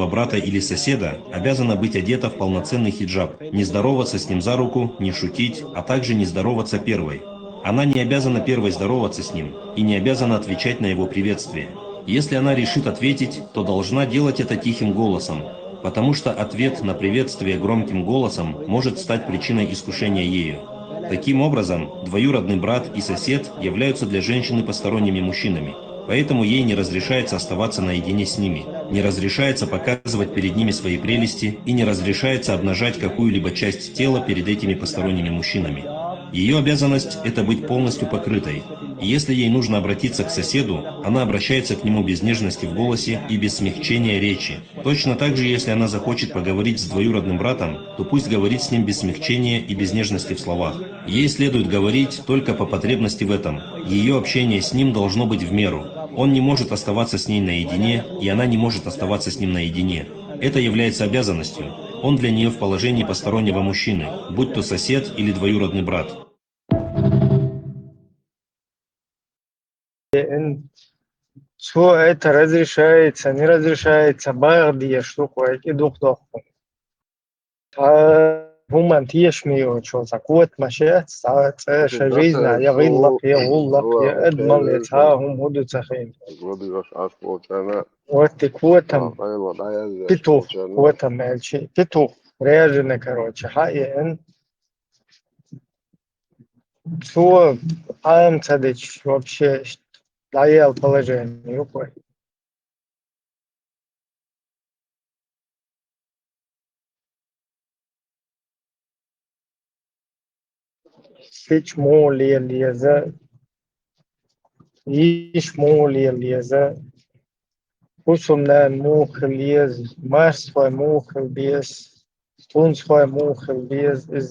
брата или соседа обязана быть одета в полноценный хиджаб, не здороваться с ним за руку, не шутить, а также не здороваться первой. Она не обязана первой здороваться с ним и не обязана отвечать на его приветствие. Если она решит ответить, то должна делать это тихим голосом, потому что ответ на приветствие громким голосом может стать причиной искушения ею. Таким образом, двоюродный брат и сосед являются для женщины посторонними мужчинами, поэтому ей не разрешается оставаться наедине с ними, не разрешается показывать перед ними свои прелести и не разрешается обнажать какую-либо часть тела перед этими посторонними мужчинами. Ее обязанность – это быть полностью покрытой. И если ей нужно обратиться к соседу, она обращается к нему без нежности в голосе и без смягчения речи. Точно так же, если она захочет поговорить с двоюродным братом, то пусть говорит с ним без смягчения и без нежности в словах. Ей следует говорить только по потребности в этом. Ее общение с ним должно быть в меру. Он не может оставаться с ней наедине, и она не может оставаться с ним наедине. Это является обязанностью. Он для нее в положении постороннего мужчины, будь то сосед или двоюродный брат. Что это разрешается, не разрешается, бардия штука, и дух. هم تيشمي شو زكوت مشيت ساعة شجيزنا يا غيلك يا غلك يا أدمن يتهاهم هدو تخين واتكوتم بتو كوتم مالشي بتو رياجنا كروتش حقيقة شو عام تدش вообще даял положение рукой. Hiç moliyelize, hiç moliyelize, husumdan mukhliz, mars foi mukhliz, tuns foi mukhliz, iz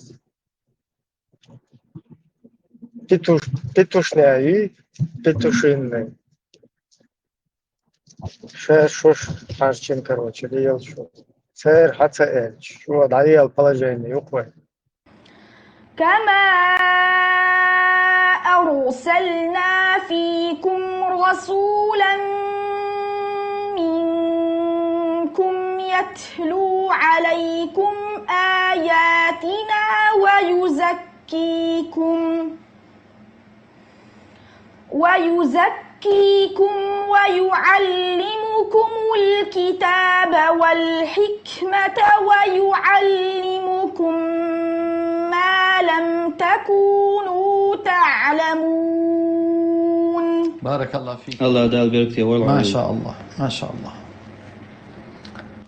петушняи, петушинный. Шош харчин, короче, лел шо. Цер хацаэль, шо даял положение рукой. كما أرسلنا فيكم رسولا منكم يتلو عليكم آياتنا ويزكيكم ويعلمكم الكتاب والحكمة ويعلمكم ما لم تكونوا تعلمون. بارك الله فيك. الله دال بركتي والله. ما شاء الله ما شاء الله.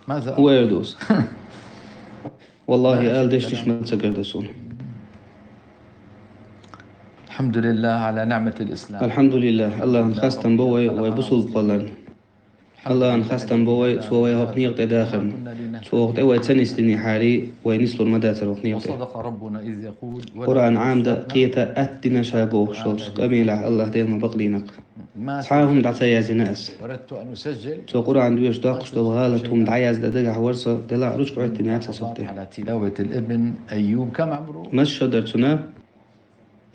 ماذا؟ هو يردوس. والله قال دشتش ما تسكردسون. الحمد لله على نعمة الإسلام. الحمد لله الله انخستم بوي ويبصل بطلان. الله انخستم بوي سوى يهقنيق تداخل سوى قوي تسنستني حالي وينسلوا المداتر وقنيق. وصدق ربنا إذ يقول قرآن عام دا قيتا أتنا شابوه شولس قميلة الله دير ما بقلينك صحاهم دعتا يازي ناس وردت أن أسجل سوى قرآن دويش داقش دو غالتهم دعياز دا دقع ورصة دلاع رشق عدتني أكسا صوتي على تلاوة الابن أيوب. كم عمره؟ مش شدرتنا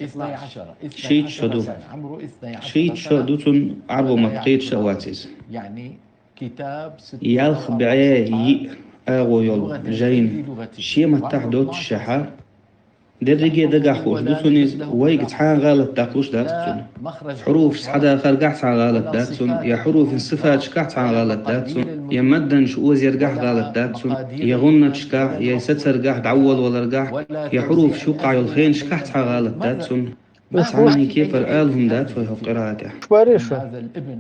12 شيت شدو عمره 12 شيت شدوتن عربو مبقيت شواتيز يعني كتاب يالخ بعيه آغو يول جاين شي متحدوت الشحا درجة دقع خوش دوسونيز ويقت حان غالت داقوش داتسون حروف حدا خرقعت عن غالت داتسون يا حروف الصفات شكعت عن غالت داتسون يا مدن شؤوز يرقع غالت داتسون يا غنة شكع يا ستر قاح دعول ولا رقع يا حروف شوقع يلخين شكعت عن غالت داتسون بس عني كيف رقالهم دات ويهو قراءته هذا الابن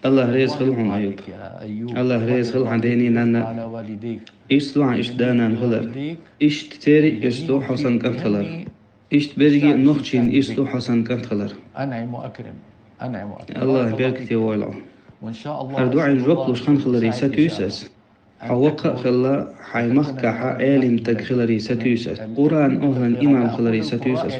الله ريز خلهم أيوب الله ريز خلهم ديني لأن إيش عن إيش دانا نغلر إيش تتاري إيش لو حسن كنتلر إيش تبرجي نخشين إيش لو حسن كنتلر أنعم وأكرم أنعم وأكرم الله بيركتي ويلعو وإن شاء الله أردوع الجوك لوش خان خلري ساتيوسس حوقع خلا حيمخ كحا آلم تك خلري ساتيوسس قرآن أهلا إمام خلري ساتيوسس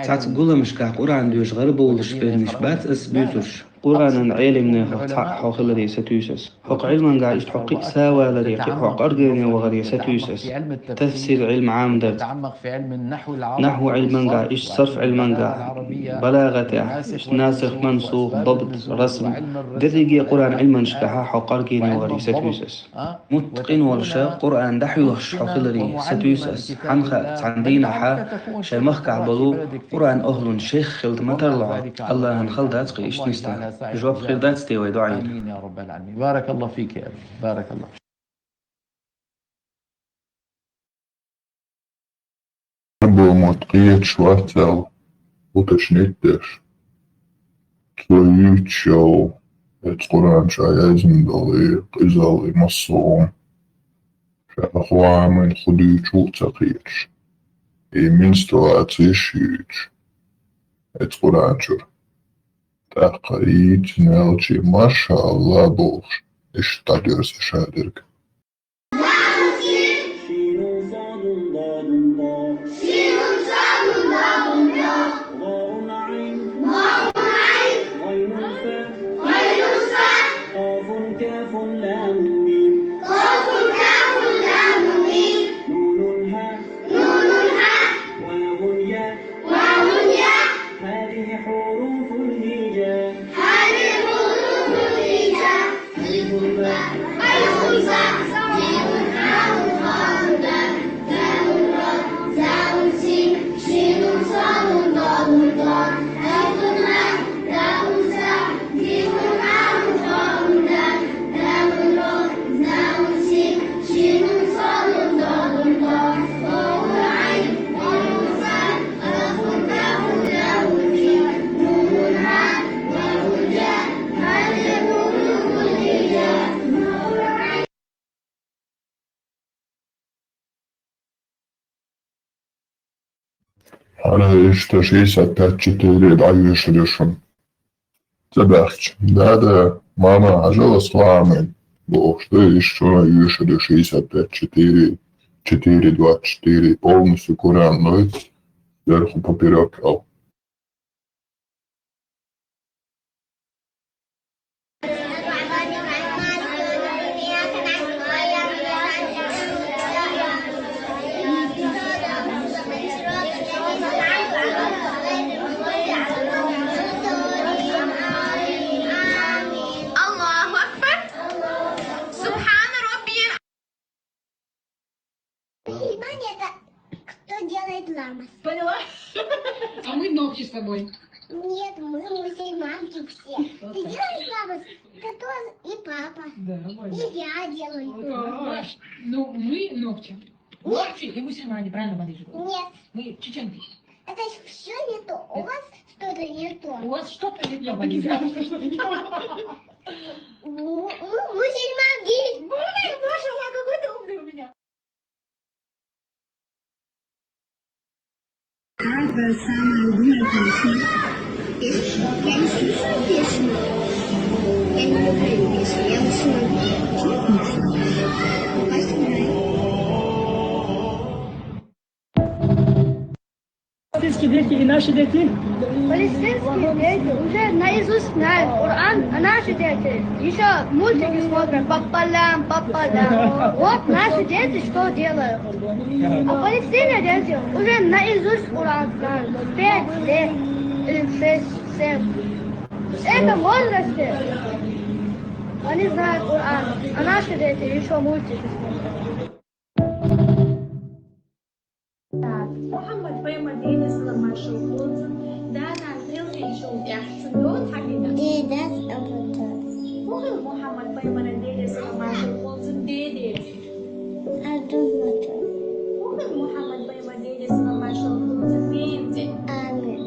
ساعت قولا مش كح قرآن ديوش غربو ولش مش بات أس بيوتوش قرآن علم حق الذي ستوسس حق علما قاعد يحقق ساوى الذي حق أرجعني وغادي ستوسس تفسير علم عام درت تتعمق في علم النحو العربي نحو علما قاعد صرف علما قاعد بلاغة ناسخ منسوخ ضبط رسم درجي قرآن علما شكها حق أرجعني وغادي ستوسس متقن ورشا قرآن دحي حق الذي ستوسس حنخ عندنا حا شمخ عبلو قرآن أهل شيخ خلد مترلع الله هنخلد أتقي إيش نستا جواب خير دات استوى دعين آمين يا رب العالمين. بارك الله فيك يا أبي، بارك الله فيك. Мотqiet Schwarzau уточнить твоючо Qur'an шаязмдали قزالي مصوم شاخوامن خديچو تقيش من ستواتيشيش Qur'an شر تقريت نالجي ما شاء الله بوش اشتادر سشادرك أنا اشتشي ستاتشتيري دعيش لشن تبعش هذا ماما عجل صعامل بوشتي اشتنا يشتشي ستاتشتيري دواتشتيري полностью Qur'an нойт сверху поперек ал. Поняла? А мы ногти с тобой. Нет, мы мусульманки все. Ты делаешь ламас? Это тоже и папа. Да, и я делаю. Ну, мы ногти. Ногти и мусульмане, правильно, Мария? Нет. Мы чеченки. Это все не то. У вас что-то не то. У вас что-то не то, Мария. Мусульманки. Боже, какой ты умный у меня. Каждая самая любимая песня. Я не слушаю песню. Я не люблю песню. Я Палестинские дети и наши дети. Палестинские дети уже наизусть знают Коран, а наши дети еще мультики смотрят пополам. Вот наши дети что делают. А Палестина дети уже наизусть Коран знают. 5 лет или 6-7. В этом возрасте они знают Коран, а наши дети еще мультики смотрят. محمد في مدينة لما شوفوت دانا تلقي شوف يحسدون حقنا Dedas amputadas. مخل محمد في مدينة لما شوفوت ديدي Adulto. مخل محمد في مدينة لما شوفوت بنتي Amém.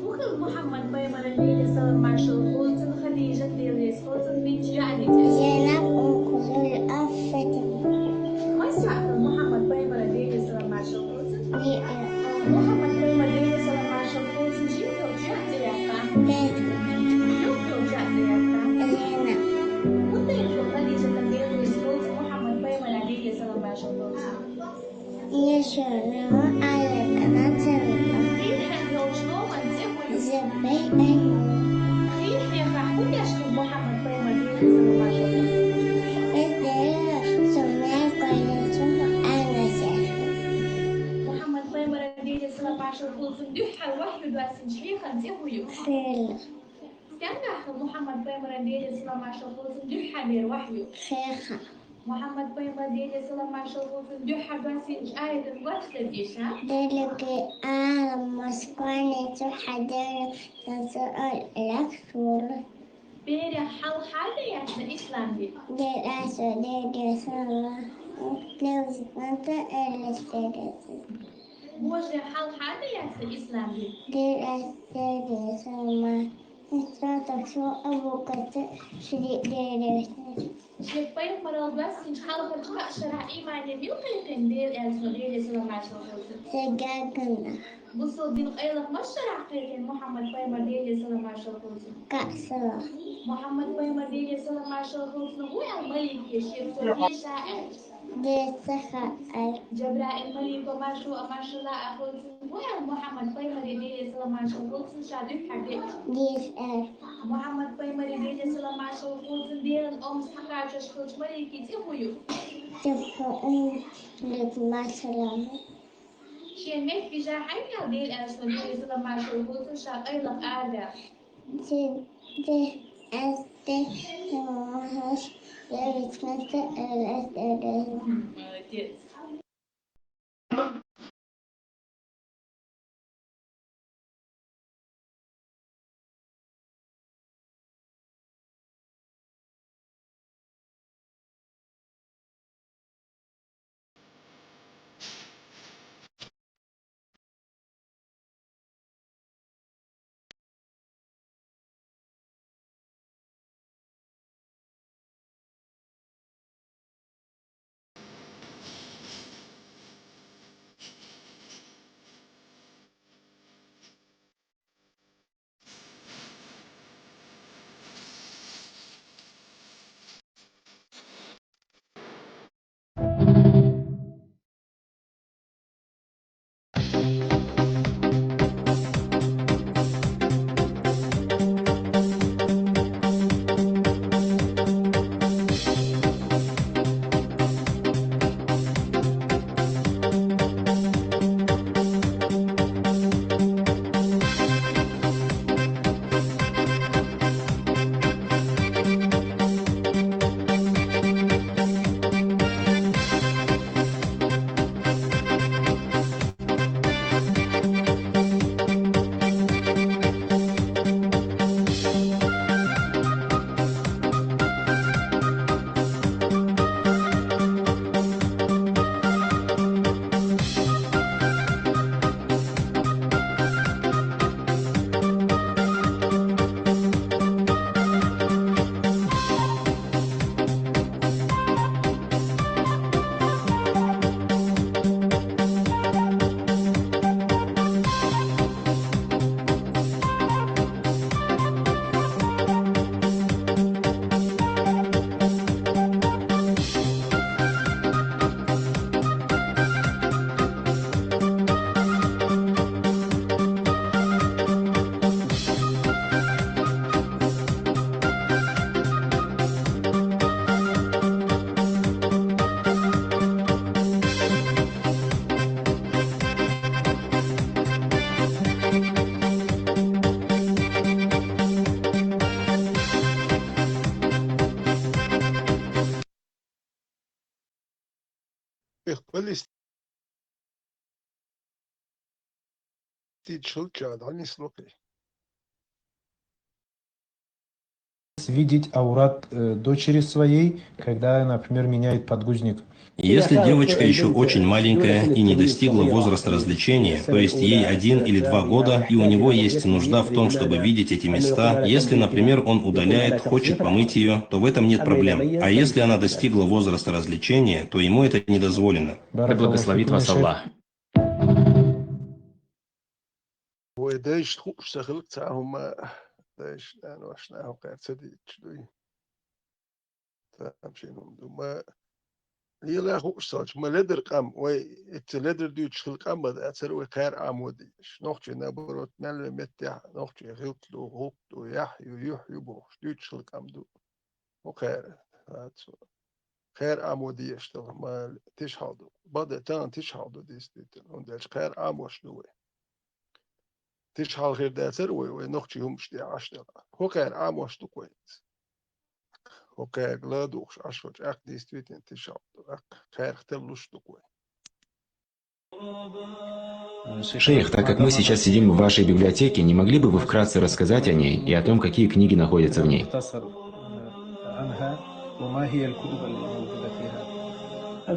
مخل محمد في مدينة لما شوفوت خديجة ليليس فوت بنت جعلت Zeynep okulu affedin. ما سمعت محمد في مدينة لما شوفوت Bir محمد في مدينة لما شوفوت جيت وجعت يا كان Pedro. يوم وجعت يا كان Helena. وطيب محمد طيب مدينة صلى الله عليه وسلم محمد طيب مدينة صلى الله عليه وسلم دحى الوحي دواسن شحيخا تيهويو استنى محمد طيب مدينة صلى الله عليه وسلم دحى بير وحيو محمد طيب مدينة صلى الله عليه وسلم دحى دواسن آية الوقت ديشا ذلك مسكوني تحضر تسأل الأكثر بير حل حاجة يعني الإسلام دي دراسة دراسة لوز أنت الأستاذ وجه حل حاجة يعني الإسلام دي دراسة دراسة ما استطعت شو أبوك شريك دراسة شيخ طيب مرض بس إن شاء الله فرجع شرع إيماني بيوكل بير الصغير صلى الله عليه وسلم سجاكنا بصوا دين أيضا ما شرع قيل محمد طيب مدينة صلى الله عليه وسلم كأسرة محمد طيب مدينة صلى الله عليه وسلم هو الملك يا شيخ سوري شاعر دراسة جبرائيل الملك وما شو ما شاء الله أخوه هو محمد طيب مدينة صلى الله عليه وسلم شادف حبيب ديسأل محمد طيب مدينة صلى الله عليه وسلم دير الأم سحقا تشكوش ملكي تهويو تفهم لك مثلا شين ميك في جاحين يا دير أسمى صلى الله عليه وسلم شاقي لك آدم جد أستي وهش يبتمت الأسئلة اقبل Шелчат, они слухи. Видеть аурат дочери своей, когда, например, меняет подгузник. Если девочка еще очень маленькая и не достигла возраста развлечения, то есть ей 1 или 2 года, и у него есть нужда в том, чтобы видеть эти места, если, например, он удаляет, хочет помыть ее, то в этом нет проблем. А если она достигла возраста развлечения, то ему это не дозволено. Да благословит вас Аллах. ودايش تخوش سخلك تاعهم دايش أنا واشناهم قاعد سديد شدوي تمشي نوم دوما ليلا خوشتاش ما لدر قام ويت لدر ديوش خلقام بدا أثر وخير عموديش نوخش نبروت نل متع نوخش غلطلو غلطلو يحيو بوش ديوش خلقام دو وخير خير عموديش تو ما تشهدو بدا تان تشهدو ديستيت وندش خير عموش دوي تشهد غير ده أثر ونوخش همش دي عشرة هو خير عموش دو كويس Oké, gladus, als wat echt действительно тишал, хэр хтелуш такой. Шейх, так как мы сейчас сидим в вашей библиотеке, не могли бы вы вкратце рассказать о ней и о том, какие книги находятся в ней?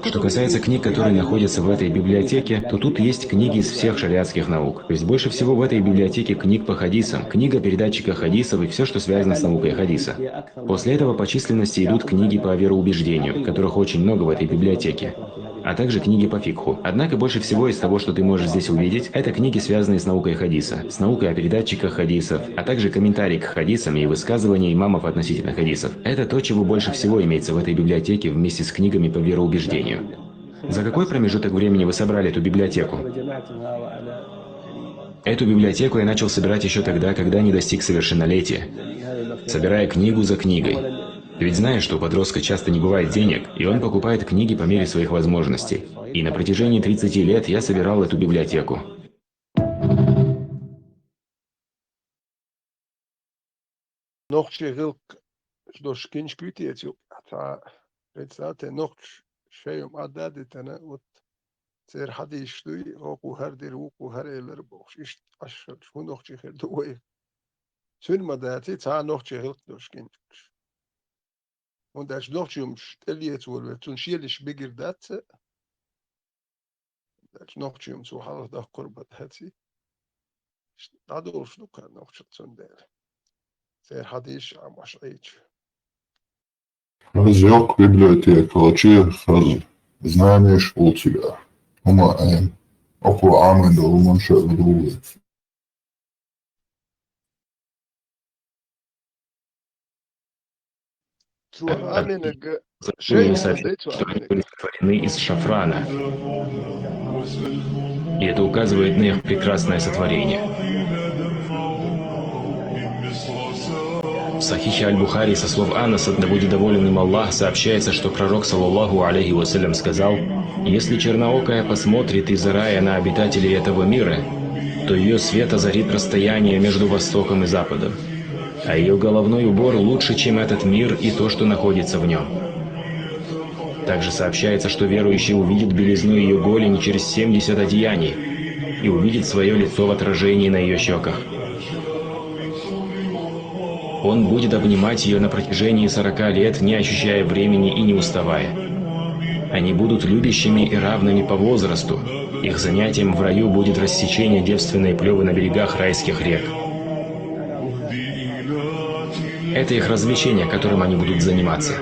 Что касается книг, которые находятся в этой библиотеке, то тут есть книги из всех шариатских наук. То есть больше всего в этой библиотеке книг по хадисам, книга передатчика хадисов и все, что связано с наукой хадиса. После этого по численности идут книги по вероубеждению, которых очень много в этой библиотеке, а также книги по фикху. Однако больше всего из того, что ты можешь здесь увидеть, это книги, связанные с наукой хадиса, с наукой о передатчиках хадисов, а также комментарии к хадисам и высказывания имамов относительно хадисов. Это то, чего больше всего имеется в этой библиотеке вместе с книгами по вероубеждению. За какой промежуток времени вы собрали эту библиотеку? Эту библиотеку я начал собирать еще тогда, когда не достиг совершеннолетия, собирая книгу за книгой. Ты ведь знаешь, что у подростка часто не бывает денег, и он покупает книги по мере своих возможностей. И на протяжении 30 лет я собирал эту библиотеку. شيء عدد أنا وتصير حد يشتري وقو هردي وقو هري لربوش إيش أشر شو نوخشي خير دوي شون ما داتي تا نوخشي خلق دوش كنش ونداش نوخشي مش تليت ولا تنشيلش بيجر دات داش نوخشي مسو حال ده قربة هاتي هذا شنو كان نوخشي تصندل صير حد يش عم عشريج Разделка библиотека, лачи знаешь у тебя. Около Амида, у Манша, другой. Сообщают, что они были сотворены из шафрана. И это указывает на их прекрасное сотворение. В Сахихе Аль-Бухари со слов Анаса, да будет доволен им Аллах, сообщается, что пророк, саллаллаху алейхи вассалям, сказал: «Если черноокая посмотрит из рая на обитателей этого мира, то ее свет озарит расстояние между Востоком и Западом, а ее головной убор лучше, чем этот мир и то, что находится в нем». Также сообщается, что верующий увидит белизну ее голени через 70 одеяний и увидит свое лицо в отражении на ее щеках. Он будет обнимать ее на протяжении 40 лет, не ощущая времени и не уставая. Они будут любящими и равными по возрасту. Их занятием в раю будет рассечение девственной плевы на берегах райских рек. Это их развлечение, которым они будут заниматься.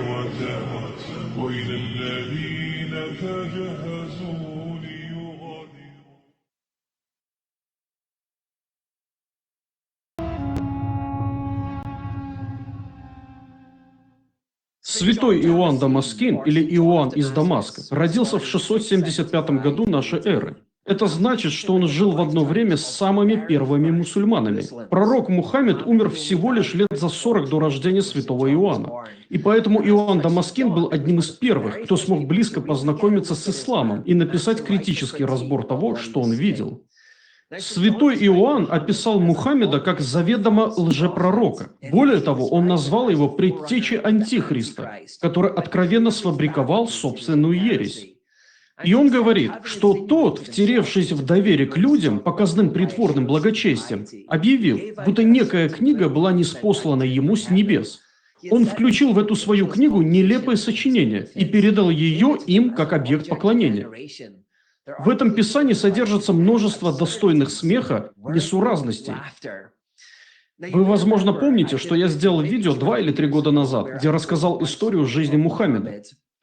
Святой Иоанн Дамаскин, или Иоанн из Дамаска, родился в 675 году нашей эры. Это значит, что он жил в одно время с самыми первыми мусульманами. Пророк Мухаммед умер всего лишь лет за 40 до рождения святого Иоанна. И поэтому Иоанн Дамаскин был одним из первых, кто смог близко познакомиться с исламом и написать критический разбор того, что он видел. Святой Иоанн описал Мухаммеда как заведомо лжепророка. Более того, он назвал его предтечей Антихриста, который откровенно сфабриковал собственную ересь. И он говорит, что тот, втеревшись в доверие к людям, показным притворным благочестием, объявил, будто некая книга была ниспослана ему с небес. Он включил в эту свою книгу нелепое сочинение и передал ее им как объект поклонения. В этом писании содержится множество достойных смеха несуразностей. Вы, возможно, помните, что я сделал видео 2 или 3 года назад, где рассказал историю жизни Мухаммеда.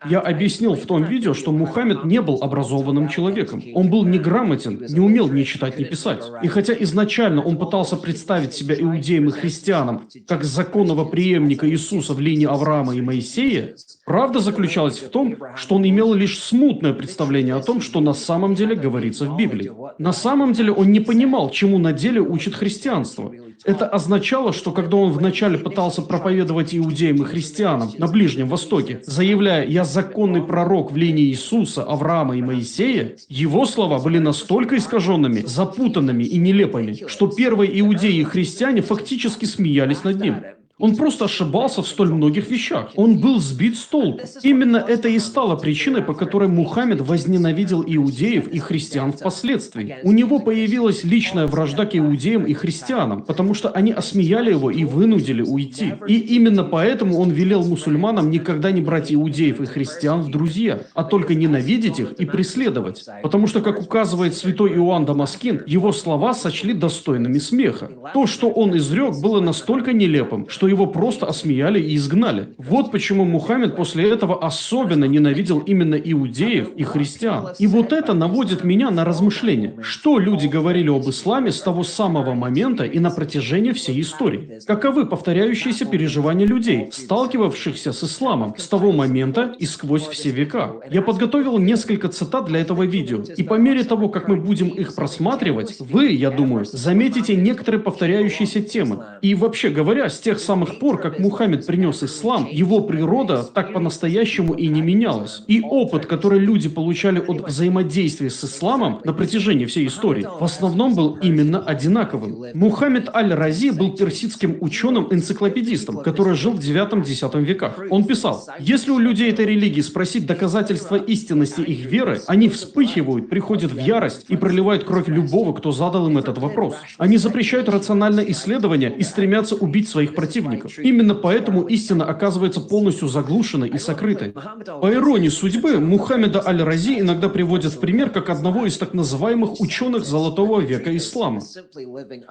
Я объяснил в том видео, что Мухаммед не был образованным человеком. Он был неграмотен, не умел ни читать, ни писать. И хотя изначально он пытался представить себя иудеем и христианом как законного преемника Иисуса в линии Авраама и Моисея, правда заключалась в том, что он имел лишь смутное представление о том, что на самом деле говорится в Библии. На самом деле он не понимал, чему на деле учит христианство. Это означало, что когда он вначале пытался проповедовать иудеям и христианам на Ближнем Востоке, заявляя «Я законный пророк в линии Иисуса, Авраама и Моисея», его слова были настолько искаженными, запутанными и нелепыми, что первые иудеи и христиане фактически смеялись над ним. Он просто ошибался в столь многих вещах. Он был сбит с толку. Именно это и стало причиной, по которой Мухаммед возненавидел иудеев и христиан впоследствии. У него появилась личная вражда к иудеям и христианам, потому что они осмеяли его и вынудили уйти. И именно поэтому он велел мусульманам никогда не брать иудеев и христиан в друзья, а только ненавидеть их и преследовать. Потому что, как указывает святой Иоанн Дамаскин, его слова сочли достойными смеха. То, что он изрек, было настолько нелепым, что его просто осмеяли и изгнали. Вот почему Мухаммед после этого особенно ненавидел именно иудеев и христиан. И вот это наводит меня на размышления. Что люди говорили об исламе с того самого момента и на протяжении всей истории? Каковы повторяющиеся переживания людей, сталкивавшихся с исламом с того момента и сквозь все века? Я подготовил несколько цитат для этого видео. И по мере того, как мы будем их просматривать, вы, я думаю, заметите некоторые повторяющиеся темы. И вообще говоря, с тех самых пор, как Мухаммед принес ислам, его природа так по-настоящему и не менялась. И опыт, который люди получали от взаимодействия с исламом на протяжении всей истории, в основном был именно одинаковым. Мухаммед аль-Рази был персидским ученым-энциклопедистом, который жил в 9-10 веках. Он писал: «Если у людей этой религии спросить доказательства истинности их веры, они вспыхивают, приходят в ярость и проливают кровь любого, кто задал им этот вопрос. Они запрещают рациональное исследование и стремятся убить своих противников. Именно поэтому истина оказывается полностью заглушенной и сокрытой». По иронии судьбы, Мухаммеда аль-Рази иногда приводят в пример как одного из так называемых ученых Золотого века ислама.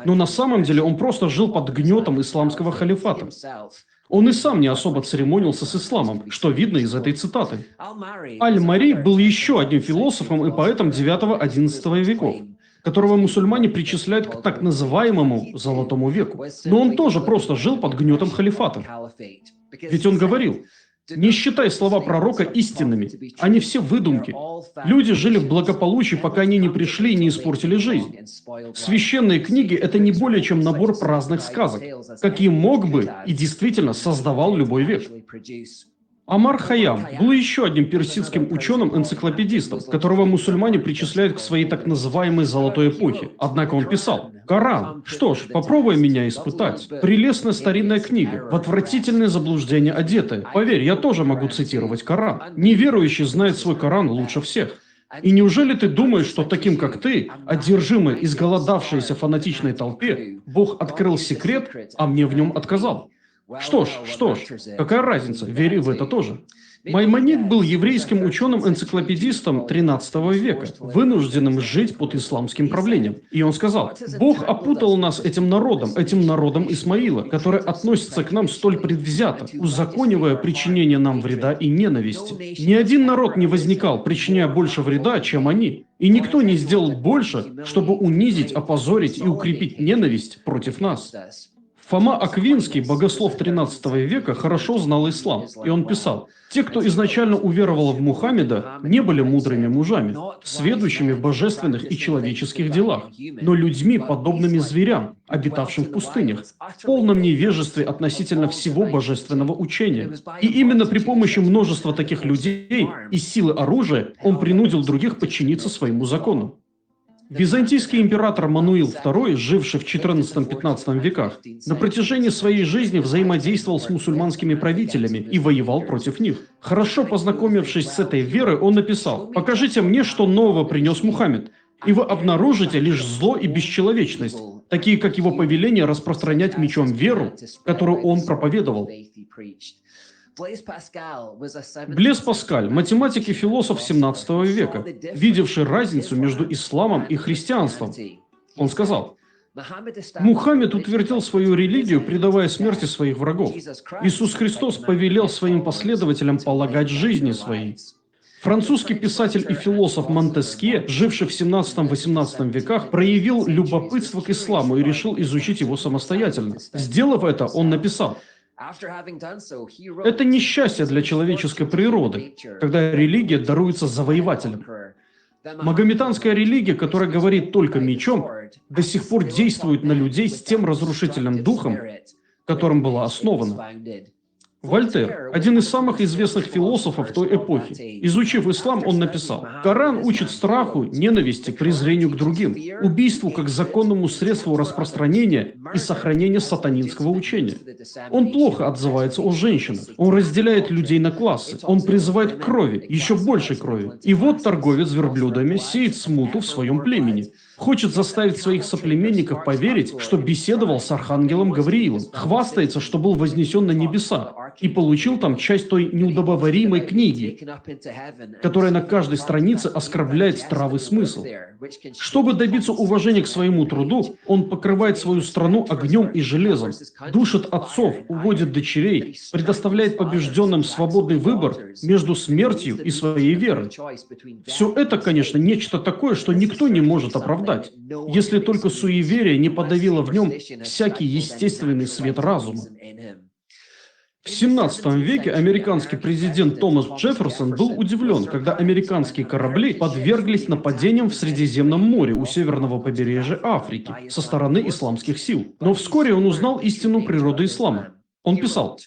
Но на самом деле он просто жил под гнетом исламского халифата. Он и сам не особо церемонился с исламом, что видно из этой цитаты. Аль-Мари был еще одним философом и поэтом 9-11 веков, которого мусульмане причисляют к так называемому Золотому веку. Но он тоже просто жил под гнетом халифата. Ведь он говорил: «Не считай слова пророка истинными, они все выдумки. Люди жили в благополучии, пока они не пришли и не испортили жизнь. Священные книги – это не более чем набор праздных сказок, какие мог бы и действительно создавал любой век». Амар Хайям был еще одним персидским ученым-энциклопедистом, которого мусульмане причисляют к своей так называемой «золотой эпохе». Однако он писал: «Коран. Что ж, попробуй меня испытать. Прелестная старинная книга, в отвратительное заблуждение одетая. Поверь, я тоже могу цитировать Коран. Неверующий знает свой Коран лучше всех. И неужели ты думаешь, что таким, как ты, одержимой, изголодавшейся фанатичной толпе, Бог открыл секрет, а мне в нем отказал? Что ж, какая разница, верь в это тоже». Маймонид был еврейским ученым-энциклопедистом XIII века, вынужденным жить под исламским правлением. И он сказал: «Бог опутал нас этим народом Исмаила, который относится к нам столь предвзято, узаконивая причинение нам вреда и ненависти. Ни один народ не возникал, причиняя больше вреда, чем они. И никто не сделал больше, чтобы унизить, опозорить и укрепить ненависть против нас». Фома Аквинский, богослов XIII века, хорошо знал ислам, и он писал: «Те, кто изначально уверовал в Мухаммеда, не были мудрыми мужами, сведущими в божественных и человеческих делах, но людьми, подобными зверям, обитавшим в пустынях, в полном невежестве относительно всего божественного учения. И именно при помощи множества таких людей и силы оружия он принудил других подчиниться своему закону». Византийский император Мануил II, живший в XIV-XV веках, на протяжении своей жизни взаимодействовал с мусульманскими правителями и воевал против них. Хорошо познакомившись с этой верой, он написал: «Покажите мне, что нового принес Мухаммед, и вы обнаружите лишь зло и бесчеловечность, такие как его повеление распространять мечом веру, которую он проповедовал». Блез Паскаль, математик и философ XVII века, видевший разницу между исламом и христианством, он сказал: Мухаммед утвердил свою религию, предавая смерти своих врагов. Иисус Христос повелел своим последователям полагать жизни своей. Французский писатель и философ Монтескье, живший в 17-18 веках, проявил любопытство к исламу и решил изучить его самостоятельно. Сделав это, он написал: «Это несчастье для человеческой природы, когда религия даруется завоевателям. Магометанская религия, которая говорит только мечом, до сих пор действует на людей с тем разрушительным духом, которым была основана». Вольтер, один из самых известных философов той эпохи, изучив ислам, он написал: «Коран учит страху, ненависти, презрению к другим, убийству как законному средству распространения и сохранения сатанинского учения. Он плохо отзывается о женщинах, он разделяет людей на классы, он призывает к крови, еще большей крови. И вот торговец верблюдами сеет смуту в своем племени. Хочет заставить своих соплеменников поверить, что беседовал с архангелом Гавриилом, хвастается, что был вознесен на небеса и получил там часть той неудобоваримой книги, которая на каждой странице оскорбляет здравый смысл. Чтобы добиться уважения к своему труду, он покрывает свою страну огнем и железом, душит отцов, уводит дочерей, предоставляет побежденным свободный выбор между смертью и своей верой. Все это, конечно, нечто такое, что никто не может оправдать, если только суеверие не подавило в нем всякий естественный свет разума. В XVII веке американский президент Томас Джефферсон был удивлен, когда американские корабли подверглись нападениям в Средиземном море у северного побережья Африки со стороны исламских сил. Но вскоре он узнал истинную природу ислама. Он писал: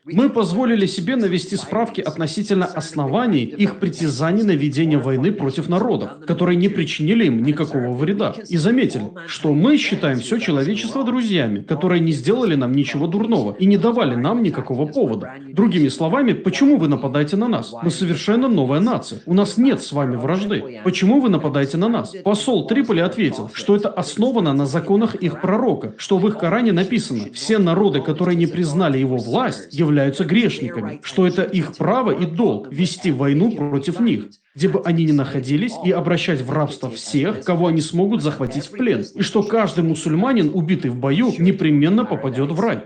«Мы позволили себе навести справки относительно оснований их притязаний на ведение войны против народов, которые не причинили им никакого вреда, и заметили, что мы считаем все человечество друзьями, которые не сделали нам ничего дурного и не давали нам никакого повода. Другими словами, почему вы нападаете на нас? Мы совершенно новая нация. У нас нет с вами вражды. Почему вы нападаете на нас?» Посол Триполи ответил, что это основано на законах их пророка, что в их Коране написано: «Все народы, которые не признали его власть, являются грешниками, что это их право и долг вести войну против них, где бы они ни находились, и обращать в рабство всех, кого они смогут захватить в плен, и что каждый мусульманин, убитый в бою, непременно попадет в рай».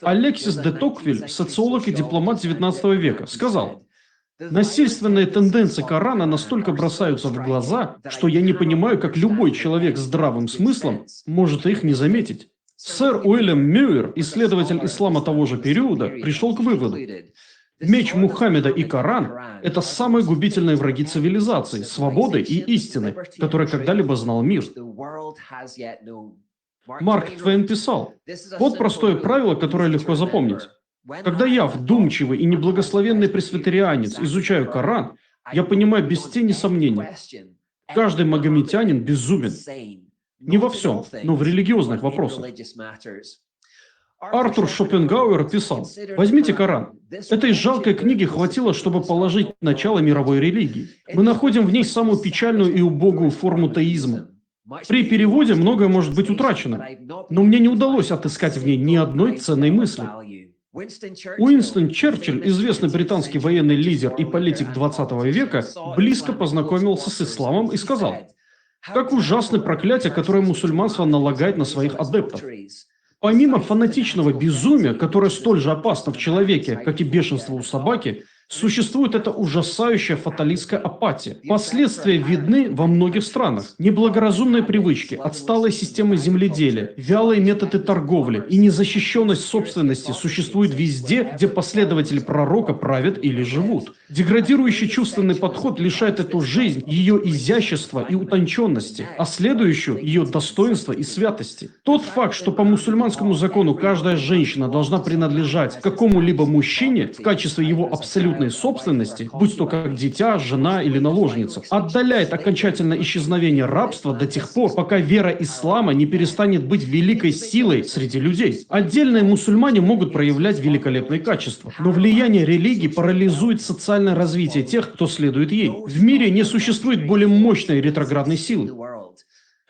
Алексис де Токвиль, социолог и дипломат XIX века, сказал: «Насильственные тенденции Корана настолько бросаются в глаза, что я не понимаю, как любой человек с здравым смыслом может их не заметить». Сэр Уильям Мюир, исследователь ислама того же периода, пришел к выводу: меч Мухаммеда и Коран – это самые губительные враги цивилизации, свободы и истины, которые когда-либо знал мир. Марк Твейн писал: «Вот простое правило, которое легко запомнить. Когда я, вдумчивый и неблагословенный пресвитерианец, изучаю Коран, я понимаю без тени сомнения: каждый магометянин безумен. Не во всем, но в религиозных вопросах». Артур Шопенгауэр писал: «Возьмите Коран. Этой жалкой книги хватило, чтобы положить начало мировой религии. Мы находим в ней самую печальную и убогую форму теизма. При переводе многое может быть утрачено, но мне не удалось отыскать в ней ни одной ценной мысли». Уинстон Черчилль, известный британский военный лидер и политик XX века, близко познакомился с исламом и сказал: «Как ужасны проклятия, которые мусульманство налагает на своих адептов. Помимо фанатичного безумия, которое столь же опасно в человеке, как и бешенство у собаки, существует эта ужасающая фаталистская апатия. Последствия видны во многих странах. Неблагоразумные привычки, отсталая система земледелия, вялые методы торговли и незащищенность собственности существуют везде, где последователи пророка правят или живут. Деградирующий чувственный подход лишает эту жизнь ее изящества и утонченности, а следующую ее достоинства и святости. Тот факт, что по мусульманскому закону каждая женщина должна принадлежать какому-либо мужчине в качестве его абсолютной собственности, будь то как дитя, жена или наложница, отдаляет окончательно исчезновение рабства до тех пор, пока вера ислама не перестанет быть великой силой среди людей. Отдельные мусульмане могут проявлять великолепные качества, но влияние религии парализует социальное развитие тех, кто следует ей. В мире не существует более мощной ретроградной силы.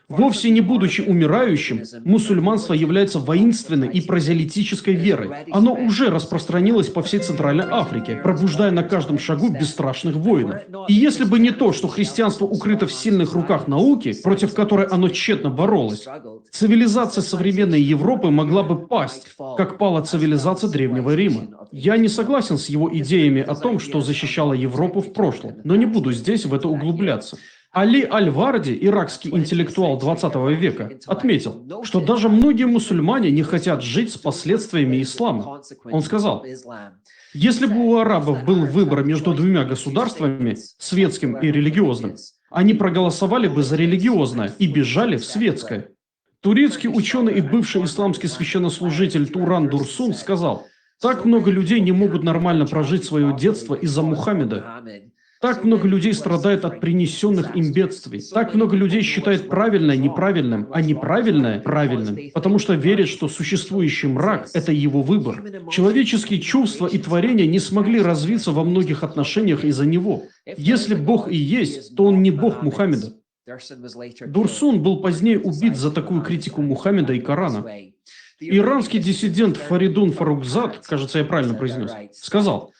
Вовсе не будучи умирающим, мусульманство является воинственной и прозелитической верой. Оно уже распространилось по всей Центральной Африке, пробуждая на каждом шагу бесстрашных воинов. И если бы не то, что христианство укрыто в сильных руках науки, против которой оно тщетно боролось, цивилизация современной Европы могла бы пасть, как пала цивилизация Древнего Рима. Я не согласен с его идеями о том, что защищало Европу в прошлом, но не буду здесь в это углубляться. Али Аль-Варди, иракский интеллектуал 20 века, отметил, что даже многие мусульмане не хотят жить с последствиями ислама. Он сказал: если бы у арабов был выбор между двумя государствами, светским и религиозным, они проголосовали бы за религиозное и бежали в светское. Турецкий ученый и бывший исламский священнослужитель Туран Дурсун сказал: так много людей не могут нормально прожить свое детство из-за Мухаммеда. Так много людей страдает от принесенных им бедствий. Так много людей считает правильное неправильным, а неправильное правильным, потому что верит, что существующий мрак – это его выбор. Человеческие чувства и творения не смогли развиться во многих отношениях из-за него. Если Бог и есть, то он не Бог Мухаммеда. Дурсун был позднее убит за такую критику Мухаммеда и Корана. Иранский диссидент Фаридун Фаррухзад, кажется, я правильно произнес, сказал: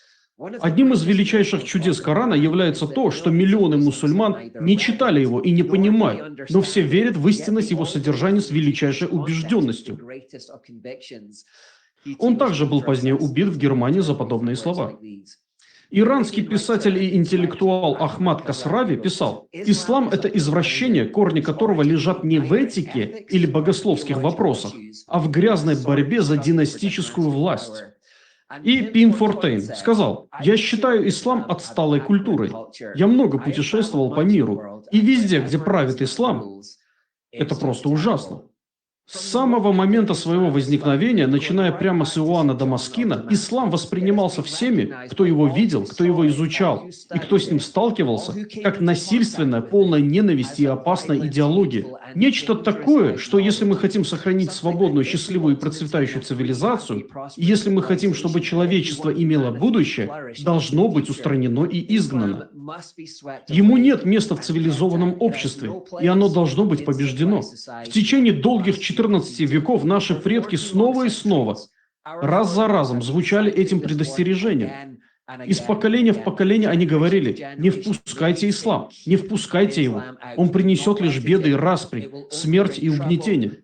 одним из величайших чудес Корана является то, что миллионы мусульман не читали его и не понимают, но все верят в истинность его содержания с величайшей убежденностью. Он также был позднее убит в Германии за подобные слова. Иранский писатель и интеллектуал Ахмад Касрави писал: «Ислам – это извращение, корни которого лежат не в этике или богословских вопросах, а в грязной борьбе за династическую власть». И Пин Фортейн сказал: «Я считаю ислам отсталой культурой. Я много путешествовал по миру, и везде, где правит ислам, это просто ужасно». С самого момента своего возникновения, начиная прямо с Иоанна Дамаскина, ислам воспринимался всеми, кто его видел, кто его изучал и кто с ним сталкивался, как насильственная, полная ненависти и опасная идеология. Нечто такое, что если мы хотим сохранить свободную, счастливую и процветающую цивилизацию, и если мы хотим, чтобы человечество имело будущее, должно быть устранено и изгнано. Ему нет места в цивилизованном обществе, и оно должно быть побеждено. В течение долгих 14 веков наши предки снова и снова, раз за разом, звучали этим предостережением. Из поколения в поколение они говорили: не впускайте ислам, не впускайте его. Он принесет лишь беды и распри, смерть и угнетение.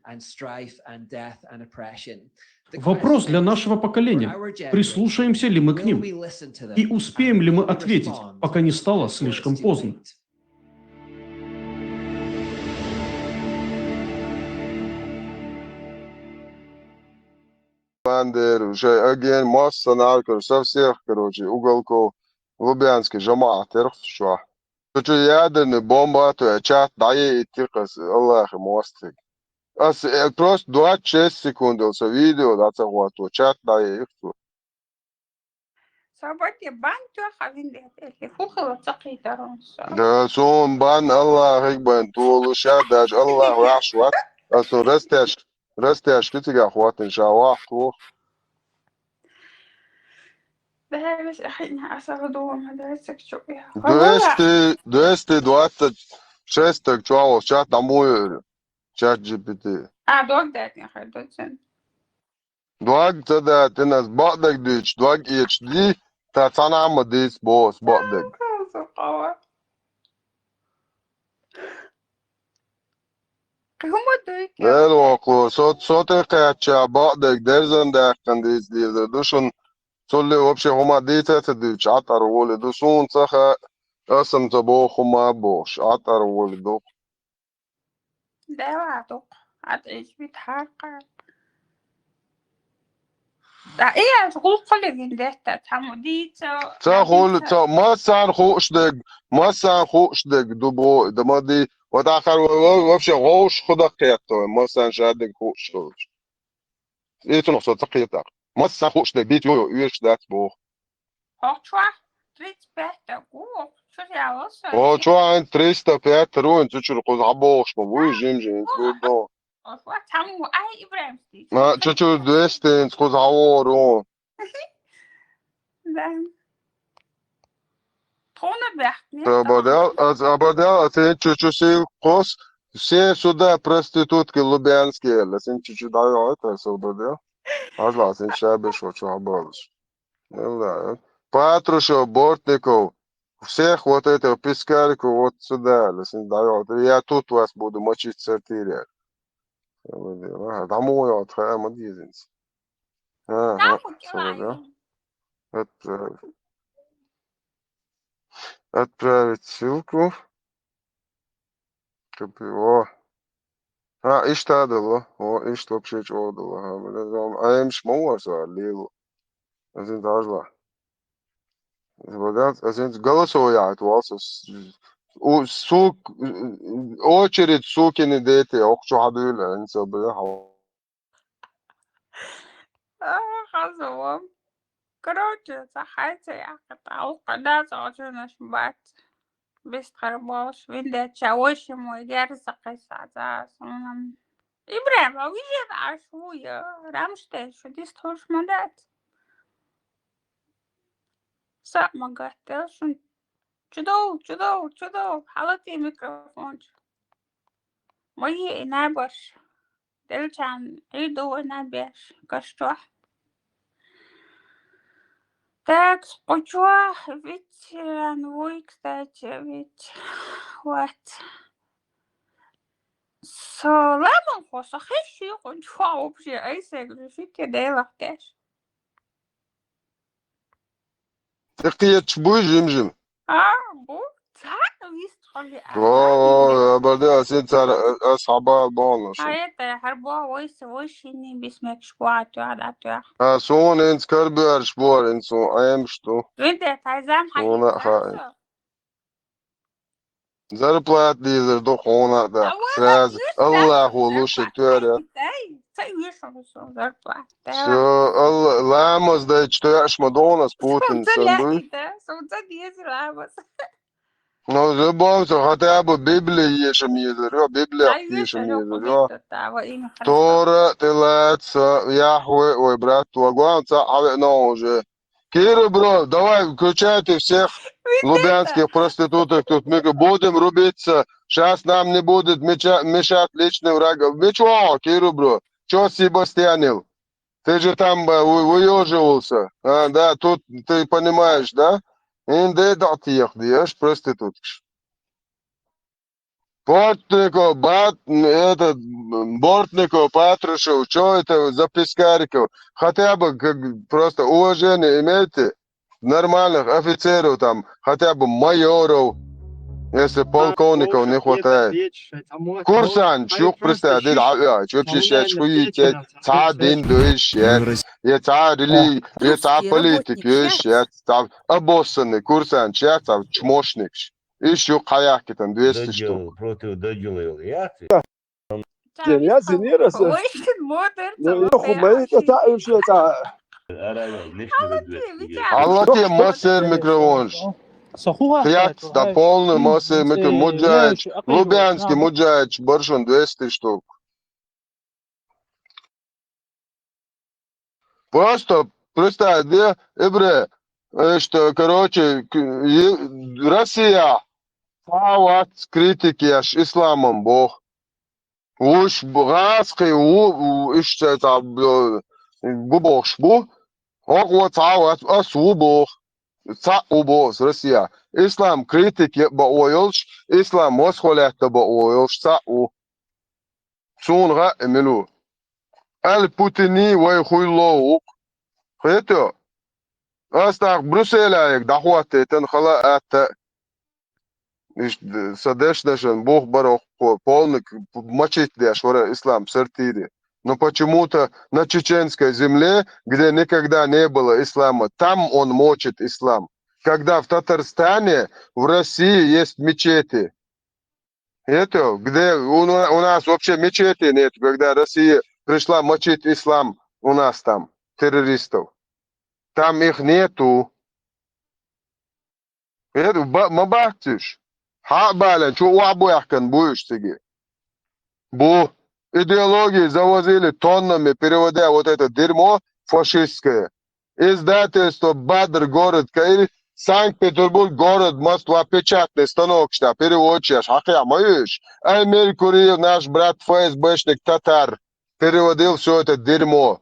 Вопрос для нашего поколения: прислушаемся ли мы к ним? И успеем ли мы ответить, пока не стало слишком поздно? уже again масса нарков со всех, короче, уголков Лубянской жамаат, что ядерная бомба, то чат дае идти, Аллах мостик. Просто 26 секунд, это видео, да, то чат дае их. Да, сон бан Аллах ихбан, тулуша даже Аллах вашват, асо растяж, كتير أخوات إن شاء الله أخوه. بس أخينا أسعدهم هذا شوية. 226 чего чат домой чат GPT. دوك دات يا أخي دوتشن. دوك تدا تناس بعدك ديش دوك HD تاعنا عم ديس بوس بعدك. الوقو صوت قاعد بعدك درزن ده كان ديس دوشن صلي وبشي هما ديتا تديش عطر ولي دوسون صخا اسم تبوخ هما بوش عطر ولي دوخ ده وعدوك هتعيش بيتحقق ده ايه تقول كل جنده تحمديتا تقول ما سان خوش دق دبو دمادي وتاخر وبشي غوش خدا قيادته ما سان شادق خوش ايه تنقص تقيتك ما سان خوش دق بيت يو يوش دات بوخ О, что, 305 руин, ты что, забыл, что вы жим, что а, что, 200, сказал, рон. Да. Абадал, ты что, сел, кос, Все сюда проститутки лубянские, ласин чуть-чуть даю это сюда, да? Ажла, син шабе шо обалдешь. Да. Патрушев, Бортников, всех вот этого пискарку вот сюда, ласин даю. Я тут вас буду мочить в сортире. Домой вот, мадизинс. Ага, да. Отправить ссылку. О. إيش هذا الله هو إيش لو بشيء جود الله أنا مش مو أسأل ليه أزين تعرض بدأت أزين голосовый я отвался сук очередь сукины дети أخشوا حدولا إنسى بيها خلاص. Короче, صحيت يا أخي تعوق ناس عشان شبات بس خربوش وين تشاوش مو يجرس قصة أساسا إبراهيم لو يجي عشوية رامشتي شو دي ستوش مدات سا ما قلتش شدو حالتي ميكروفون مي نابش دلشان عيدو نابش كشتوح Так, почва, ведь, ну и, кстати, ведь, вот, سلام خصخشي خنشوا وبشي أي سجل شو كده وقتاش تقيت شبوي جمجم بو تعال ويستخلي بعدين أزين صار أصحابها بونش هاي هربوا ويش إني باسمك شبوعت وعدت سون إنس كربر شبور إنسو أيام شتو وانت تعزام هنا حقيقة خاين Зарплат лидер до хона да. Сразу. Аллах лучше творя. Все, Allah, Ламас да, что я Мадонна с Путин сам. Ну, забавно, хотя бы Библия ешем езер, Библия ешем езер. Тора, Телаца, Яхве, ой, брат, Вагуан, Цахаве, но уже. Кира, бро, давай, включайте всех лубянских проституток, тут мы будем рубиться, сейчас нам не будет мешать личным врагам. Вы чё, Кира, бро, чё Себастьянил? Ты же там выеживался, да, тут ты понимаешь, да? Инде датиях, ешь проституток. Портников, этот, Бортников, Патрушев, что это за пискариков? Хотя бы как, просто уважение имейте нормальных офицеров там, хотя бы майоров, если полковников не хватает. Курсант, чух представляет, чё пишет, шуете, цадин дуешь, я царили, я цар политик, я обоссанный курсант, я чмошник. Еще каяки там 200 штук. Против доделал я. Я зенерас. Allah тебе массер микровон. Пять, да полный массер микровон. Муджаич, Лубянский муджаич, боршон 200 штук. Просто представь, где, что, короче, Россия, Сават критики аж исламом Бог. Уж братский, уж это Бог шбу, вот Сават асу Бог, Сау Бог, Россия. Ислам критики баойлш, ислам мосхолята баойлш, Сау. Сунга эмилу. Аль-Путини вайхуйлоук. Это Астах Брюсселя, дахуаты, тенхала это садешдашен, Бог барох, полный мочить дешвара ислам, сортири. Но почему-то на чеченской земле, где никогда не было ислама, там он мочит ислам. Когда в Татарстане, в России есть мечети. Это, где у нас вообще мечети нет, когда Россия пришла мочить ислам, у нас там, террористов. Там их нету. Это мабахтиш. Хабален, что у обояхкан будешь сиги. Бу идеологии завозили тоннами, переводя вот это дерьмо фашистское. Издательство Бадр, город Каир, Санкт-Петербург, город, Москва, печатный станок, что переводчик, Маешь. А Меркурий, наш брат ФСБшник, татар, переводил все это дерьмо.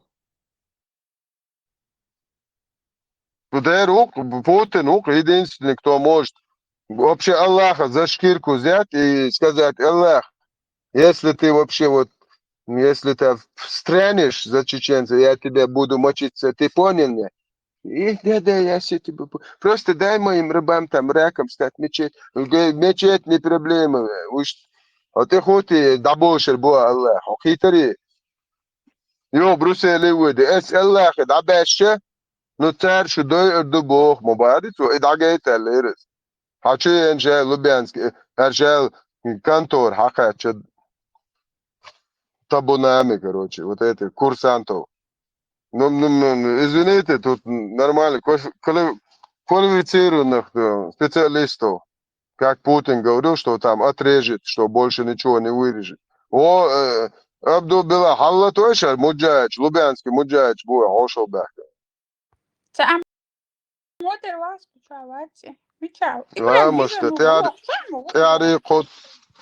Путин, единственный, кто может вообще Аллаха за шкирку взять и сказать: Аллах, если ты вообще вот, если ты встрянешь за чеченца, я тебя буду мочиться, ты понял меня? И да, я все тебе... Просто дай моим рабам там раком стать мечеть. Мечеть не проблема. А ты хоть и дабошер буа Аллах, хитари. Йо, Брюссели выйди. Эс Аллах, дабэше, ну царь шудой эрду бог, мубадицу, и дагайт аллерес. Хочу энжел Лубянский, энжел контор, хакача табунами, короче, вот эти курсантов. Ну, извините, тут нормально, квалифицированных специалистов, как Путин говорил, что там отрежет, что больше ничего не вырежет. Абдул-Билlah, Халла тоже муджач, Лубянский муджач, буя, ошел бак. مودر واس بشاواتي بيشاو لا إبراهيم مش هو شامو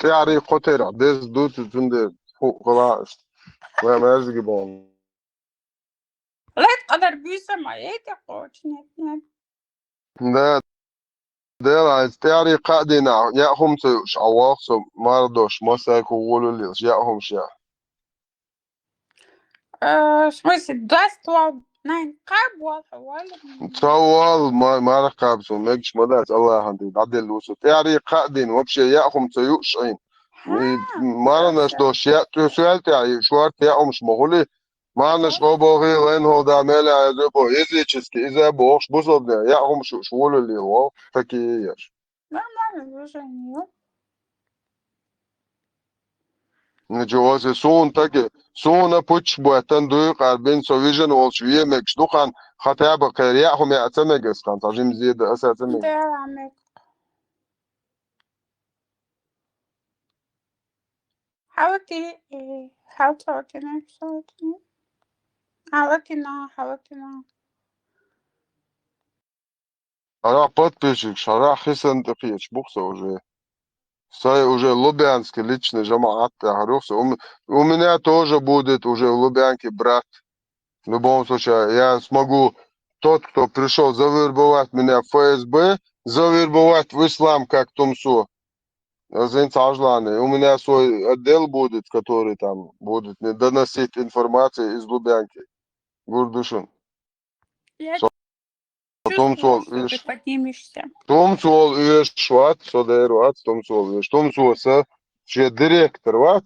تعري قطر ديس دوت تند فوق خلاص ما ازقي بون لا تقدر بيسا ما يتقوش نت ده ده تعري قادنا ياهم شعواق مرضوش مساك وقولوا لي ياهم شيء в смысле даства ناين قاب والحوالي تصوال ما رقاب سو ماكش مدات الله عندي عدل وسو تعري قادين وبشي ياهم سيوشعين ما لناش دوش يا سؤال تاعي شوار تاعهم مش مغولي ما لناش غوبوغي وين هو دا مالا يزبو يزيتشسكي إذا بوش بوصل يا هم شو اللي هو فكيش لا ما نزوجني جواز سون تاكي سون بوتش بواتن دوق أربين سوفيجن والشوية مكش دوخان خطابة قريعهم يعتمجس كان تجيم زيد أساتمي ده عمك حاولتي حاولتي حاولتي Шара подписчик, шара хисан тахич, бухса уже. Сай уже Лубянский личный жамаат, я говорю, у меня тоже будет уже в Лубянке брат. В любом случае, я смогу, тот, кто пришел завербовать меня в ФСБ, завербовать в ислам, как Тумсу. У меня свой отдел будет, который там будет доносить информацию из Лубянки. Гурдушин. Чувствую, что ты поднимешься. Томсол üyes ват, содер ват, Томсол üyes. Томсоса, че директор ват,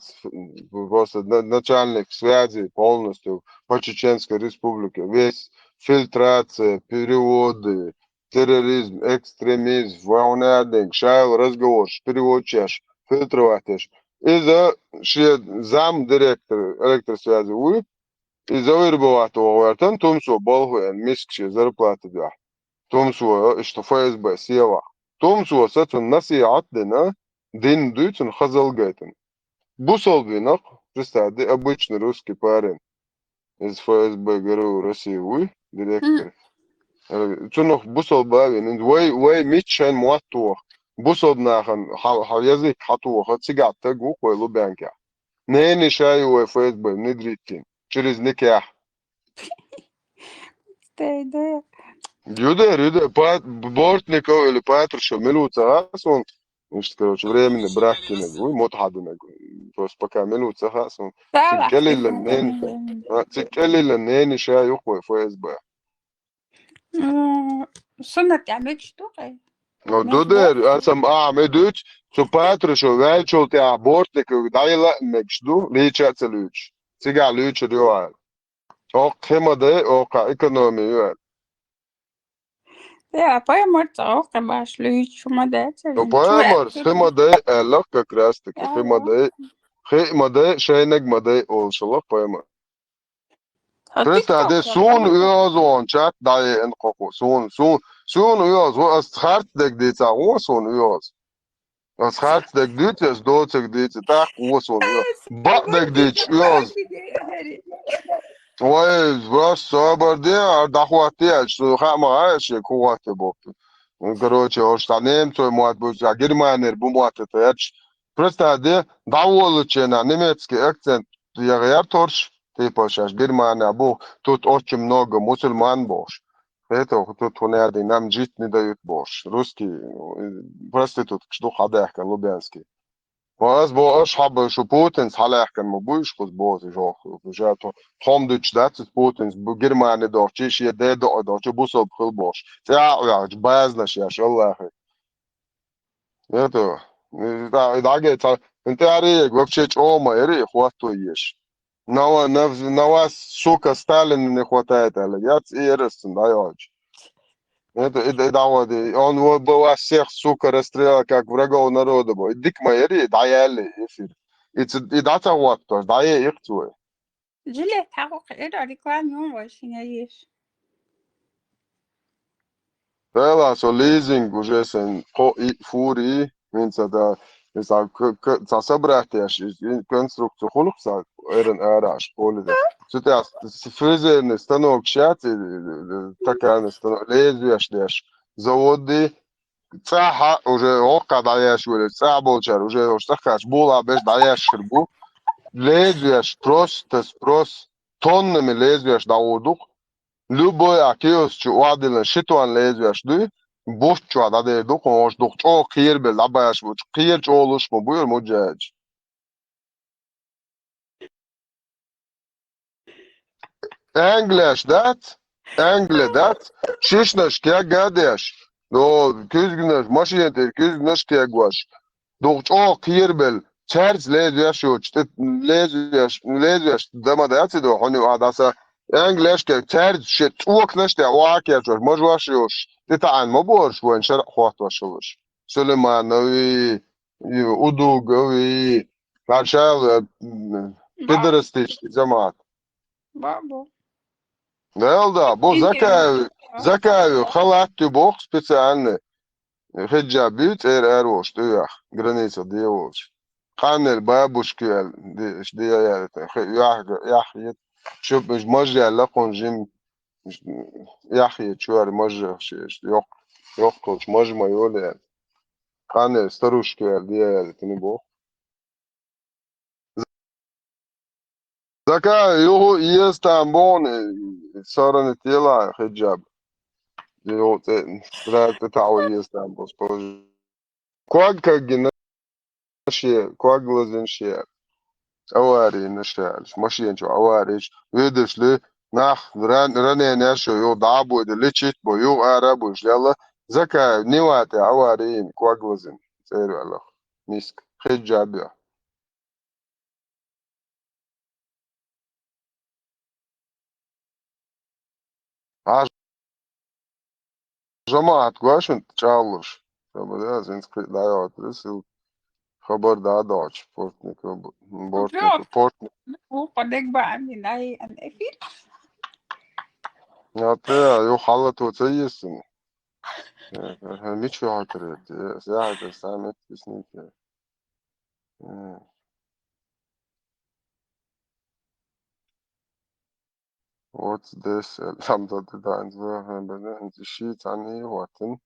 просто начальник связи полностью по Чеченской Республике. Весь фильтрация, переводы, терроризм, экстремизм, волнадинг, шайл, разговор, переводчаш, фильтроватеш. И за зам директор электросвязи вы, и за вырбоватого вартан Томсо болгуен мискши зарплаты да. Томсо, что ФСБ села. Томсо, сатун насият дина, дин дуйтун хазалгайтен. Бусолбинах, представьте, обычный русский парень из ФСБ ГРУ России, вы, директор. Цунох бусолбавин, вай митчен муаттуах. Бусолбнахан, язык хатуах, отсигатта гукой Лубянка. Не шаю ФСБ, внедрите, через никях. Да. Юда, Бортников или Патрушев, Милуца, он, короче, временный брат кинул, мотхадунок, просто пока Милуца, он, цикелили нени шаю ФСБ. Сунат تعمل штукой. Ну, Дудер, сам медуч, что Патрушев, вельчул тебя Бортников, дайла мекшду, личаться луч. Сега луч рюал. Ок хемаде, ока экономию. Ja, поеморца, ох, баш, лучше модете. Ну, поемор, хемаде, эллах как раз таки, хемаде, шейнег маде, олшалах поемор. Представьте, сун уязон, чат дай энкоку, сун уяз, асхарт дег дица, сун уяз. Асхарт дег дица, доцег дица, так, сун уяз. Бак дег дич, уяз. Ой, брос, соборди, дахуати, что хама, ще куати бопи. Короче, что немцы могут быть, а Германия будет это. Просто довольно немецкий акцент. Я торч, типа сейчас Германия, тут очень много мусульман больше. Это тут нам жить не дают больше. Русский, просто тут что хадах, лубянский. Was bo ich habe schon Putins halach kan mo buish kus bo jo ja to tom de chat Putins bu Germany do chish ye de do buso khul bosh ya bazna shi Allah это да geht انت عارف вообще чома ери хвату ешь на вас сука Сталин не хватает але я ерестен да это давай, он бы вас всех, сука, расстрелял, как врагов народа. Дик мои, да я ли, эфир. И дата вот тоже, да я их твой. Жилет, это реклама, очень есть. Да, so leasing уже сын фури, минца да, за собратьяш, конструкцию хулукса, эраш, поле. Сейчас фрезерный станок щат, такая станок, лезвияш деш, заводы, цаха уже ока даешь, цаха болчар, уже штахаш, була без даешь шербу, лезвияш просто спрос, тоннами лезвияш давудук, любой акиос чуадилен шитуан лезвияш ды, бош чуада де дук, мош дук, чо кир бел дабаяш буч, кир чолуш му буйр муджач. English that, şişneş ki gadeş. Do küzgüneş, maşiyete küzgüneş ki gwaş. Do çok kirbel, çerz lezyaş yo, lezyaş dama da yatsı do, hani adasa English ki çerz şit uakneş de uak yaşıyor, majvaş yo. Titaan ma borş bu enşer xwat başılır. Süleymanovi, Udugovi, Karşal, Pederstiç, cemaat. Бабу. Да, бо закаю халатты бог специальный. Хиджабит эрош, ты граница девоч. Ханел бабушки, яхьет. شوف مش مرجع لقون جيم يحيى شوار مرجع يوق كوش مجمع يقول يعني خانة ستروش كوار دي يعني تنبو زكاة يوهو يستنبون صارن تيلا حجاب يوهو تتعوي يستنبوس كواق كجنشي كواق لزنشي أواري نشالش ماشيين شو أواريش ويدش لي ناخ راني ناشو يو دعبو اللي تشيت بو يو عربوش يلا زكا نيواتي أوارين كواغلزن سيرو الله ميسك حجاب عاش جماعة قواش انت تشالش فبدا زنسك لا يعترسل خبر دا داش بورتنيك بورتنيك هو قدك بقى من أي أنفيل يا يو حالته تيسن مش في عطرت ساعة استعملت سنين كده What's this? Lambda designs بدأ انت الشيت عن ايه وقتن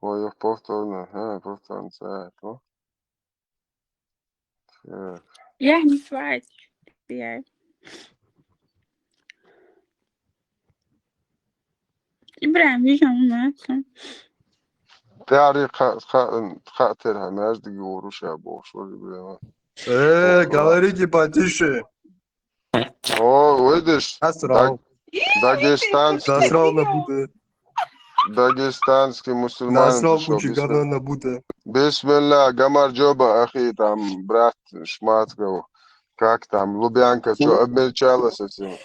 ويفضل بوفتون ساعته يعني سواعد يعني إبراهيم يجمع معكم تعري خاطرها ماش دي وروش يا بو شو اللي بيها говорите потише. О, видишь, Насрал на Будда. дагестанский мусульманин Насрал пришел. кучу говна на Будда. Бисмилля, гамар джоба, ахи, там, брат, шматкову. Как там, Лубянка, что, обмельчала совсем?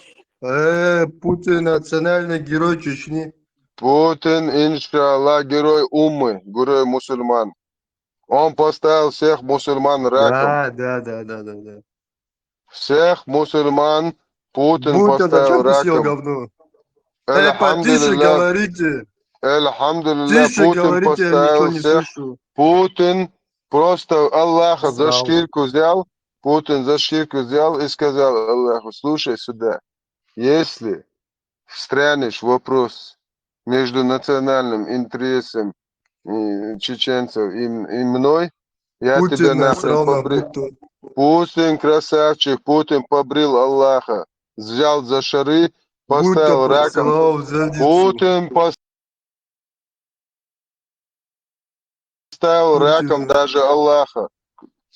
Путин национальный герой Чечни. Путин, иншаллах, герой умы, герой мусульман. Он поставил всех мусульман раком. Да. Всех мусульман Путин Будда, поставил зачем ты съел раком. говно? Потише Альхамдулилля, говорите. Альхамдулилля, Тише Путин говорите, я ничего поставил не всех. слышу. Путин просто Аллаха за Срал. шкирку взял. Путин за шкирку взял и сказал Аллаху, слушай сюда. Если встрянешь вопрос между национальным интересом чеченцев и мной. Я тебя Путин нахрен насрал на побрил. Буту. Путин красавчик, Путин побрил Аллаха. Взял за шары, Будто поставил раком. поцеловал в задницу. Путин поставил раком даже Аллаха.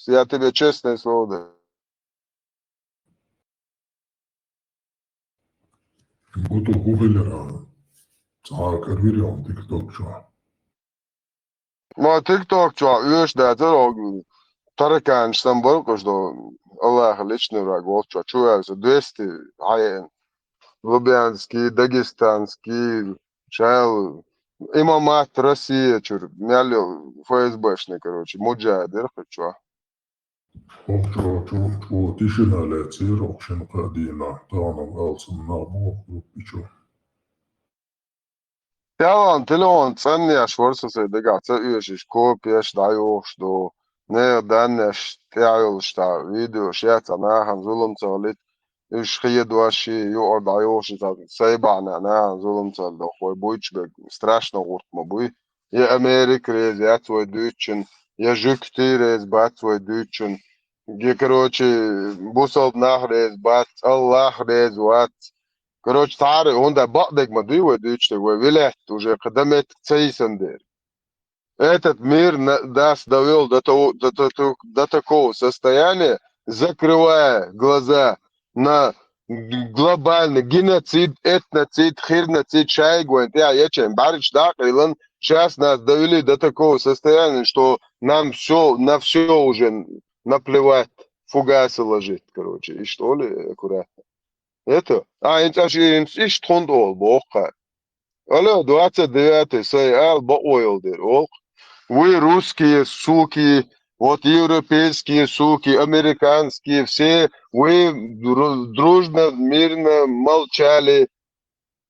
Я тебе честное слово даю. Буду гуглера. Царкар вирян тиктокча. Ma TikTokча, видишь, да, тараканчтан был, что Аллах личный враг, волча, чувствуется 200 аен. Лубянский, дагестанский, чайл, имамат Россия, чур, мяли ФСБшный, короче, муджахидер, хочу. Чо тишина леци, рокшен кадина, танам алсам набу, рупичо. Телон, ценный шворцасы, дега, цеюшиш, копиеш, даешь, до, не данеш, тяйл, что видео, шеца, нахам, зулум цалит, إيش خيدوا هالشي يقعد عيوش سايبعنا أنا ظلم صار ده خوي بويتش страшно غورت ما بوي يا أمريك ريز يا твой дючен يا جوكتي ريز بات твой дючен يا короче بوصل نهر ريز بات الله ريز وات короче تعرف هون ده بعدك ما دوي дючتك وولات уже قدمت цейсендер. Этот мир нас довел до такого состояния, закрывая глаза на глобальный геноцид, этноцид, хирноцид, шайгуэн, сейчас нас довели до такого состояния, что нам все, на все уже наплевать, фугасы ложить, короче, и что ли, аккуратно. Это, и что он бог. Алло, 29-й, сай, бо-ойл-дер, вы русские суки, вот европейские суки, американские, все вы дружно, мирно молчали.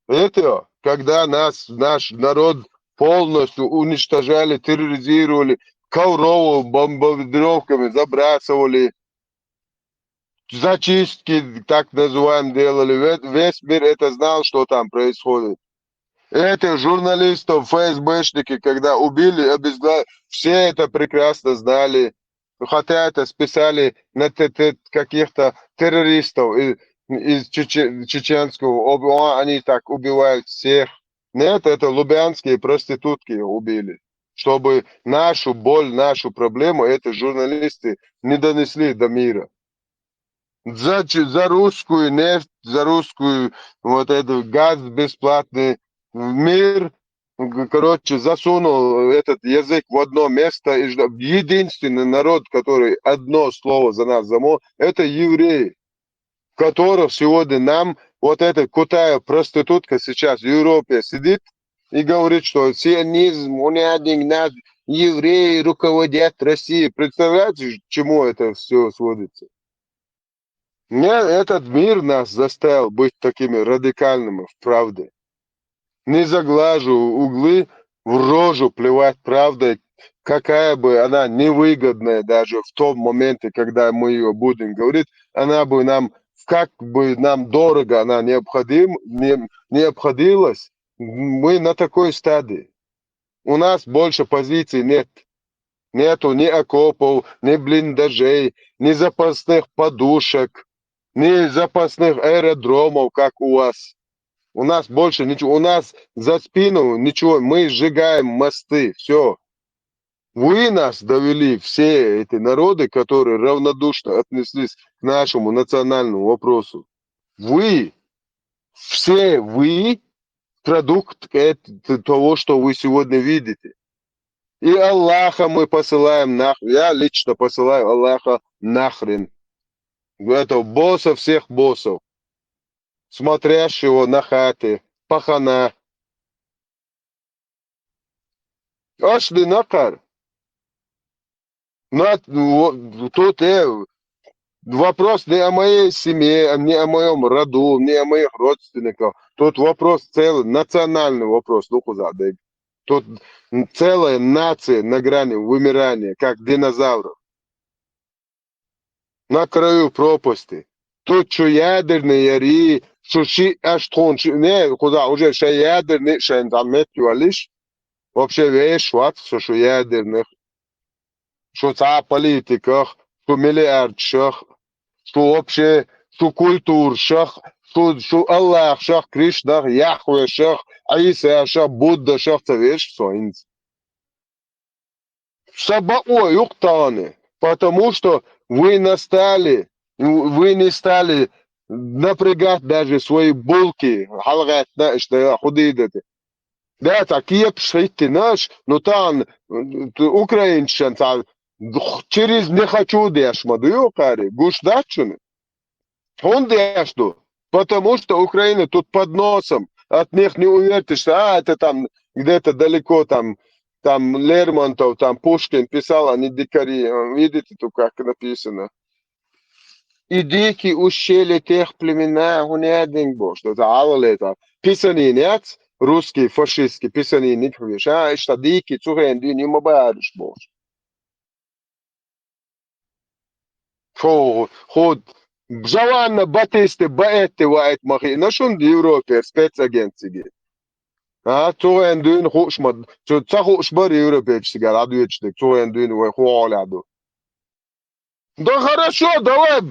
Это, когда наш народ полностью уничтожали, терроризировали, Коврову бомбардировками забрасывали, зачистки так называемые делали. Весь мир это знал, что там происходит. Этих журналистов, ФСБшники, когда убили, все это прекрасно знали. Хотя это списали на каких-то террористов из чеченского. Они так убивают всех. Нет, это лубянские проститутки убили. Чтобы нашу боль, нашу проблему эти журналисты не донесли до мира. За русскую нефть, за русскую вот этот газ бесплатный, в мир, короче, засунул этот язык в одно место. И единственный народ, который одно слово за нас замол, это евреи, которых сегодня нам, вот эта крутая проститутка сейчас в Европе сидит и говорит, что сионизм, он один нас, евреи руководят Россией. Представляете, к чему это все сводится? Нет, этот мир нас заставил быть такими радикальными в правде. Не заглажу углы, в рожу плевать правдой, какая бы она невыгодная даже в том моменте, когда мы ее будем говорить, она бы нам, как бы нам дорого она не обходилась, мы на такой стадии. У нас больше позиций нет. Нету ни окопов, ни блиндажей, ни запасных подушек, ни запасных аэродромов, как у вас. У нас больше ничего, у нас за спину ничего, мы сжигаем мосты, все. Вы нас довели, все эти народы, которые равнодушно отнеслись к нашему национальному вопросу. Вы, все вы, продукт того, что вы сегодня видите. И Аллаха мы посылаем нахрен, я лично посылаю Аллаха нахрен. Это босса всех боссов. Смотрящего на хаты, пахана. Ашли накар. Тут вопрос не о моей семье, не о моем роду, не о моих родственниках. Тут вопрос целый, национальный вопрос. Тут целая нация на грани вымирания, как динозавров. На краю пропасти. Тут что ядерные яри, Шуши Эштон, не, куда уже ще ядерный, ще интернет юалиш. Вообще весь вот, что ядерных, что за политиках, что миллиардшах, что вообще, что культуршах, что Аллахшах, Кришнах, Яхвешах, Аисашах, Буддашах, это вещь, что инц. Сабао юктаны, потому что вы не стали напрягать даже свои булки, халгат, что худидаты. Да, такие пшиты наш, но там украинцам через не хочу дешма, даю кари, гушдачуны. Он дешду, потому что Украина тут под носом, от них не уверьте, что это там где-то далеко там Лермонтов, там Пушкин писал, они дикари. Видите тут как написано? И дикие ущелья тех племена, он не один бог, что это аллета. Писани нет, русский, фашистский, писани не видишь, что дикие, цугенди, не мобаришь бог. Ход, Бжаванна, Батисты, Баэты, Вайт Махи, нашун в Европе, спецагенции. Цугендин, хошмад, цахошбар европейский, радуечный, цугендин, хуаляду. Да хорошо, давай,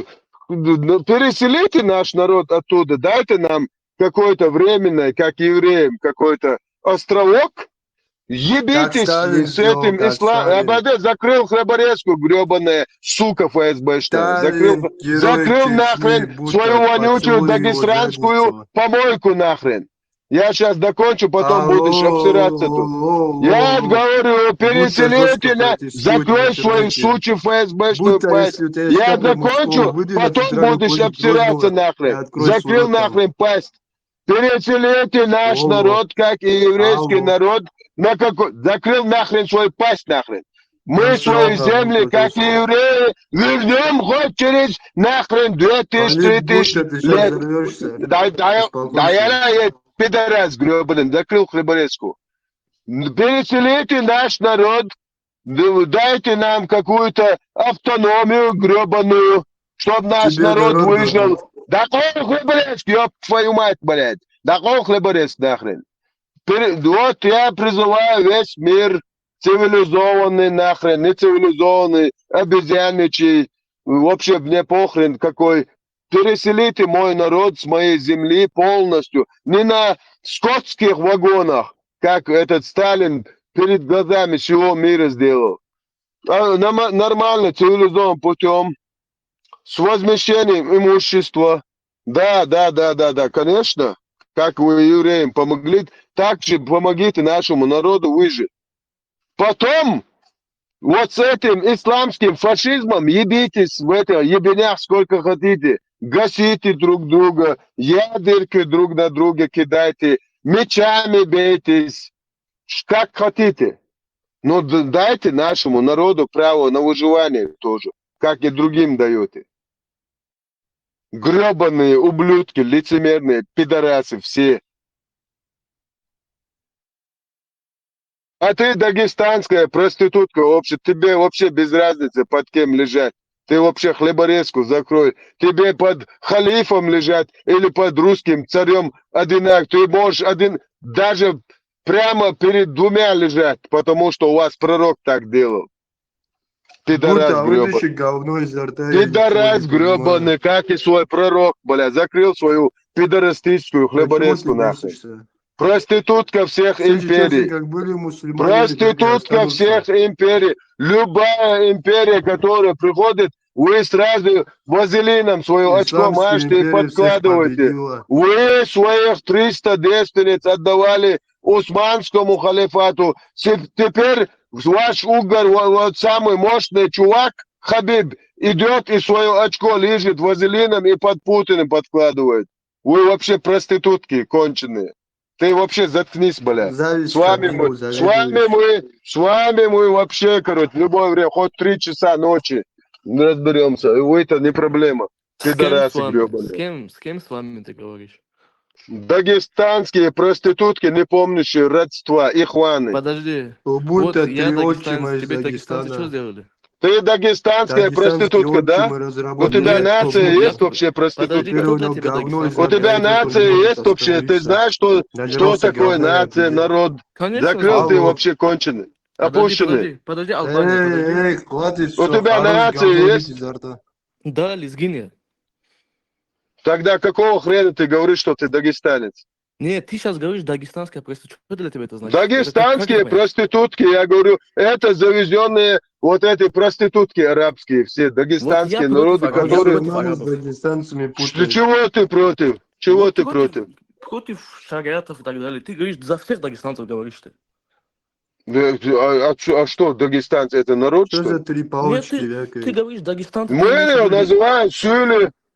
переселите наш народ оттуда, дайте нам какое-то временное, как евреям, какой-то островок, ебитесь с этим исламом. Абаде закрыл Храбарецку, гребаная сука ФСБшная, закрыл нахрен свою вонючую дагестанскую помойку нахрен. Я сейчас докончу, потом будешь обсираться тут. Я говорю, переселите, закрой свою сучью ФСБшную пасть. Я закончу, потом будешь обсираться нахрен. Закрыл нахрен пасть. Переселите наш народ, как и еврейский народ, на какой... Закрыл нахрен свою пасть нахрен. Мы свои земли, как и евреи, вернем хоть через нахрен 2000-3000 лет. Да я пидорас гребаный, закрыл Хлеборецку. Переселите наш народ, дайте нам какую-то автономию гребаную, чтобы наш народ выжил. Да кол Хлеборецк, ёб твою мать, блядь. Да кол Хлеборецк нахрен. Вот я призываю весь мир цивилизованный нахрен, не цивилизованный, обезьяничий, вообще мне похрен какой. Переселите мой народ с моей земли полностью. Не на скотских вагонах, как этот Сталин перед глазами всего мира сделал. А нормально, цивилизованным путем, с возмещением имущества. Да, конечно. Как вы евреям помогли, так же помогите нашему народу выжить. Потом вот с этим исламским фашизмом ебитесь в это, ебенях сколько хотите. Гасите друг друга, ядерки друг на друга кидайте, мечами бейтесь, как хотите. Но дайте нашему народу право на выживание тоже, как и другим даете. Гребаные ублюдки, лицемерные, пидорасы все. А ты дагестанская проститутка, вообще, тебе вообще без разницы, под кем лежать. Ты вообще Хлеборезку закрой. Тебе под халифом лежать или под русским царем одинаково. Ты можешь даже прямо перед двумя лежать, потому что у вас пророк так делал. Пидорас гребаный. Пидорас гребаный, как и свой пророк, бля, закрыл свою пидорастическую Хлеборезку нахуй. Проститутка всех империй. Проститутка всех империй. Любая империя, которая приходит, вы сразу вазелином свое очко мажете и подкладываете. Вы своих 300 девственниц отдавали Усманскому халифату. Теперь ваш угор, вот самый мощный чувак, Хабиб, идет и свое очко лежит вазелином и под Путиным подкладывает. Вы вообще проститутки конченые. Ты вообще заткнись, бля. С вами мы вообще, короче, в любое время, хоть 3 часа ночи разберемся. Это не проблема. Пидорасы гребаные. С кем с вами ты говоришь? Дагестанские проститутки, не помнящие родства, ихваны. Подожди. Вот я дагестанец, тебе дагестанцы что сделали? Ты дагестанская проститутка, да? У тебя нация есть вообще проститутка? У тебя нация есть вообще? Ты знаешь, что такое нация, народ? Закрыл ты вообще конченый, опущенный. Подожди, Албания, подожди. хватит, У тебя нация есть? Да, лезгины. Тогда какого хрена ты говоришь, что ты дагестанец? Нет, ты сейчас говоришь дагестанская проститутка. Что для тебя это значит? Это как Дагестанские это понять? проститутки, я говорю, это завезенные вот эти проститутки арабские, все Вот я дагестанские против народы, арабов. Я которые... против арабов. Чего ты против? Чего Вот ты против? против шариатов и так далее. Ты говоришь, за всех дагестанцев говоришь ты. А что, дагестанцы это народ, что ли? Нет, ты говоришь, дагестанцы, ты Мы имеешь в виду называем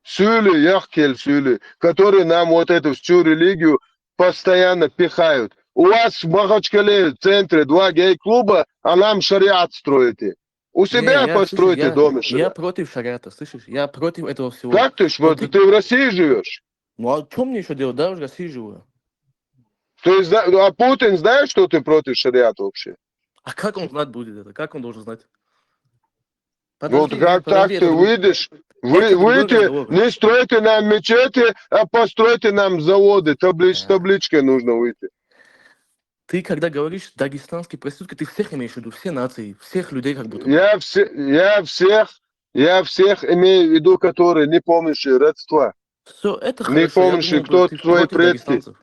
Сюли, Яхкель Сюли, которые нам вот эту всю религию постоянно пихают. У вас в Махачкале в центре 2 гей-клуба, а нам шариат строите. У Не, себя слышишь, постройте дома я шариат. против шариата, слышишь? Я против этого всего. Как ты, Но ты в России живешь? Ну а что мне еще делать? Да, в России живу. А Путин знает, что ты против шариата вообще? А как он знать будет это? Как он должен знать? Вот Подожди, как так это ты выйдешь? это другой Выйти, разговор. не стройте нам мечети, а постройте нам заводы. Табличкой нужно выйти. Ты когда говоришь дагестанский проститутка, ты всех имеешь в виду, все нации, всех людей как будто бы. Я всех имею в виду, которые не помнящие родства. Все, это Не хорошо. Я помнящие, думал, кто ты твои против предки. дагестанцев.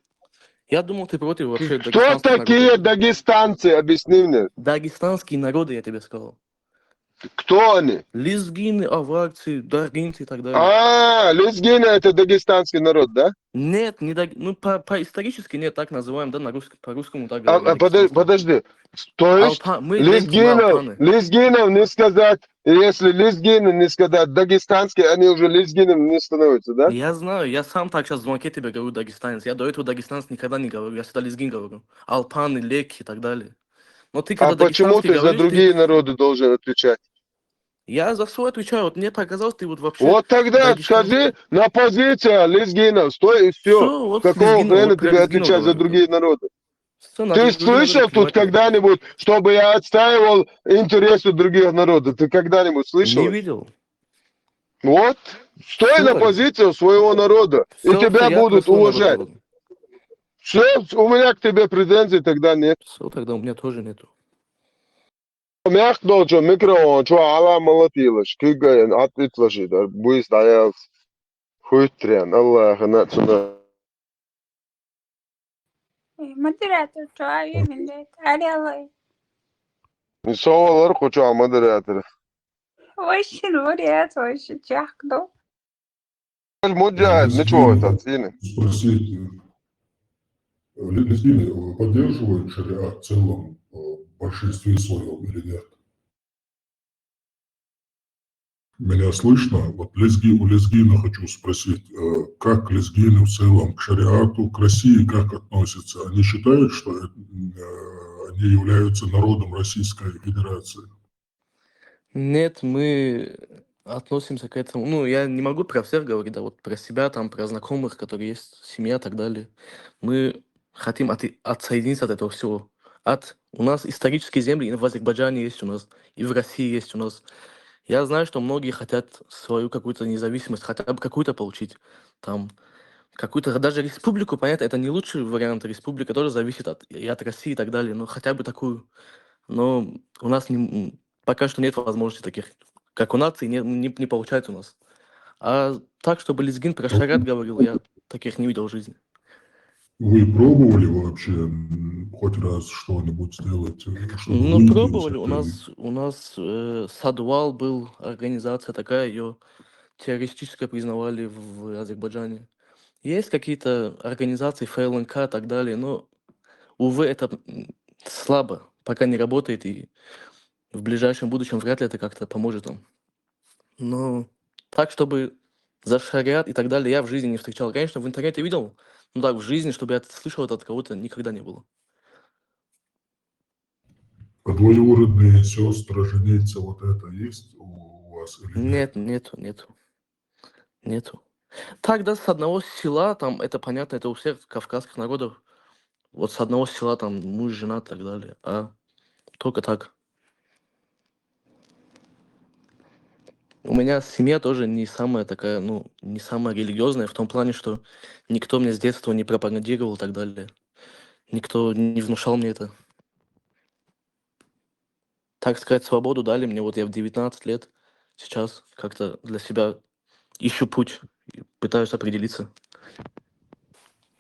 Я думал, ты против вообще Кто дагестанских такие народов. дагестанцы? Объясни мне. Дагестанские народы, я тебе сказал. Кто они? Лезгины, аварцы, даргинцы и так далее. А, лезгины это дагестанский народ, да? Нет, не ну по-исторически нет, так называем, да, на русском, по-русскому так говорим. Подожди. То есть Мы лемки, мы алпаны. лезгинов не сказать, если лезгины не сказать дагестанские, они уже лезгинами не становятся, да? Я знаю, я сам так сейчас в звонке тебе говорю дагестанец. Я до этого дагестанец никогда не говорю, я всегда лезгин говорю. Алпаны, леки и так далее. Но ты когда А почему дагестанский ты за говоришь, другие народы должен отвечать? Я за свой отвечаю, вот мне показалось, ты вот вообще... Вот тогда дагестанский. скажи на позицию лезгинов, стой и все. Всё, вот Какого лезгинов, хрена вот про тебе лезгинов отвечать за говорю. другие народы? Всё, надо Ты другие народы слышал тут плевать на них. когда-нибудь, чтобы я отстаивал интересы других народов? Ты когда-нибудь слышал? Не видел. Вот, стой Всё на тогда. позицию своего народа, и Всё, тебя я про будут свой народ уважать. говорю. Все, у меня к тебе претензий тогда нет. Всё, тогда у меня тоже нету. Мягко, микрофон, что ала молотилась, кыгаен, отвитложи, да, будет стоял хуйтрен, Аллах, на. Модератор, что именно? Аллилуйя. Не совалар, хочу модератор. Вообще, вариант, вообще, чахну. Муджахид, ничего это, сильно. Спросить, лезгины поддерживают шариат в целом в большинстве своем или нет? Меня слышно? Вот у лезгина хочу спросить, как лезгины в целом к шариату, к России как относятся? Они считают, что они являются народом Российской Федерации? Нет, мы относимся к этому. Ну, я не могу про всех говорить, да, вот про себя, там, про знакомых, которые есть, семья и так далее. Мы хотим отсоединиться от этого всего. У нас исторические земли и в Азербайджане есть у нас, и в России есть у нас. Я знаю, что многие хотят свою какую-то независимость, хотя бы какую-то получить. Там, какую-то, даже республику, понятно, это не лучший вариант. Республика тоже зависит и от России и так далее, но хотя бы такую. Но у нас пока что нет возможности таких. Как у нации не получается у нас. А так, чтобы лезгин про шариат говорил, я таких не видел в жизни. Вы пробовали вообще хоть раз что-нибудь сделать? Чтобы Ну, выйти из пробовали. этой- У нас Садвал был, организация такая, ее террористической признавали в Азербайджане. Есть какие-то организации, ФЛНК и так далее, но, увы, это слабо, пока не работает, и в ближайшем будущем вряд ли это как-то поможет нам. Но так, чтобы за шариат и так далее, я в жизни не встречал. Конечно, в интернете видел, но так в жизни, чтобы я слышал это от кого-то, никогда не было. А двоюродные сестры, жениться, вот это есть у вас или нет? Нету. Так, да, с одного села, там, это понятно, это у всех кавказских народов. Вот с одного села, там, муж, жена и так далее. А только так. У меня семья тоже не самая такая, ну, не самая религиозная, в том плане, что никто мне с детства не пропагандировал и так далее. Никто не внушал мне это. Так сказать, свободу дали мне, вот я в 19 лет сейчас как-то для себя ищу путь, и пытаюсь определиться.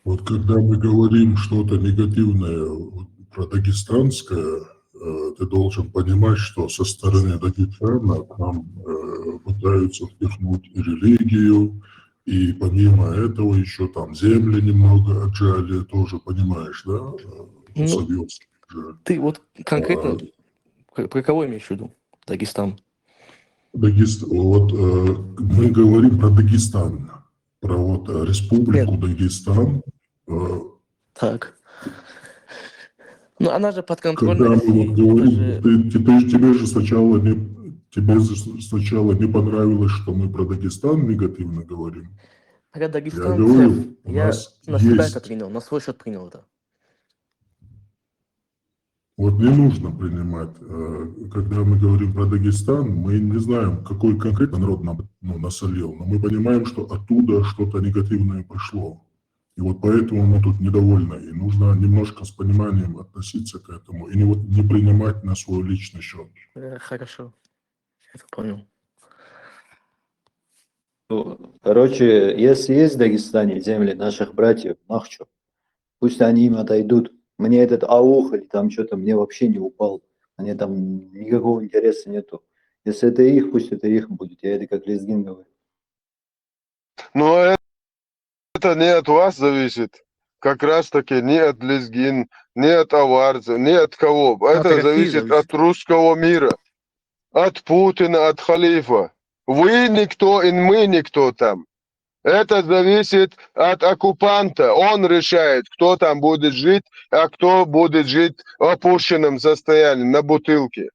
Вот когда мы говорим что-то негативное вот про дагестанское, ты должен понимать, что со стороны Дагестана к нам пытаются впихнуть и религию, и помимо этого еще там земли немного отжали, тоже понимаешь, да? Ну, Советские же. ты вот конкретно про кого имеешь в виду? Дагестан. Вот мы говорим про Дагестан, про вот республику Дагестан. Так. Ну, она же Когда подконтрольна мы России. вот говорим, Это же... тебе же сначала не понравилось, что мы про Дагестан негативно говорим. Про Я дагестанцев говорю, у я нас на себя есть. это принял, на свой счет принял это. Вот не нужно принимать, когда мы говорим про Дагестан, мы не знаем, какой конкретно народ нам насолил, но мы понимаем, что оттуда что-то негативное пришло. И вот поэтому мы тут недовольны. И нужно немножко с пониманием относиться к этому и не принимать на свой личный счет. Хорошо, я это понял. Короче, если есть в Дагестане земли наших братьев, нахчу, пусть они им отойдут. Мне этот аух или там что-то мне вообще не упал. Мне там никакого интереса нету. Если это их, пусть это их будет. Я это как лезгин говорю. Но это не от вас зависит. Как раз таки не от лезгин, не от аварца, не от кого. Это зависит от русского мира. От Путина, от халифа. Вы никто, и мы никто там. Это зависит от оккупанта. Он решает, кто там будет жить, а кто будет жить в опущенном состоянии, на бутылке.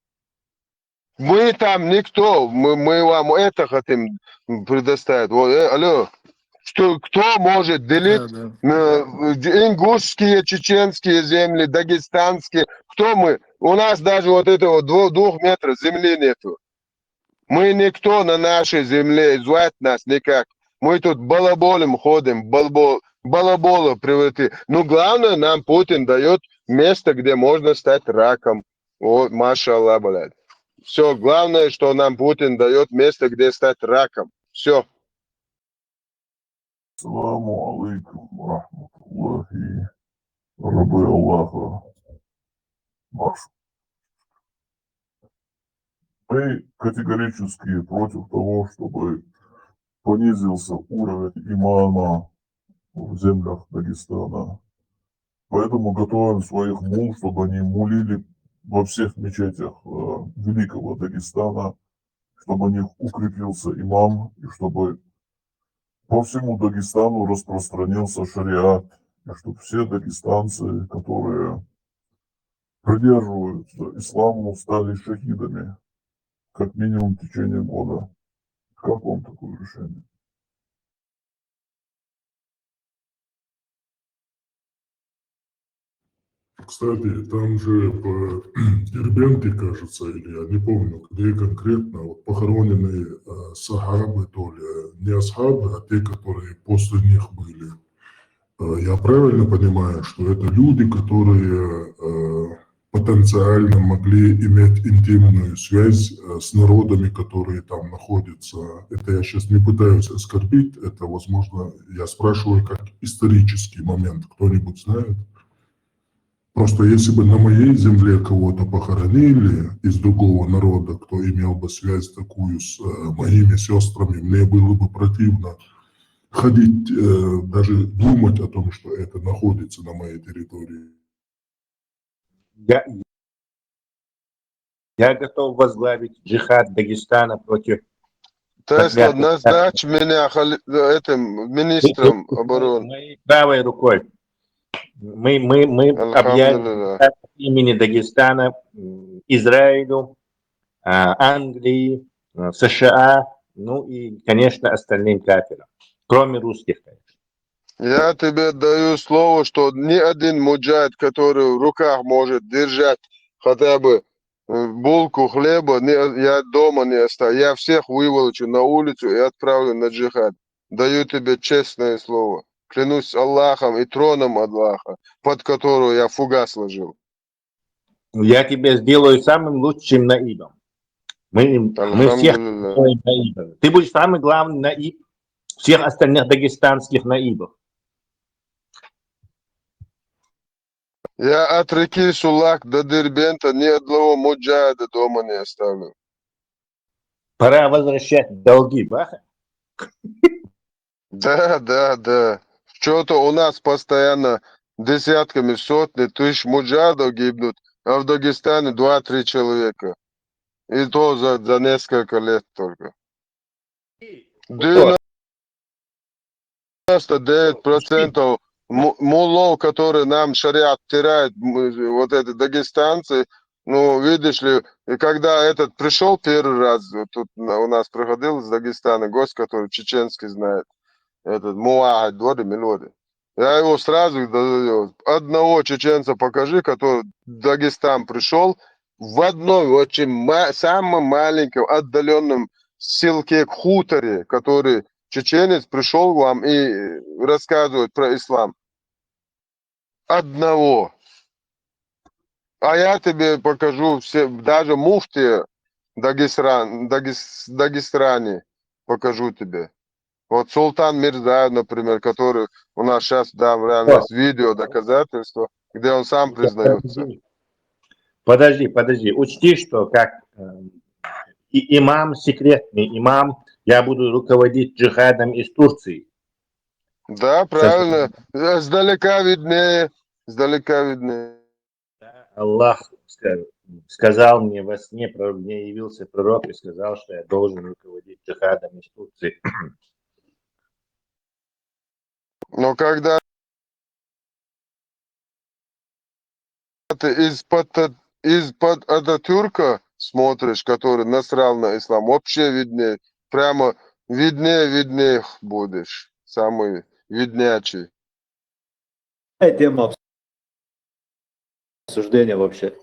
Мы там никто. Мы вам это хотим предоставить. Вот, алло. Кто может делить ингушские, чеченские земли, дагестанские? Кто мы? У нас даже вот этого 2 метров земли нету. Мы никто на нашей земле, звать нас никак. Мы тут балаболем ходим, балабола привыкли. Но главное, нам Путин дает место, где можно стать раком. Вот, машаллах, блядь. Все, главное, что нам Путин дает место, где стать раком. Все. Ассаламу алейкум, рахматуллахи, рабы Аллаха, наши. Мы категорически против того, чтобы понизился уровень имана в землях Дагестана. Поэтому готовим своих мул, чтобы они мулили во всех мечетях Великого Дагестана, чтобы у них укрепился имам, и чтобы по всему Дагестану распространился шариат, и чтобы все дагестанцы, которые придерживаются исламу, стали шахидами, как минимум в течение года. Как вам такое решение? Кстати, там же по Дербенте, кажется, или я не помню, где конкретно вот похоронены сахабы, то ли не асхабы, а те, которые после них были. Я правильно понимаю, что это люди, которые потенциально могли иметь интимную связь с народами, которые там находятся. Это я сейчас не пытаюсь оскорбить, это, возможно, я спрашиваю как исторический момент, кто-нибудь знает? Просто если бы на моей земле кого-то похоронили из другого народа, кто имел бы связь такую с моими сестрами, мне было бы противно ходить, даже думать о том, что это находится на моей территории. Я готов возглавить джихад Дагестана против... Тесла, назначь меня этим министром обороны. Моей правой рукой. Мы объявим от имени Дагестана Израилю, Англии, США, ну и, конечно, остальным кафирам, кроме русских, конечно. Я тебе даю слово, что ни один муджахид, который в руках может держать хотя бы булку хлеба я дома не оставлю. Я всех выволочу на улицу и отправлю на джихад. Даю тебе честное слово. Клянусь Аллахом и троном Аллаха, под которую я фугас сложил. Я тебя сделаю самым лучшим наибом. Мы всех Альхамдулилля. сделаем наибом. Ты будешь самый главный наиб всех остальных дагестанских наибов. Я от реки Сулак до Дербента ни одного муджахида дома не оставлю. Пора возвращать долги, Баха. Да. Что-то у нас постоянно десятками, сотни тысяч муджахидов гибнут, а в Дагестане 2-3 человека. И то за несколько лет только. 99% муллов, которые нам шариат тирают, вот эти дагестанцы, ну, видишь ли, и когда этот пришел первый раз, тут у нас приходил из Дагестана гость, который чеченский знает, этот Муахид Двори Мелоди. Я его сразу говорю, одного чеченца покажи, который в Дагестан пришел, в одном очень самом маленьком отдаленном селке хуторе, который чеченец пришел к вам и рассказывает про ислам. Одного. А я тебе покажу все, даже муфти Дагестане покажу тебе. Вот Султан Мирзаев, например, который у нас сейчас, да, есть видео, доказательства, где он сам признается. Подожди. Учти, что как имам, секретный имам, я буду руководить джихадом из Турции. Да, правильно. Сдалека виднее. Аллах сказал мне во сне, мне явился пророк и сказал, что я должен руководить джихадом из Турции. Но когда ты из-под Ататюрка смотришь, который насрал на ислам, вообще виднее, прямо виднее будешь, самый виднячий. Тема обсуждения вообще.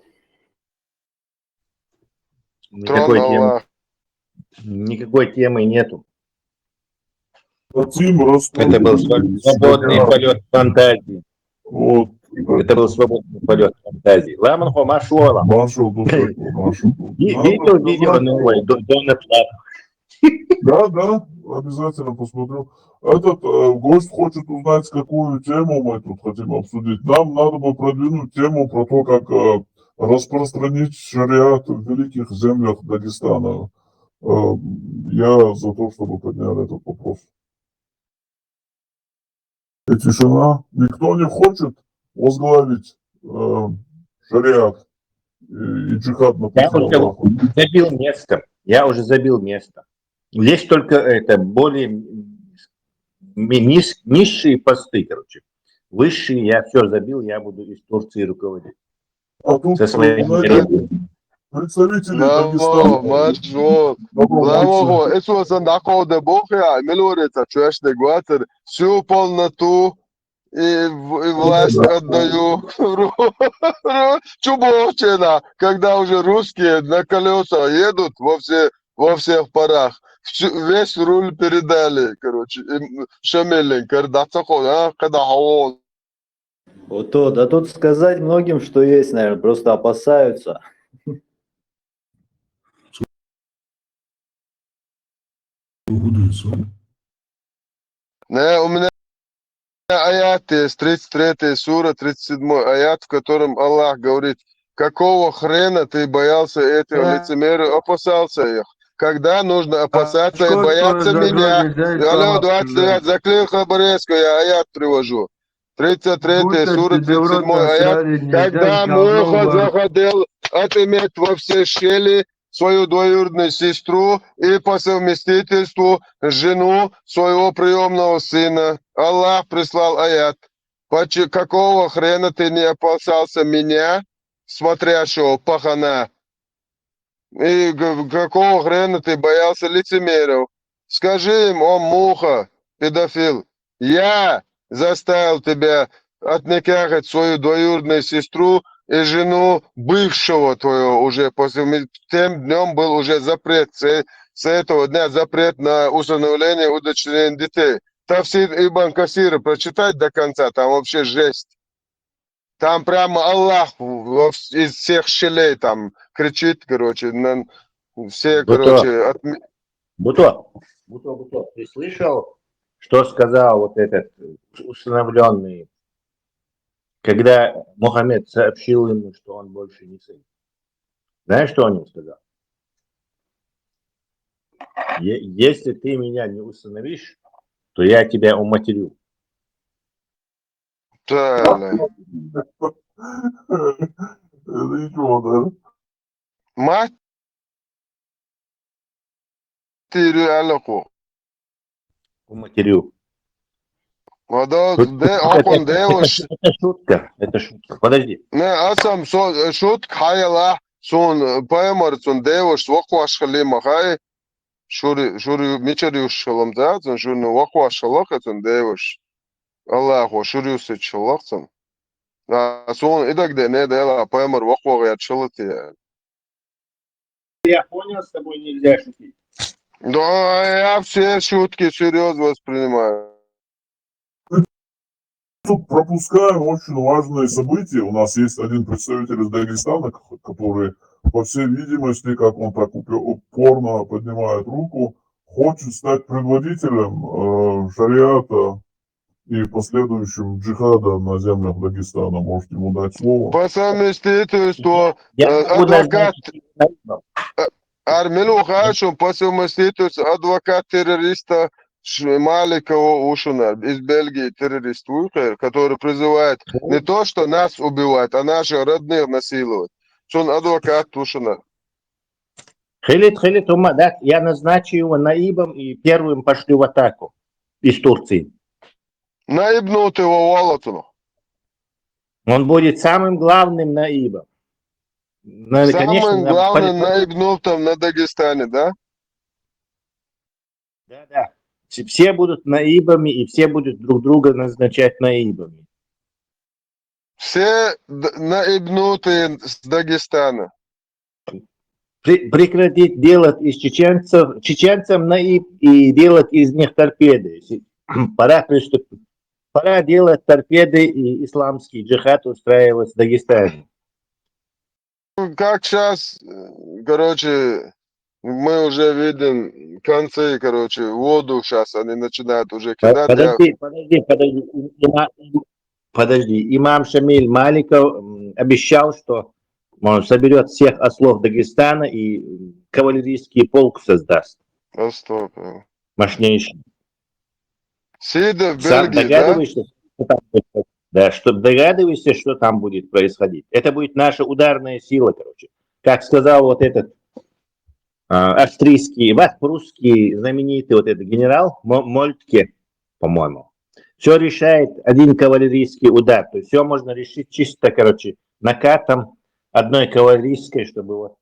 Никакой темы нету. Это был свободный полет фантазии. Вот. Это был свободный полет фантазии. Ламанхо Машуала. Видео новое, Дональд Трамп. Да, обязательно посмотрю. Этот гость хочет узнать, какую тему мы тут хотим обсудить. Нам надо бы продвинуть тему про то, как распространить шариат в великих землях Дагестана. Я за то, чтобы подняли этот вопрос. И тишина. Никто не хочет возглавить шариат и джихад на Я уже забил место. Есть только это более низшие посты, короче. Высшие я все забил, я буду из Турции руководить. А тут со своими представители Дагестана. Всю полноту и власть отдаю Чубовчина, когда уже русские на колесах едут во всех парах. Весь руль передали, короче, Шамелин, когда Вот то, да тут сказать многим, что есть, наверное, просто опасаются. Не, у меня аят есть, 33 сура, 37 аят, в котором Аллах говорит, какого хрена ты боялся этих лицемеров, опасался их. Когда нужно опасаться и бояться меня. Аллах 29, заклею хабареску, я аят привожу. 33 сура, 37 аят. Когда Муха захотел отыметь во все щели свою двоюродную сестру и по совместительству жену своего приемного сына, Аллах прислал аят. Какого хрена ты не опасался меня, смотрящего пахана? И какого хрена ты боялся лицемеров? Скажи им, о Муха, педофил, я заставил тебя отникахать свою двоюродную сестру и жену бывшего твоего уже тем днем был уже запрет, с этого дня запрет на усыновление, удочерение детей. Тафсир Ибн Касира прочитать до конца, там вообще жесть. Там прямо Аллах из всех щелей там кричит, короче, на все, короче, Буто, ты слышал, что сказал вот этот усыновленный, когда Мухаммед сообщил ему, что он больше не сын? Знаешь, что он ему сказал? Если ты меня не усыновишь, то я тебя уматерю. Мать Уматерю. Это шутка, это шутка. Подожди. Не, асам шутка хайла сон паймар сон девош вахваш халима хай шури мичариуш шалам да сон шури вахваш шалах сон девош Аллаху шуриус шалах сон сон идак де не дела паймар вахва я шалати. Я понял, с тобой нельзя шутить. Да, я все шутки серьезно воспринимаю. Тут пропускаем очень важные события. У нас есть один представитель из Дагестана, который, по всей видимости, как он так упорно поднимает руку, хочет стать предводителем шариата и последующим джихада на землях Дагестана. Может ему дать слово? По совместительству адвокат Армину Хашем, по совместительству адвокат террориста Маликова Ушунар из Бельгии, террорист, который призывает не то, что нас убивать, а наших родных насиловать. Он адвокат Ушунар. Халид, да, я назначу его наибом и первым пошлю в атаку из Турции. Наибнут его Волотуну. Он будет самым главным наибом. Самым главным наибнутым на Дагестане, да? Да. Все будут наибами, и все будут друг друга назначать наибами. Все наибнутые с Дагестана. Прекратить делать из чеченцам наиб и делать из них торпеды. Пора делать торпеды и исламский джихад устраивать в Дагестане. Как сейчас, короче, мы уже видим концы, короче, воду сейчас они начинают уже кидать. Подожди. Имам Шамиль Маликов обещал, что он соберет всех ослов Дагестана и кавалерийский полк создаст. Мощнейший. Сидя в Бельгии, да, что догадывайся, что там будет происходить. Это будет наша ударная сила, короче. Как сказал вот этот австрийский, прусский знаменитый вот этот генерал Мольтке, по-моему. Все решает один кавалерийский удар. То есть все можно решить чисто, короче, накатом одной кавалерийской, чтобы вот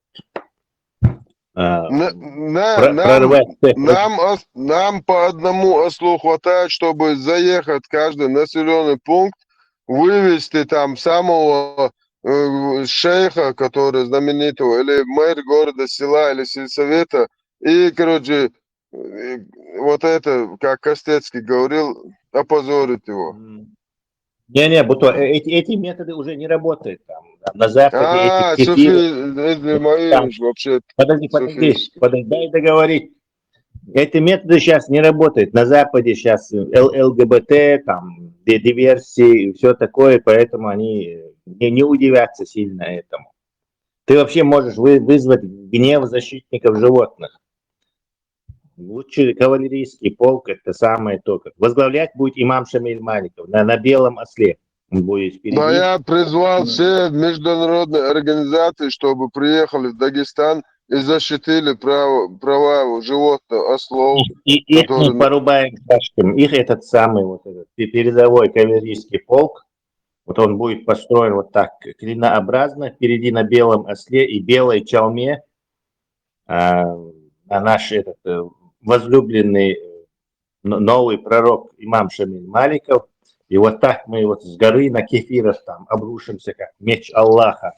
нам по одному ослу хватает, чтобы заехать в каждый населенный пункт, вывести там самого шейха, который знаменитого, или мэр города, села, или сельсовета, и, короче, вот это, как Костецкий говорил, опозорить его. Не, Буто, эти методы уже не работают там. На Западе эти вообще. Подожди, дай договорить. Эти методы сейчас не работают. На Западе сейчас ЛГБТ, там, диверсии и все такое, поэтому они не удивятся сильно этому. Ты вообще можешь вызвать гнев защитников животных. Лучший кавалерийский полк — это самое то. Возглавлять будет имам Шамиль Маликов на белом осле. Он будет впереди. Но я призвал все международные организации, чтобы приехали в Дагестан и защитили права животных, ослов. Их мы порубаем шашками. Их этот самый вот этот передовой кавалерийский полк, вот он будет построен вот так, клинообразно, впереди на белом осле и белой чалме. А наш возлюбленный новый пророк имам Шамиль Маликов И вот так мы вот с горы на кефирах там обрушимся, как меч Аллаха,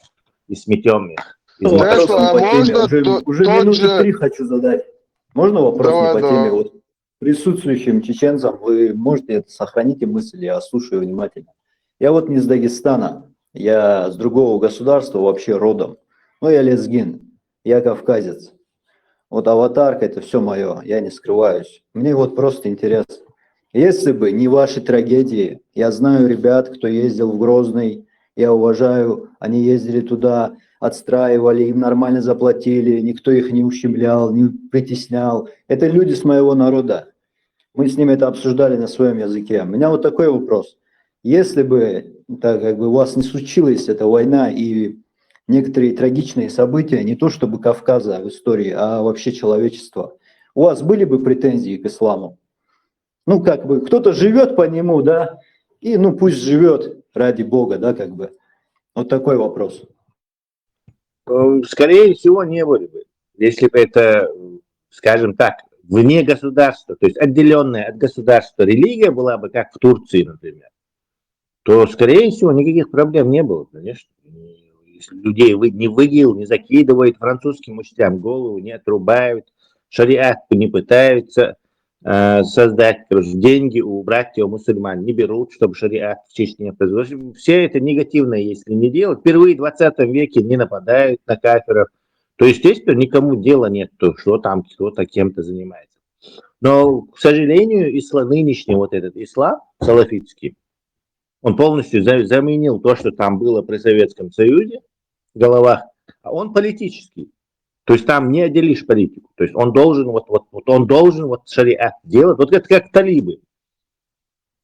и сметем их. Вопрос не по теме. Уже тот минуты же- 3 хочу задать. Можно вопрос Давай, не по давай. теме? Вот присутствующим чеченцам вы можете это сохраните мысль, я слушаю внимательно. Я вот не из Дагестана, я с другого государства вообще родом. Но я лезгин, я кавказец. Вот аватарка это все мое, я не скрываюсь. Мне вот просто интересно. Если бы не ваши трагедии, я знаю ребят, кто ездил в Грозный, я уважаю, они ездили туда, отстраивали, им нормально заплатили, никто их не ущемлял, не притеснял. Это люди с моего народа. Мы с ними это обсуждали на своем языке. У меня вот такой вопрос. Если бы, так как бы у вас не случилась эта война и некоторые трагичные события, не то чтобы Кавказа в истории, а вообще человечества, у вас были бы претензии к исламу? Ну, как бы, кто-то живет по нему, да, и ну пусть живет ради Бога, да, как бы. Вот такой вопрос. Скорее всего, не были бы. Если бы это, скажем так, вне государства, то есть отделенная от государства религия была бы, как в Турции, например, то, скорее всего, никаких проблем не было, конечно. Если людей не в ИГИЛ не закидывают французским учителям голову, не отрубают, шариат не пытаются создать, короче, деньги у братьев мусульман не берут, чтобы шариат в Чечне произвел. Все это негативное, если не делать. Впервые в 20 веке не нападают на кафиров. То, естественно, никому дела нет, что там кто-то кем-то занимается. Но, к сожалению, нынешний вот этот ислам салафитский, он полностью заменил то, что там было при Советском Союзе в головах, а он политический. То есть там не отделишь политику. То есть он должен он должен шариат делать. Вот это как талибы.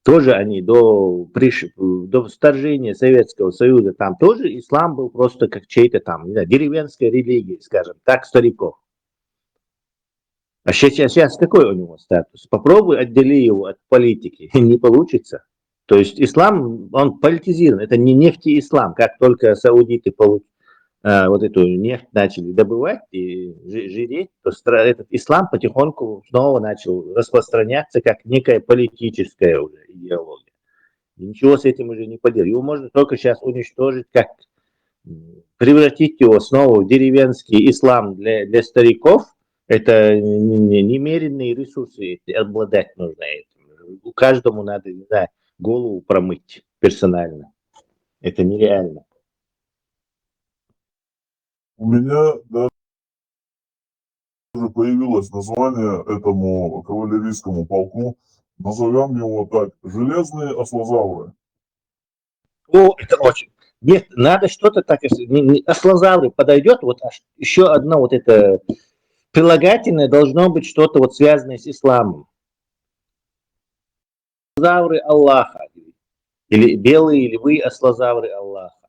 Тоже они до вторжения Советского Союза, там тоже ислам был просто как чей-то там, не знаю, деревенская религия, скажем так, стариков. А сейчас какой у него статус? Попробуй отдели его от политики, не получится. То есть ислам, он политизирован, это не нефтеислам. Как только саудиты вот эту нефть начали добывать и жиреть, то этот ислам потихоньку снова начал распространяться как некая политическая уже идеология. И ничего с этим уже не поделать. Его можно только сейчас уничтожить, как превратить его снова в деревенский ислам для стариков. Это немеренные ресурсы обладать нужно этим. У каждому надо, не знаю, голову промыть персонально. Это нереально. У меня даже появилось название этому кавалерийскому полку. Назовем его так: железные ослозавры. О, это очень. Нет, надо что-то так, ослозавры подойдет, вот еще одно вот это прилагательное должно быть что-то вот связанное с исламом. Ослозавры Аллаха. Или белые львы ослозавры Аллаха.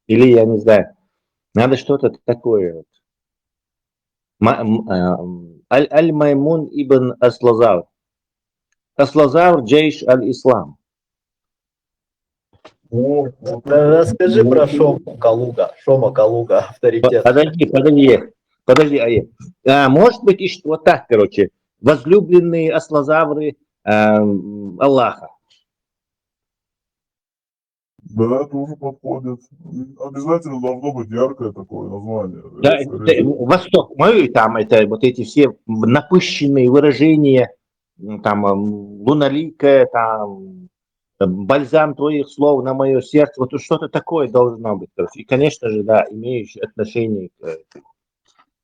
Или, я не знаю, надо что-то такое. Аль-Маймун ибн Аслозавр. Аслозавр Джейш аль-Ислам. Расскажи про Шома Калуга, авторитет. Подожди, Аед. Может быть, и вот так, короче, возлюбленные ослозавры Аллаха. Да, тоже подходит. Обязательно должно быть яркое такое название. Да, Восток мой, там это вот эти все напыщенные выражения, там луналикая, там бальзам твоих слов на мое сердце, вот что-то такое должно быть. И, конечно же, да, имеющее отношение к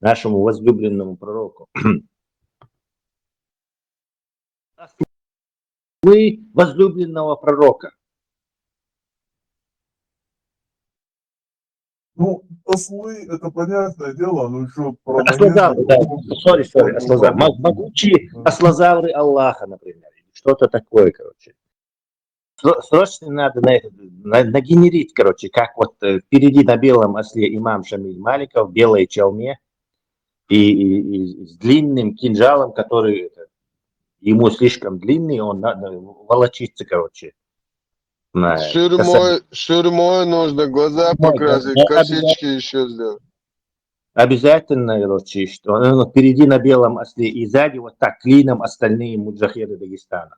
нашему возлюбленному пророку. Вы возлюбленного пророка. Ну, ослы, это понятное дело, но еще про Ослозавры, да. Ослозавры. Могучие ослозавры Аллаха, например. Что-то такое, короче. Срочно надо нагенерить, короче, как вот впереди на белом осле имам Шамиль Маликов в белой чалме и с длинным кинжалом, который ему слишком длинный, он волочится, короче. Ширмой нужно, глаза покрасить, косички еще сделать. Обязательно, короче, что он впереди на белом осле и сзади вот так клином остальные муджахеды Дагестана.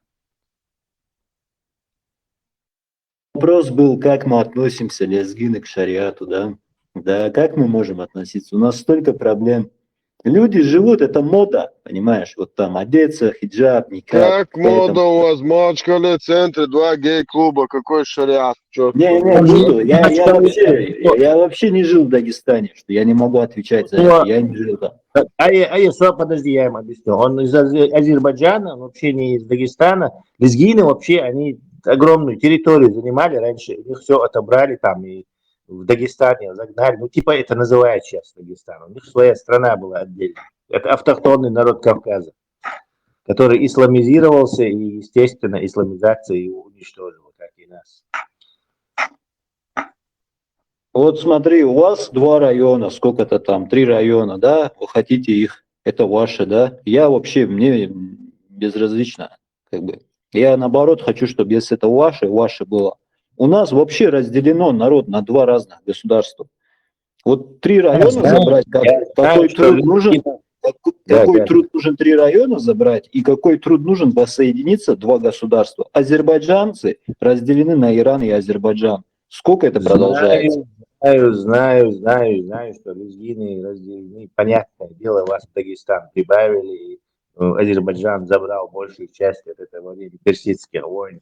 Вопрос был, как мы относимся, лезгины, к шариату, да? Да, как мы можем относиться? У нас столько проблем. Люди живут, это мода, понимаешь? Вот там одеться, хиджаб, никак. Как мода у вас? Мачкале, центре, 2 гей-клуба, какой шариат? Чё Не, нету. Я вообще не жил в Дагестане, что я не могу отвечать за это. Я не жил там. Подожди, я ему объясню. Он из Азербайджана, он вообще не из Дагестана. Лезгины вообще, они огромную территорию занимали раньше, у них все отобрали там и в Дагестане загнали. Ну, типа это называют сейчас Дагестан. У них своя страна была отдельная. Это автохтонный народ Кавказа, который исламизировался и, естественно, исламизация его уничтожила, как и нас. Вот смотри, у вас 2 района, сколько-то там, 3 района, да? Вы хотите их, это ваше, да? Я вообще, мне безразлично, как бы. Я наоборот хочу, чтобы если это ваше было. У нас вообще разделено народ на 2 разных государства. Вот 3 района забрать, какой труд нужен? Какой труд нужен 3 района забрать и какой труд нужен воссоединиться 2 государства? Азербайджанцы разделены на Иран и Азербайджан. Сколько это продолжается? Знаю, что лезгины разделены. Понятное дело, вас в Дагестан прибавили, и Азербайджан забрал большую часть от этого времени персидских войн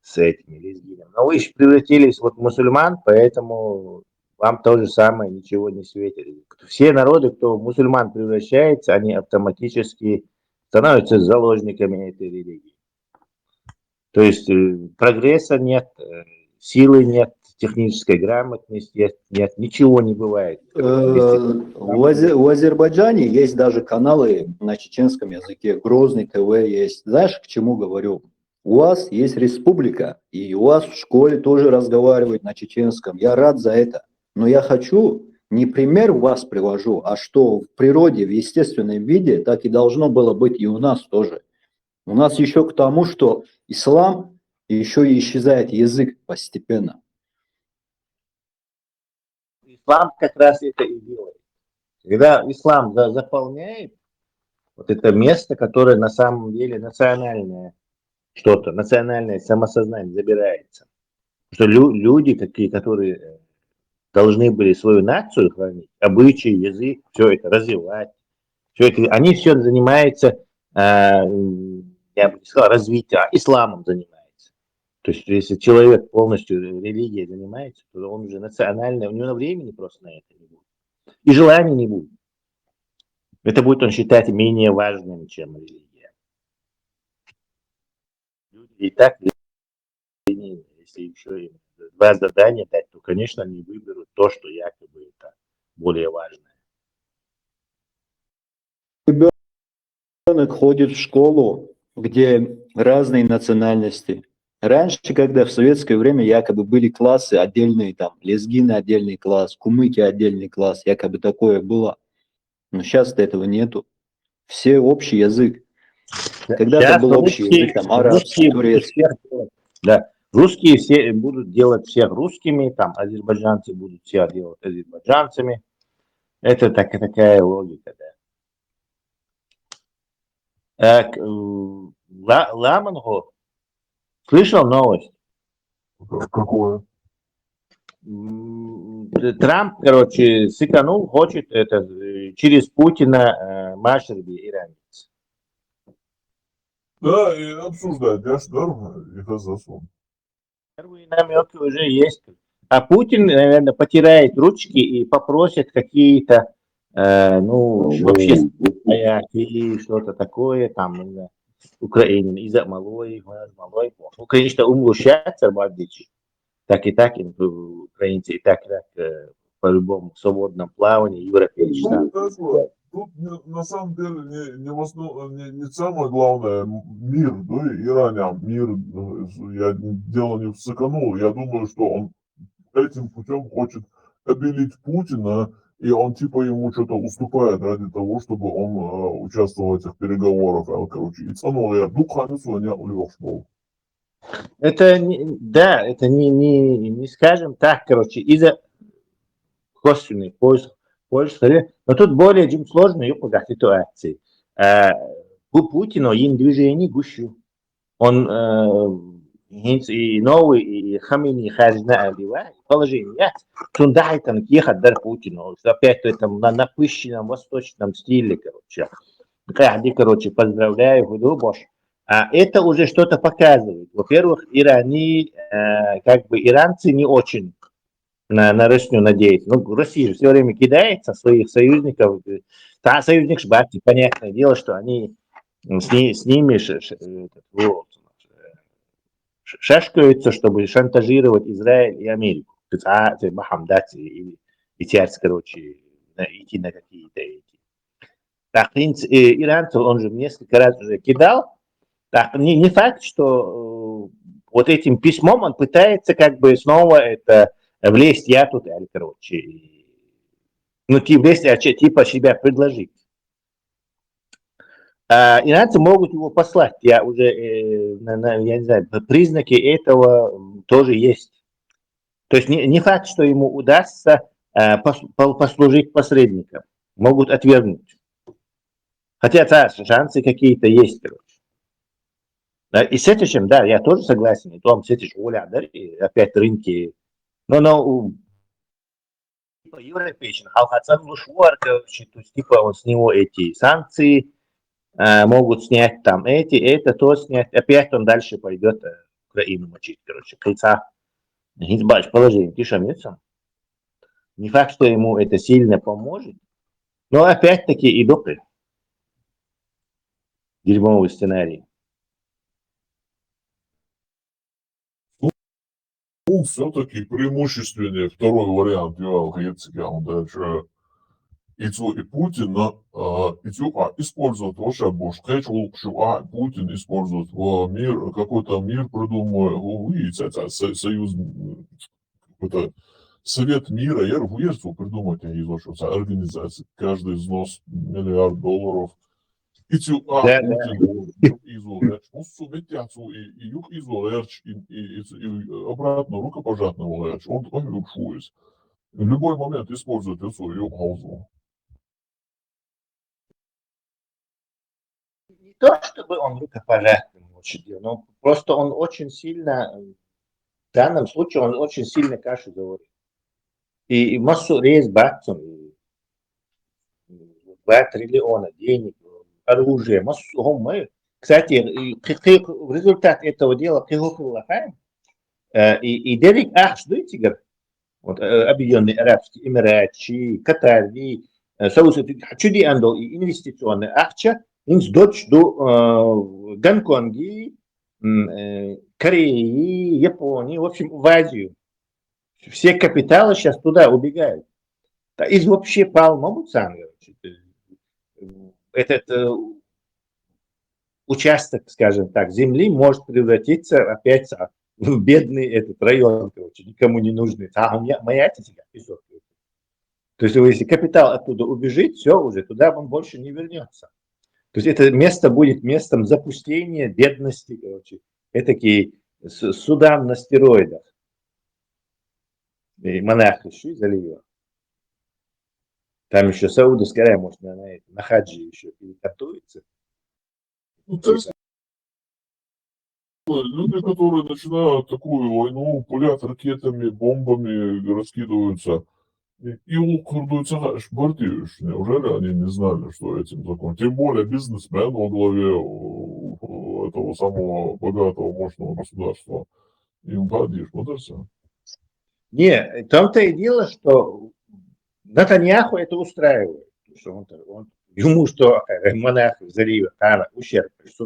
с этими лезгинами. Но вы же превратились вот в мусульман, поэтому вам то же самое ничего не светит. Все народы, кто в мусульман превращается, они автоматически становятся заложниками этой религии. То есть прогресса нет, силы нет, технической грамотности нет, ничего не бывает. В Азербайджане есть даже каналы на чеченском языке, Грозный ТВ есть. Знаешь, к чему говорю? У вас есть республика, и у вас в школе тоже разговаривают на чеченском. Я рад за это. Но я хочу, не пример вас привожу, а что в природе, в естественном виде, так и должно было быть и у нас тоже. У нас еще к тому, что ислам, еще и исчезает язык постепенно. Ислам как раз это и делает. Когда ислам заполняет вот это место, которое на самом деле национальное, что-то, национальное самосознание забирается. Потому что люди такие, которые должны были свою нацию хранить, обычаи, язык, все это развивать, все это, они все занимаются, я бы не сказал, развитием, а исламом занимаются. То есть, если человек полностью религией занимается, то он уже национальный, у него времени просто на это не будет. И желания не будет. Это будет он считать менее важным, чем религия. Люди и так, если еще им 2 задания дать, то, конечно, они выберут то, что якобы это более важное. Ребенок ходит в школу, где разные национальности. Раньше, когда в советское время якобы были классы отдельные, там, лезгины отдельный класс, кумыки отдельный класс, якобы такое было. Но сейчас-то этого нету. Все общий язык. Когда-то был общий язык, там, арабский, турецкий. Да. Русские все будут делать всех русскими, там, азербайджанцы будут все делать азербайджанцами. Это такая логика, да. Ламанго, слышал новость? Какую? Трамп, короче, сыканул, хочет это через Путина Машерби иранец. Да, и обсуждать, я жду их засун. Первые намеки уже есть. А Путин, наверное, потирает ручки и попросит какие-то, вообще, или что-то такое, там, Украина, из-за малой. Конечно, умлощаться, бабдичи. Так, украинцы и так по-любому в свободном плавании европейцы. Тут на самом деле не самое главное мир, да, ираням, мир, дело не всыканул. Я думаю, что он этим путем хочет обелить Путина, и он типа ему что-то уступает ради того, чтобы он участвовал в этих переговорах. Короче, и цену я духанецу не улёшнул. Это не скажем так, короче, из-за косвенной пользы. Но тут более чем сложная ситуация. У Путина им движение гущу. Он И новый, и Хамини Хазна Алива, положение. Тундай там ехать дар Путину. Опять там на напыщенном восточном стиле, короче. Короче, поздравляю, буду бош. А это уже что-то показывает. Во-первых, как бы иранцы не очень на Россию надеются. Ну, Россия же все время кидается своих союзников. Та союзник Шбати, понятное дело, что они с ними шашкаются, чтобы шантажировать Израиль и Америку. Махамдать и тять, короче, идти на какие-то эти. Так, иранцев он же несколько раз уже кидал. Так, не факт, что вот этим письмом он пытается как бы снова это влезть, я тут, короче, ну, типа себя предложить. Иранцы могут его послать, я не знаю, признаки этого тоже есть. То есть не факт, что ему удастся послужить посредником, могут отвергнуть. Хотя шансы какие-то есть, короче. И с этим, да, я тоже согласен, и том с этим опять рынки, но европейский, короче, то есть типа он с него эти санкции могут снять там это то снять, опять он дальше пойдет Украину мочить, короче, кольца, положение, тишамецам. Не факт, что ему это сильно поможет, но опять-таки и допы. Дерьмовый сценарий. Ну, все-таки преимущественнее второй вариант Герцогян, даже и Путин использует вообще больше, Путин использует мир, какой-то мир придумал, видите, союз, какой-то Совет мира, я рву придумать, организации, каждый взнос $1 миллиард. Путин изолерч, он суммитяцу и юг изолерч, и обратно рукопожатного лерч, он любшует. В любой момент использует эту юг хаузу. Не то, чтобы он рукопожатным очень делал, но просто он очень сильно, в данном случае он очень сильно кашу заварил. И массу рейс баксом, 2 триллиона денег, оружие, массу гоммы. Кстати, результат этого дела и Дерек Ахшдуйтигер, вот Объединенные Арабские Эмираты, Катар, Союз, чуди андол и инвестиционные ахча, инс дочь до Гонконги, Кореи, Японии, в общем, в Азию. Все капиталы сейчас туда убегают. Из вообще полно буцан, этот участок, скажем так, земли может превратиться опять в бедный этот район, короче, никому не нужный. Моя песок. То есть, если капитал оттуда убежит, все, уже туда он больше не вернется. То есть, это место будет местом запустения, бедности, короче. Этакий Судан на стероидах. И монах еще залива. Там еще Саудовская Аравия, может, на хаджи еще готовится. Люди, которые начинают такую войну, пулят ракетами, бомбами, раскидываются, и укрдуются, бортиешь. Неужели они не знали, что этим закон? Тем более бизнесмен во главе этого самого богатого, мощного государства. Им падишь, вот и все. Не, в том-то и дело, что Натаньяху это устраивает. Что ему что, монах в заливе, ущерб, что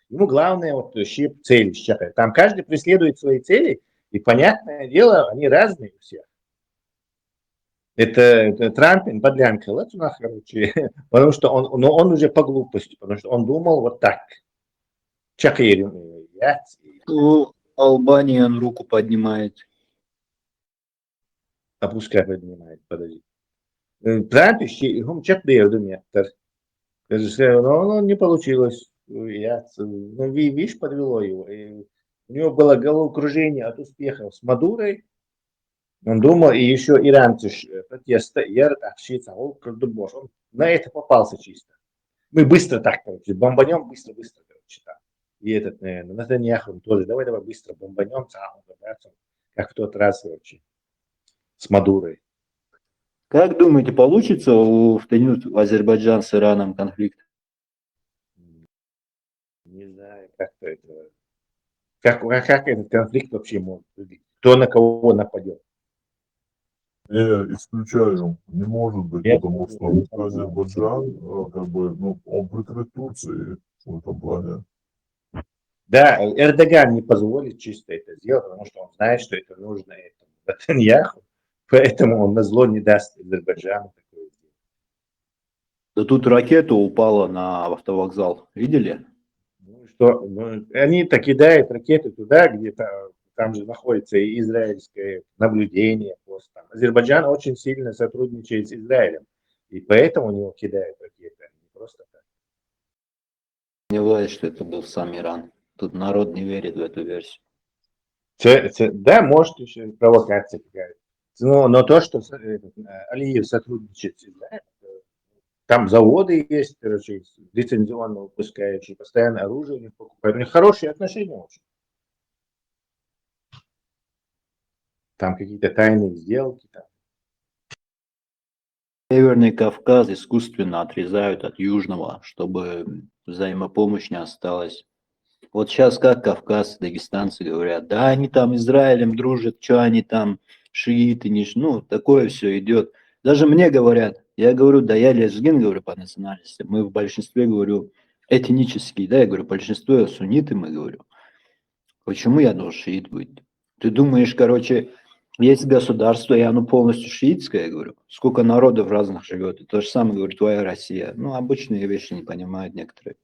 ему главное вот щип цели. Там каждый преследует свои цели, и понятное дело, они разные у всех. Это Трамп, подлянка, короче, потому что он уже по глупости, потому что он думал вот так. Чакирин, Албании он руку поднимает. А пускай поднимает, подожди. Трамп ему чакирин думает. Но не получилось. Видишь, подвело его. И у него было головокружение от успехов с Мадурой. Он думал, и еще иранцы протеста, он на это попался чисто. Мы быстро так, короче, бомбанем быстро, короче, так. И этот, наверное, Натаньяху тоже. Давай быстро бомбанем, как в тот раз вообще с Мадурой. Как думаете, получится втянуть Азербайджан с Ираном в конфликт? Не знаю, как-то это... Как этот конфликт вообще может выглядеть? Кто на кого нападет? Не исключаю, не может быть, потому что Азербайджан, как бы, ну, он прикрыт Турцией в этом плане. Да, Эрдоган не позволит чисто это сделать, потому что он знает, что это нужно этому Натаньяху, поэтому он на зло не даст Азербайджану такое сделать. Да тут ракета упала на автовокзал. Видели? Что, они-то кидают ракеты туда, где там же находится и израильское наблюдение. Там. Азербайджан очень сильно сотрудничает с Израилем, и поэтому у него кидают ракеты, а не просто так. Сомневаюсь, что это был сам Иран. Тут народ не верит в эту версию. Да, может, еще провокация какая-то. Но то, что Алиев сотрудничает с Израилем, там заводы есть, короче, лицензионно выпускающие, постоянно оружие у них покупают. У них хорошие отношения очень. Там какие-то тайные сделки. Там. Северный Кавказ искусственно отрезают от Южного, чтобы взаимопомощь не осталась. Вот сейчас как Кавказ, дагестанцы говорят, да они там Израилем дружат, что они там шииты, ну такое все идет. Даже мне говорят, я говорю, да я лезгин, говорю, по национальности, мы в большинстве, говорю, этнические, да, я говорю, большинство сунниты, мы говорю. Почему я должен шиит быть? Ты думаешь, короче, есть государство, и оно полностью шиитское, я говорю. Сколько народов разных живет. И то же самое, говорю, твоя Россия. Ну, обычные вещи не понимают некоторые.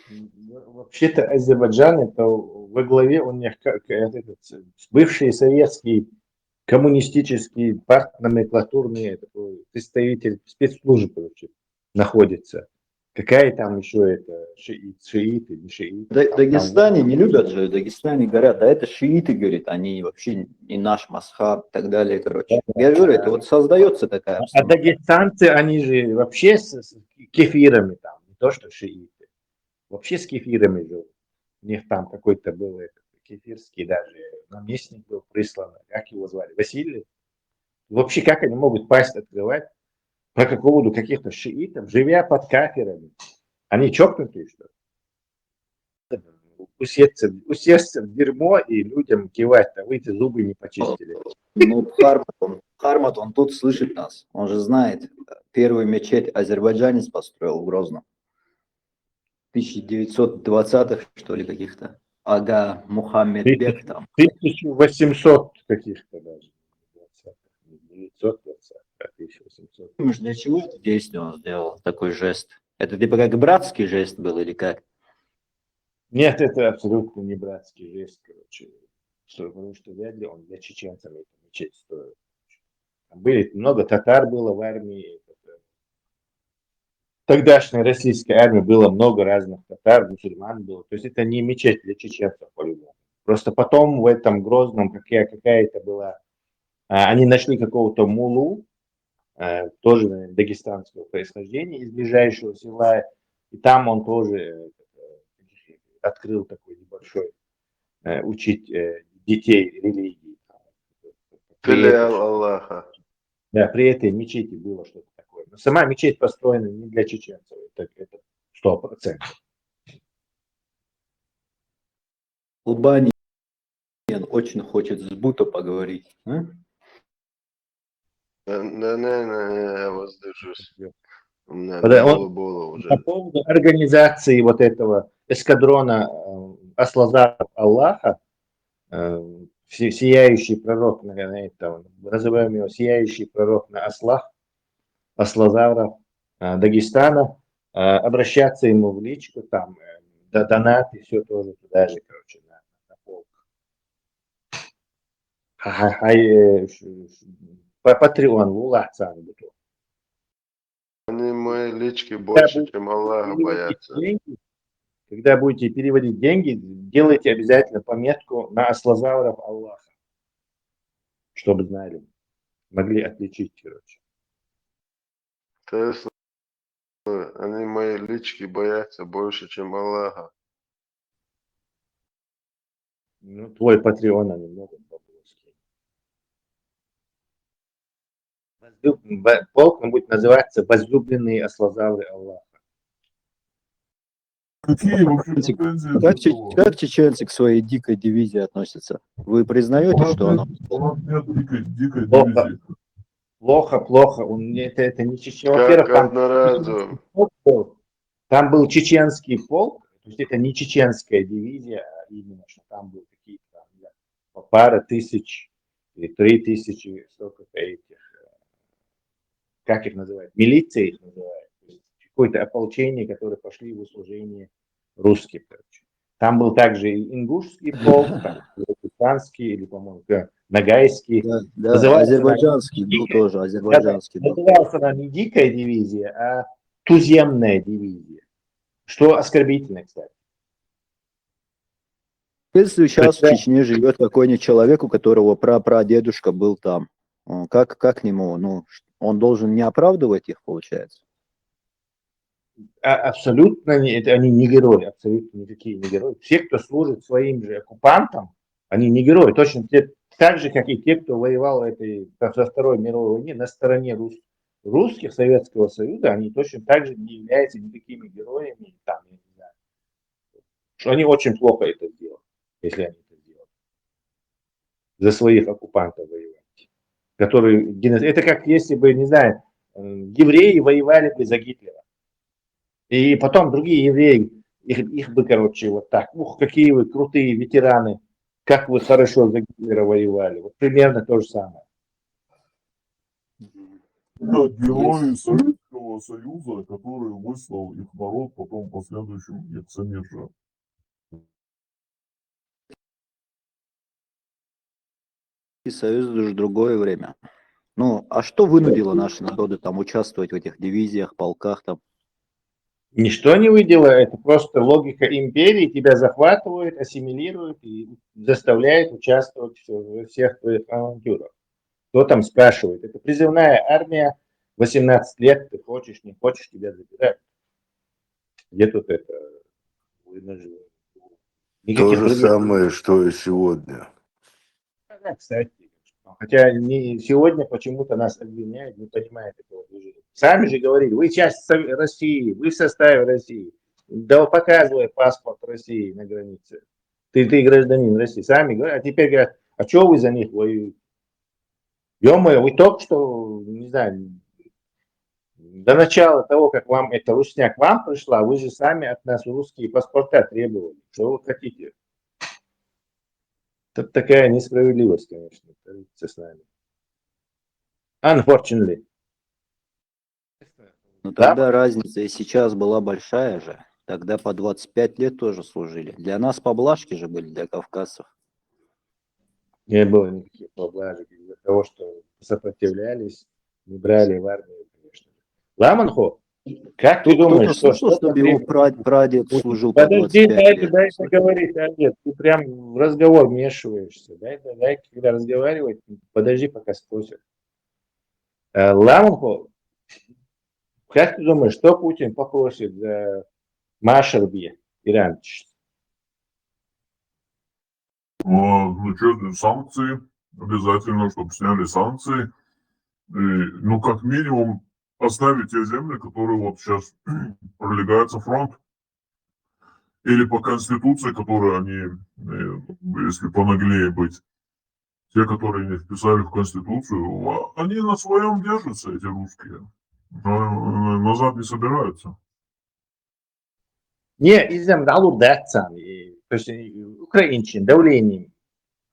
Вообще-то Азербайджан, это во главе у них бывший советский коммунистический партноменклатурный представитель спецслужб вообще находится. Какая там еще это шииты, не шииты? В Дагестане не любят же, в Дагестане говорят, да это шииты, говорит, они вообще не наш масхаб и так далее, короче. Я говорю, это вот создается такая обстановка. А дагестанцы, они же вообще с кефирами там, не то что шииты, вообще с кефирами живут. У них там какой-то был кефирский даже наместник был прислан, как его звали, Василий. Вообще, как они могут пасть открывать по поводу каких-то шиитов, живя под кафирами? Они чокнутые, что ли? Усесться в дерьмо и людям кивать, а вы-то зубы не почистили. Ну, Хармат, он тут слышит нас. Он же знает, первую мечеть азербайджанец построил в Грозном. 1920-х, что ли, каких-то. Ага, Мухаммедбек там. 1800 каких-то даже. 920, 1800. Думаешь, для чего это действие он сделал, такой жест? Это типа как братский жест был или как? Нет, это абсолютно не братский жест, короче. Потому что вряд ли он для чеченцев эту мечеть стоит. Были, много татар было в армии. Тогдашней российской армии было много разных татар, мусульман было. То есть это не мечеть для чеченцев по-любому. Просто потом в этом Грозном какая-то была... Они нашли какого-то мулу, тоже наверное, дагестанского происхождения, из ближайшего села. И там он тоже открыл такой небольшой, учить детей религии. Филиал Аллаха. Да, при этой мечети было что-то такое. Но сама мечеть построена не для чеченцев, это 100%. Албания очень хочет с Буто поговорить. А? Не, я воздержусь. У меня было уже. По поводу организации вот этого эскадрона Аслазаров Аллаха, сияющий пророк, наверное, называем его сияющий пророк на ослах, Аслазаров Дагестана, обращаться ему в личку, там, донаты, все тоже туда же, короче, на полк. Патреон, Лула, сам готов. Они мои лички больше, чем Аллаха боятся. Когда будете переводить деньги, делайте обязательно пометку на Аслазавров Аллаха, чтобы знали, могли отличить, короче. То есть они мои лички боятся больше, чем Аллаха. Ну, твой Patreon немного по-русски. Полк будет называться «Возлюбленные ослозавры Аллаха». Какие вообще претензии? Как чеченцы к своей дикой дивизии относятся? Вы признаете, что она... У нас нет дикой Плохо, дивизии. плохо. Это не Чечня. Как Во-первых, там был чеченский полк, то есть это не чеченская дивизия, а именно, что там были какие-то пара тысяч или 3000, сколько-то этих, как их называют, милиции их называют, то есть какое-то ополчение, которые пошли в услужение русским. Короче. Там был также и ингушский полк, узбекистанский, или, по-моему, нагайский. Да, азербайджанский был тоже, азербайджанский. Назывался она не дикая дивизия, а туземная дивизия. Что оскорбительно, кстати. Если сейчас в Чечне живет какой-нибудь человек, у которого прапрадедушка был там, как к нему, ну, он должен не оправдывать их, получается? Абсолютно они не герои, абсолютно никакие не герои. Все, кто служит своим же оккупантам, они не герои. Точно так же, как и те, кто воевал во Второй мировой войне на стороне русских Советского Союза, они точно так же не являются никакими героями. Там, я не знаю. Что они очень плохо это делают, если они это делают. За своих оккупантов воевать. Это как если бы, не знаю, евреи воевали бы за Гитлера. И потом другие евреи, их бы, короче, вот так. Ух, какие вы крутые ветераны. Как вы хорошо за Гитлера воевали. Вот примерно то же самое. Да, герои Советского Союза, которые выслал их народ, потом в последующем их самих же. И Союз уже другое время. Ну, а что вынудило наши народы там участвовать в этих дивизиях, полках там? Ничто не выдело, это просто логика империи, тебя захватывает, ассимилирует и заставляет участвовать во всех твоих авантюрах. Кто там спрашивает? Это призывная армия, 18 лет, ты хочешь, не хочешь, тебя забирают. Где тут это? То же самое, что и сегодня. Да, кстати. Хотя сегодня почему-то нас обвиняют, не понимают этого движения. Сами же говорили, вы часть России, вы в составе России. Да показывай паспорт России на границе. Ты гражданин России. Сами говорят, а теперь говорят, а что вы за них воюете? Ё-моё, вы только что, не знаю, до начала того, как вам эта русня к вам пришла, вы же сами от нас русские паспорта требовали. Что вы хотите? Это такая несправедливость, конечно, с нами. Unfortunately. Ну тогда разница и сейчас была большая же. Тогда по 25 лет тоже служили. Для нас поблажки же были, для кавказцев. Не было никаких поблажек из-за того, что сопротивлялись, не брали в армию, конечно. Ламанхо, как ты думаешь, что чтобы его прадед служил по Подожди, 25 лет? дай договорить, Олег, ты прям в разговор вмешиваешься. Дай, когда разговаривать, подожди, пока спросят. Ламанхо, как ты думаешь, что Путин попросит за Машерби, Иран? Ну что, санкции, обязательно, чтобы сняли санкции. Ну, как минимум, оставить те земли, которые вот сейчас пролегается фронт. Или по конституции, которые они, если понаглее быть, те, которые не вписали в конституцию, они на своем держатся, эти русские. Но назад не собираются. Не, изем алудатсан, то есть украинчин, давлением,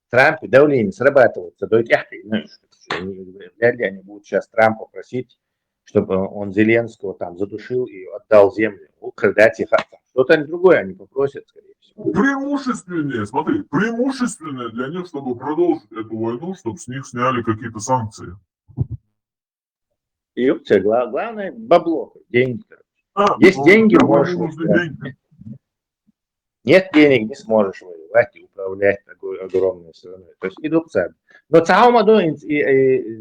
Трампе давление срабатывается. Вряд ли они будут сейчас Трампа просить, чтобы он Зеленского там задушил и отдал землю. Украдать их. Что-то другое они попросят, скорее всего. Преимущественнее, смотри, преимущественное для них, чтобы продолжить эту войну, чтобы с них сняли какие-то санкции. И главное бабло, деньги. Есть деньги, можешь деньги. Нет денег, не сможешь воевать и управлять такой огромной страной. То есть идут сами. Но цаумаду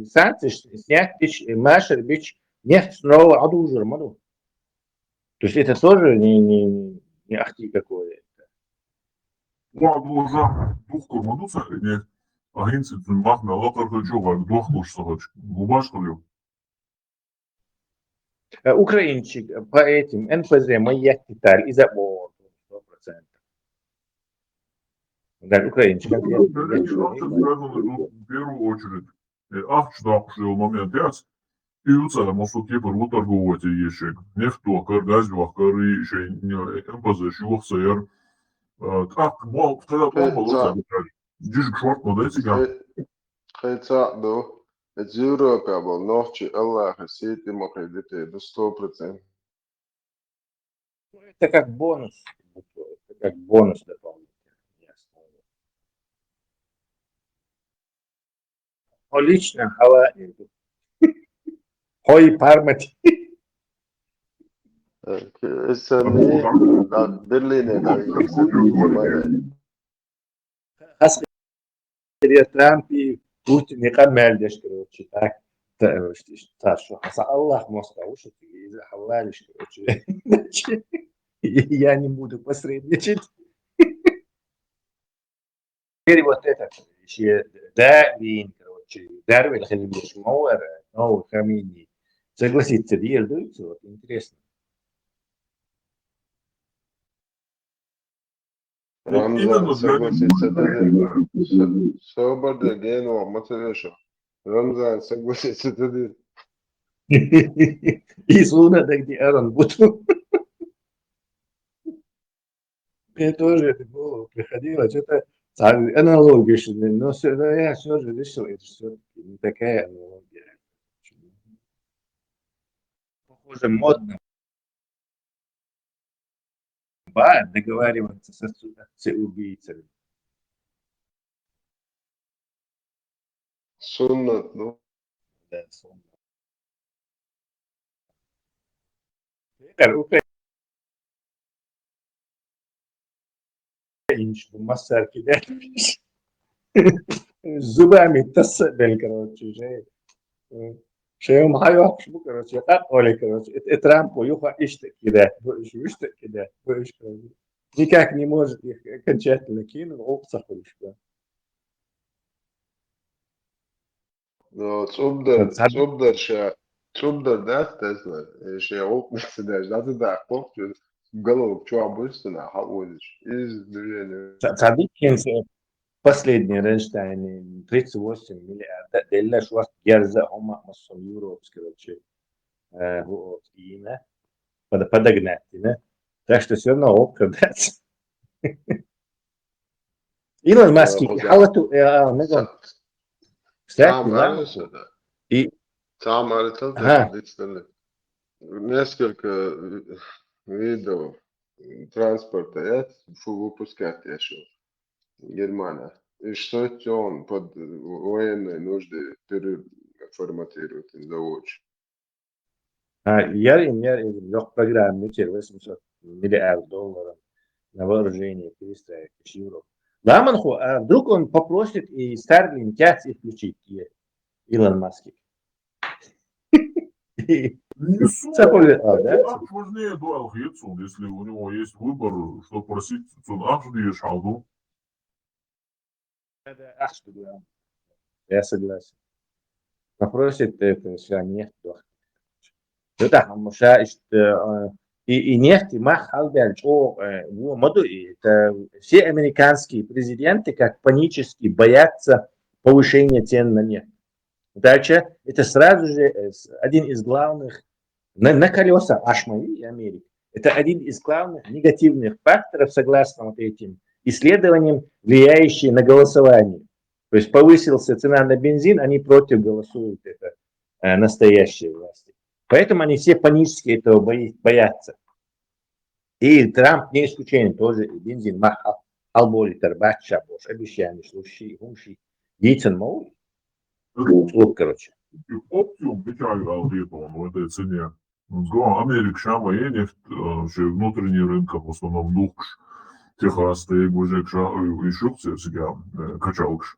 санкции снять Машер бич нефть снова одужер. То есть это тоже не ахти какое-то. وعدوجا دوخكر مدوسة إني أهين ست المحمى لقر كجوغا دوخكوش صغج مباش قليو Украинчик по этим НПЗ мы яхтиталь и забор 100%. Да, украинчик. В первую очередь, ахчдахшил момент яц, и уцелем осукипер уторговать ешек. Нефту, каргазюах, кары, еще МПЗ, шивохсер. Так, мол, тогда плохо, дижик шорт, модетика. خيطة الزيرو كابل نوحي الله خسيتي مقيدتي до 100%. Это как бонус. Это как бонус дополнительный. Лично халатник. Хой пармати. اسمي برلين Хас Трампи Путин не камельдеш, короче, так. Что, хаса Аллах моста уши, и захавалишь, короче. Я не буду посредничать. Теперь вот этот, еще Давин, короче, Дарвин Халимеш Моуэр, новый Хамини. Согласиться, делаются, вот интересно. Рамзан согласится тогда. Собор Гену Матавеша. Рамзан согласится тогда. Исуна, да где Арон буду. Мне тоже это в голову приходило, что-то аналогия, но я все же решил, это все-таки не такая аналогия. Похоже, модно договариваться с убийцами. Суннат, ну. Да, суннат. Украинич, массарки, да? Зубами тассабель, короче, же. شيء ما يوقف بكره شيء قولي كده ترامب ويوخا كده ويشتك كده никак не может их окончательно кинуть опцахуешь да. Но цубдар да тесла شيء опция даже да помню в голову что обычно хавозишь из движения صديقي последний Рейнштейн 38 миллиардов دلنا شو وقت جرزة هم مصر يورو короче هو قيمة подогнать так что все равно оправдать Илон Маск حاولت и сам несколько видов транспорта шо выпускать еще Германия. И что он под военные нужды переформатирует завод? Лег программе 800 миллиардов долларов на вооружение перестраивать евро. Ламанху, а вдруг он попросит и Starlink тяц и включить Илон Маск. Так важнее дуал Хитсон, если у него есть выбор, что просить Ахжди Шалду. Я согласен. Попросит это все нефть. Да, и нефть, мах, алберч, все американские президенты как панически боятся повышения цен на нефть. Дальше это сразу же один из главных на колеса Ашмави и Америки. Это один из главных негативных факторов, согласно вот этим исследованиям, влияющие на голосование. То есть повысилась цена на бензин, они против голосуют, это настоящие власти. Поэтому они все панически этого боятся. И Трамп не исключение тоже, бензин махал, алболи, тарбача, бош, обещания, слушай, гумши, яйцен мол. Вот, короче. Оптиум печаль где-то он в этой цене. Америка, Шама и нефть, внутренний рынок, в основном духш, Техас, Тейгужек, и Шукция себя качалкш.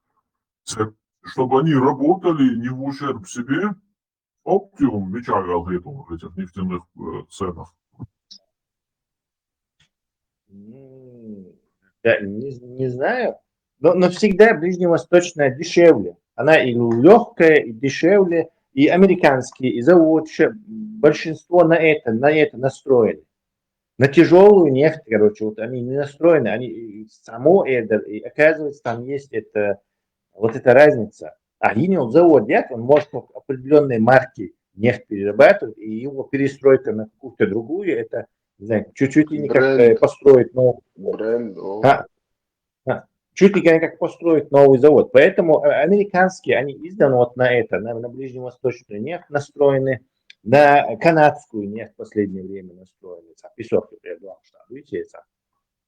Чтобы они работали не в ущерб себе, оптиум печаль где-то в этих нефтяных ценах. Да, не знаю. Но всегда ближневосточная дешевле. Она и легкая, и дешевле, и американские, и завод. Большинство на это настроены. На тяжелую нефть, короче, вот они не настроены, они само это, и оказывается, там есть вот эта разница. А вот завод нет, он может определенные марки нефть перерабатывать, и его перестройка на какую-то другую, это, не знаю, чуть-чуть ли не как построить новый завод. Чуть ли не как построить новый завод. Поэтому американские, они изданы вот на это, на ближневосточную нефть настроены, на канадскую нефть в последнее время настроены. Песок, я говорил, что видите, это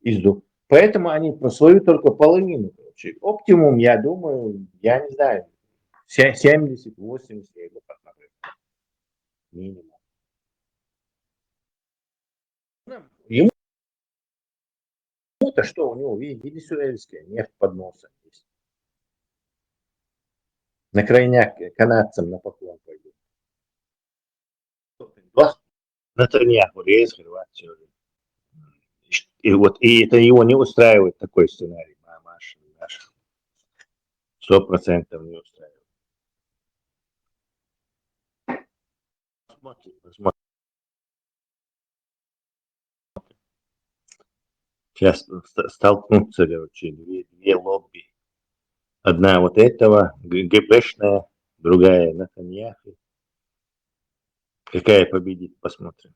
изду. Поэтому они про свою только половину. Короче. Оптимум, я думаю, я не знаю, 70-80, я его посмотрю. Минимум. Ему-то что, у него венесуэльская нефть под носом есть. На крайняк канадцам на поклон пойдут. Натаньяху рейс, Хорватию. И это его не устраивает такой сценарий. Маша, 100% не устраивает. Посмотрим. Сейчас столкнутся, короче, две лобби. Одна вот этого, ГБшная, другая Натаньяху. Какая победит, посмотрим.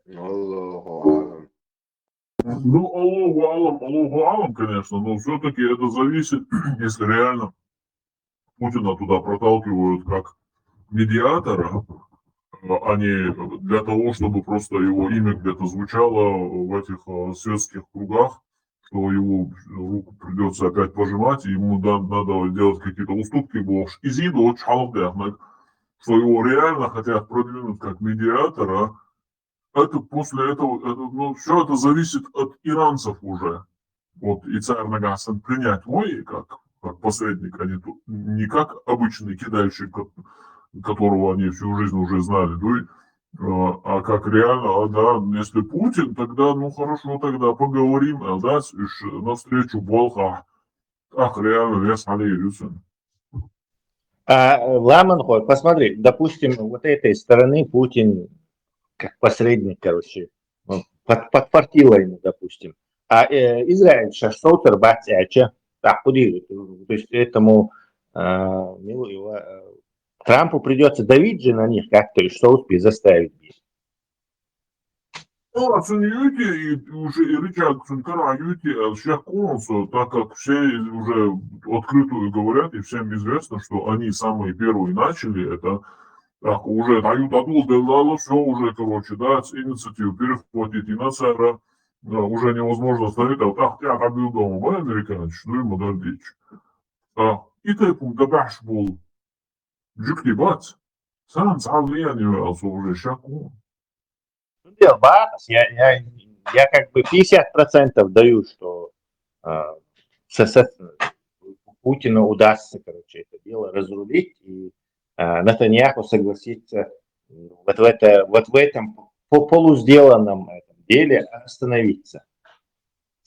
Ну, Аллаху алам, конечно, но все-таки это зависит, если реально Путина туда проталкивают как медиатора, а не для того, чтобы просто его имя где-то звучало в этих светских кругах, что его руку придется опять пожимать, и ему надо делать какие-то уступки, что его реально хотят продвинуть как медиатора. Это после этого, все это зависит от иранцев уже. Вот и царь Нагасан принять мой как посредник, а не как обычный кидальщик, которого они всю жизнь уже знали, а как реально, да, если Путин, тогда, ну хорошо, тогда поговорим, да, навстречу Болха, ах, реально, вес Алиевицын. Ламанхой, посмотри, допустим, вот этой стороны Путин как посредник, короче, подфартило ему, допустим. А Израиль сейчас соутер батяча, так, то есть этому Трампу придется давить же на них как-то, и что успеть заставить бить. Ну, оценивайте и уже и Ричард Цинкараюте всех конусов, так как все уже открыто говорят, и всем известно, что они самые первые начали это. Так, уже дают отгул, все уже, короче, да, инициативу перехватить и на царя уже невозможно ставить, а вот так, я добил дома, мой американец, что ему дадить. И ты дабаш был, джикли бац, сам влияние уже щаку. Я как бы 50% даю, что Путину удастся, короче, это дело разрулить, и Натаньяху согласится вот в этом полусделанном деле остановиться.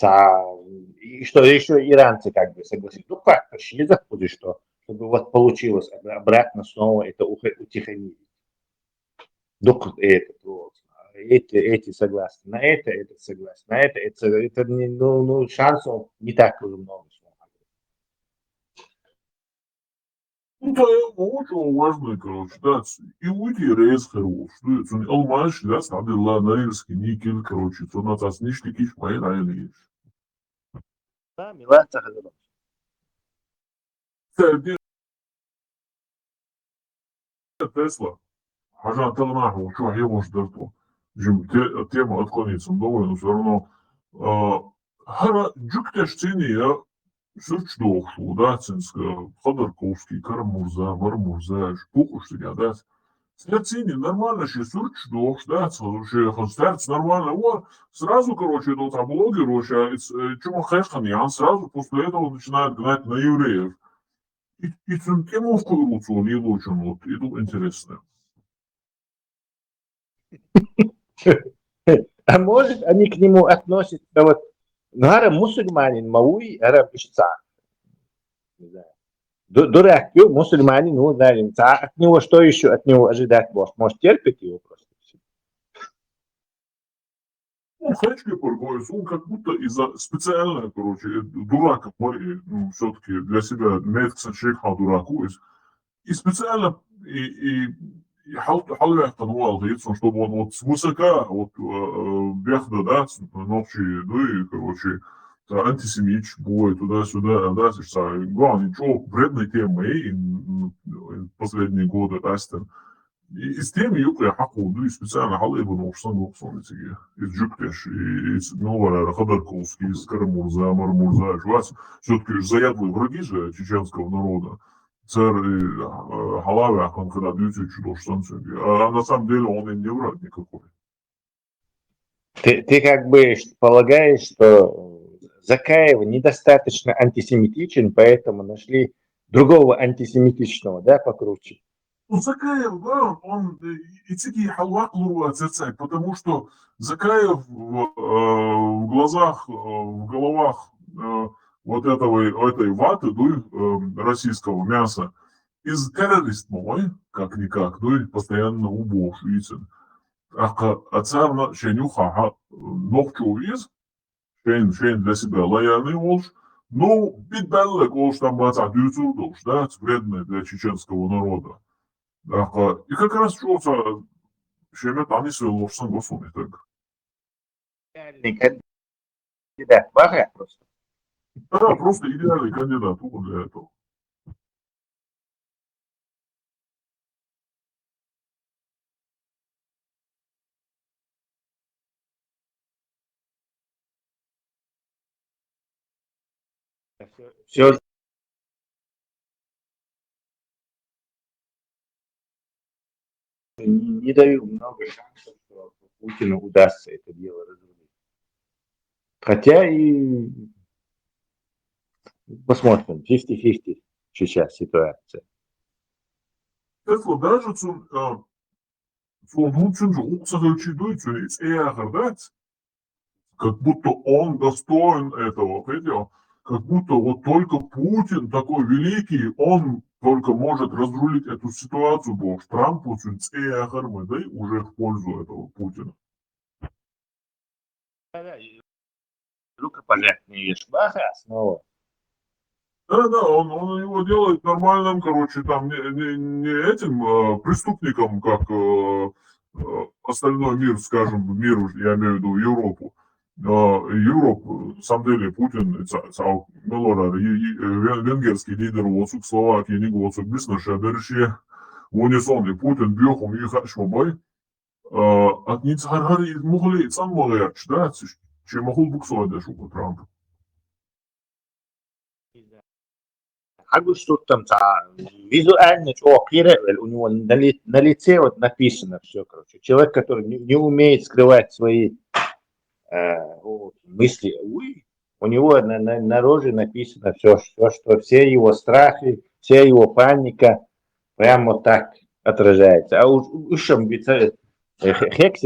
И что еще иранцы как бы согласились. Ну как, почти заходит, что чтобы вот получилось обратно снова это утихомирить. Эти согласны, на это согласны, на это шансов не так уже много. Ну, да, очень важно, короче, да, и уйти рейс хорош, что это алмаш, да, стабилла, наильский никель, короче, то на tas ништяки шмай райлиш. Да, милаться хорошо. Тесла, хажан талнаху, что я может дарту, тема отклонится, довольно, но все равно, хара джуктеш цени, я Сұрчдоқшу, да, Ходорковский, Карамурза, Мармурза, Пухушты, да, Стерцини нормально, ще Сұрчдоқ, да, Стерц нормально, вот, сразу, короче, это вот блогер, чему Хэшханьян, сразу после этого начинает гнать на евреев. И тему вкладываются, он не очень, вот, и тут интересно. А может, они к нему относятся, вот, ну, ара мусульманин, мауи, ара пишца. Не знаю. Дурак, мусульманин, ну, да, а от него что еще от него ожидать Бог? Может, терпеть его просто? Ну, Хэчкипер, он как будто из-за специально, короче, дурак, ну, все-таки для себя меткса шейха дураку, и специально, حاول يقنعوا الغيتهم, чтобы он вот свысока, вот, бехда, да, ночи, ну и, короче, антисемит, бой, туда-сюда, да, главное, ничего, вредной темой, последние годы, да, и с теми юкля хаку, ну и специально халыбы, но уж сам из Джуктеш, из Новара, Ходорковский, из Карамурза, Мармурза, все-таки заядлые враги же чеченского народа. Царь Халавы, он когда бьете чудо, что а на самом деле он им не враг никакой. Ты как бы полагаешь, что Закаев недостаточно антисемитичен, поэтому нашли другого антисемитичного, да, покруче? Ну, Закаев, да, он и цики халвак луру отзерцать, потому что Закаев в глазах, в головах вот этой ваты, российского мяса, из террорист мой, как-никак, постоянно убош, видите. А царна шенюха ногчу из, шен для себя лояльный волш, ну, битбеллек волш там баца дюцурдуш, да, вредный для чеченского народа. И как раз чувствуется, что это они свои лошадь государственные так. Идеальный кандидат, вага просто. Да, просто идеальный кандидат для этого. Все. Не даю много шансов, что Путину удастся это дело разрулить. Хотя и посмотрим, 50-50 сейчас ситуация. Это даже как будто он достоин этого, понимаете? Как будто вот только Путин такой великий, он только может разрулить эту ситуацию, потому что Трамп очень да, уже в пользу этого Путина. Рукопожатные шбаха снова. Да, он его делает нормальным, короче, там не этим преступником, как остальной мир, скажем, мир, я имею в виду Европу. Европа, на самом деле, Путин, венгерский лидер, Воцук, Словакии, не Воцук, Биснаше, Береше, Унисонли, Путин, Бьохум, Ихашмабай, от Ницхаргари, Мухли, сам Малерч, да, чем Махул Буксуаде, Шука Трамп. Что там визуально у него на лице вот написано все, короче. Человек, который не умеет скрывать свои мысли, у него на роже написано все, что все его страхи, вся его паника прямо вот так отражается. А уж Хекс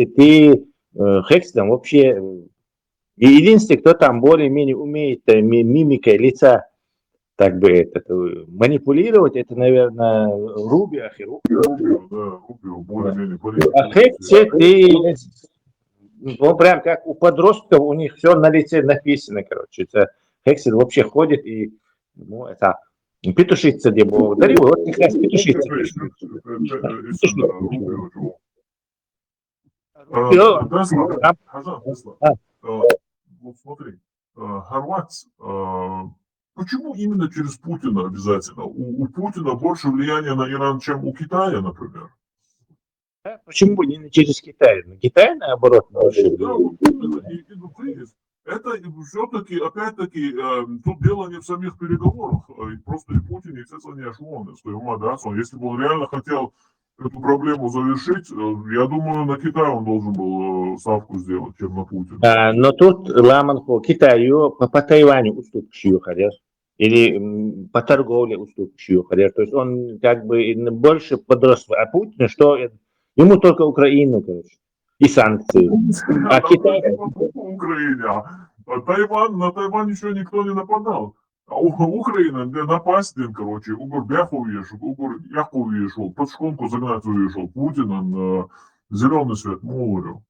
там вообще единственный, кто там более-менее умеет мимикой лица так бы манипулировать, это, наверное, Рубио, более-менее. А Хексе, ну, прям как у подростков, у них все на лице написано, короче. Это Хексель вообще ходит и, ну, это, петушится, где было. Дарю, вот как раз петушится. Вот смотри, Хорватс, почему именно через Путина обязательно? У Путина больше влияния на Иран, чем у Китая, например. Почему не через Китай? На Китай, наоборот, это все-таки, опять-таки, тут дело не в самих переговорах. Просто и Путин, естественно, не ошеломлен. Если бы он реально хотел эту проблему завершить, я думаю, на Китай он должен был ставку сделать, чем на Путина. Но тут Ламан по Китаю, по Тайваню уступки хотят. Или по торговле уступки хотят. То есть он как бы больше подрос. А Путин, что ему только Украину, короче. и санкции. А Китай... Украине. А Тайвань, на Тайвань еще никто не нападал. А Украина, где напасть, короче, угор бяху вешал, угор яху вешал, под шконку загнать вешал, Путина на зеленый свет морю.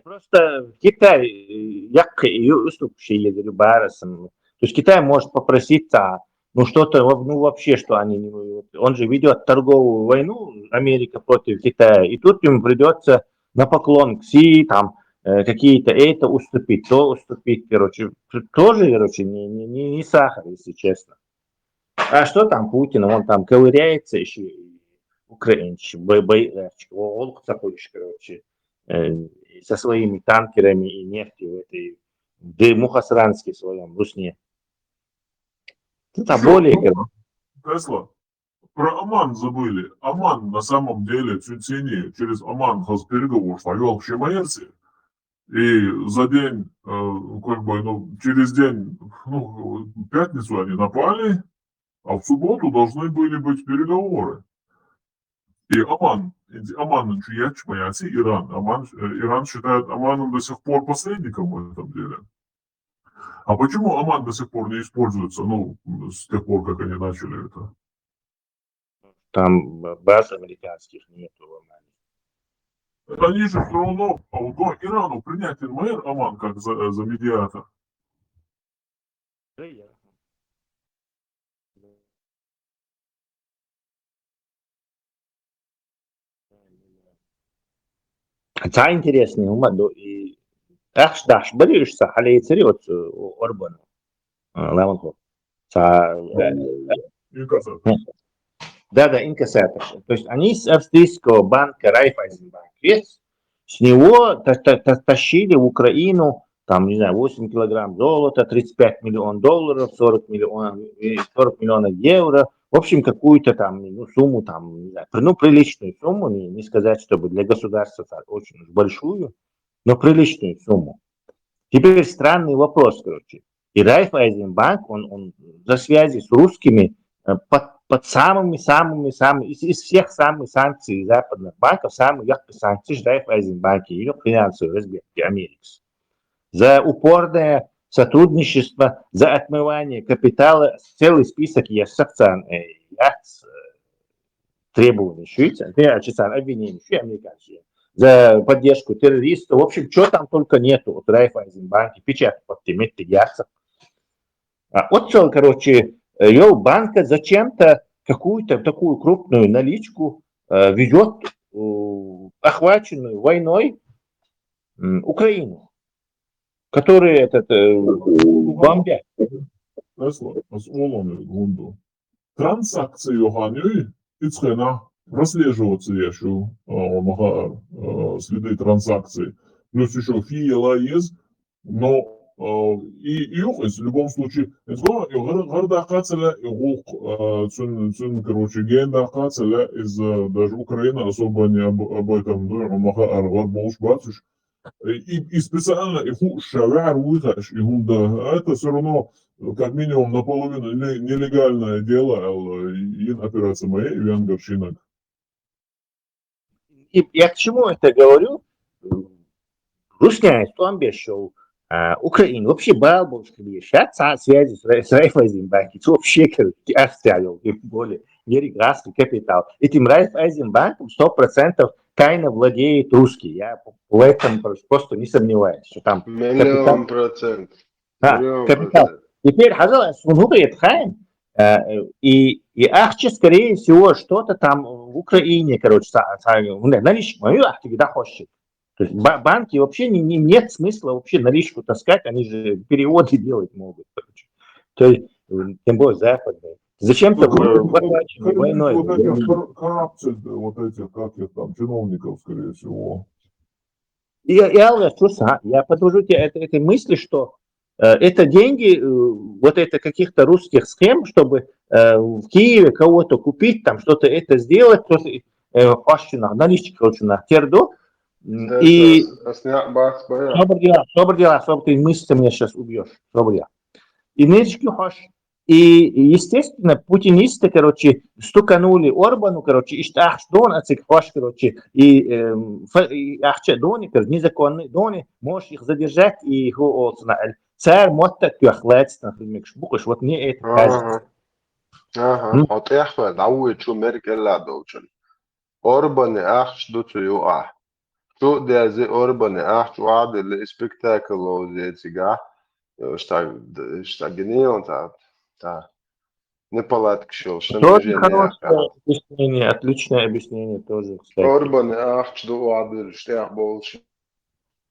Просто Китай, як уступшие барасом. То есть Китай может попроситься, ну что-то, ну вообще, что они не... Он же ведет торговую войну, Америка против Китая, и тут ему придется на поклон к Си, там, какие-то это уступить, то уступить, короче. Тоже, короче, не сахар, если честно. А что там Путин, он там ковыряется еще, украинчик, он короче, со своими танкерами и нефтью в этой Мухасранске своем Русне. Это более... Тесла, про Оман забыли. Оман на самом деле чуть сильнее. Через Оман переговор повел в Шемаерсе. И за день, как бы, ну, через день, ну, в пятницу они напали, а в субботу должны были быть переговоры. И Оман чья чмаяти Иран. Иран считает Оманом до сих пор посредником в этом деле. А почему Оман до сих пор не используется, ну, с тех пор, как они начали это? Там баз американских нету в Омане. Они же все равно Ирану принять МР Оман как за медиатор. Хотя интересный умаду и даш болеешься, але царет Орбану. Лаванхо. Да, инкассатор. То есть они с австрийского банка Райфайзенбанк, с него тащили в Украину, там, не знаю, 8 килограмм золота, 35 миллионов долларов, 40 миллионов евро. В общем, какую-то там, ну, сумму, там, не знаю, ну, приличную сумму, не сказать, чтобы для государства очень уж большую, но приличную сумму. Теперь странный вопрос, короче. И Райфайзенбанк, он за связи с русскими под самыми, из всех самых санкций западных банков, самые яркие санкции Райфайзенбанки и финансовые разбирки Америки. За упорное сотрудничество, за отмывание капитала, целый список есть требований обвинений, американцев, за поддержку террористов. В общем, что там только нету от Райфайзенбанки, печатать под теми тягаться. Вот что, короче, банка зачем-то какую-то такую крупную наличку ведет охваченную войной Украину, которые бомбят. Транзакции Йоханюи и цена прослеживаться еще следы транзакций. Плюс еще фиела есть, но и в любом случае, короче, генда хацеля из даже Украина особо не об этом и специально их шавар выхаш, это все равно как минимум наполовину нелегальное дело, и операция моя и венгерщина. И я к чему это говорю? Русня, что обещал Украина вообще балбушка сейчас связи с Райфайзенбанком, вообще, короче, оставил, тем более, нереграсский капитал. Этим Райфайзенбанком 100% тайно владеет русский. Я в этом просто не сомневаюсь, что там Миллион процентов. Капитал. Теперь, пожалуйста, внутрь Хайм, и ахче, скорее всего, что-то там в Украине, короче, наличку мою ахти да хочет. То есть банки вообще нет смысла вообще наличку таскать, они же переводы делать могут. Короче. То есть, тем более западные. Зачем-то войной. Коррупция вот этих, как их там, чиновников, скорее всего. Я подвожу тебе этой мысли, что это деньги, вот это каких-то русских схем, чтобы в Киеве кого-то купить, там что-то это сделать, что-то наличку, короче, на тердо. И собор дела, ты мысли меня сейчас убьешь, собор дела. И нечки хош, естественно, путинисты, короче, стуканули Орбану, короче, и что, ах, что он отсекваш, короче, ах, че, дони, короче, незаконные дони, можешь их задержать, и их царь мотта кюхлец, например, шбукаш, вот мне это кажется. Ага, от эхва, дауи чу меркелла доучен. Орбан ах, что tu ju ah. Что der ze Orban ach, du adel spektakel o ze ciga. Šta genial та не палатка шел, что Тоже движение хорошее объяснение, отличное объяснение тоже, кстати. Орбан ах, что адел, штях больше.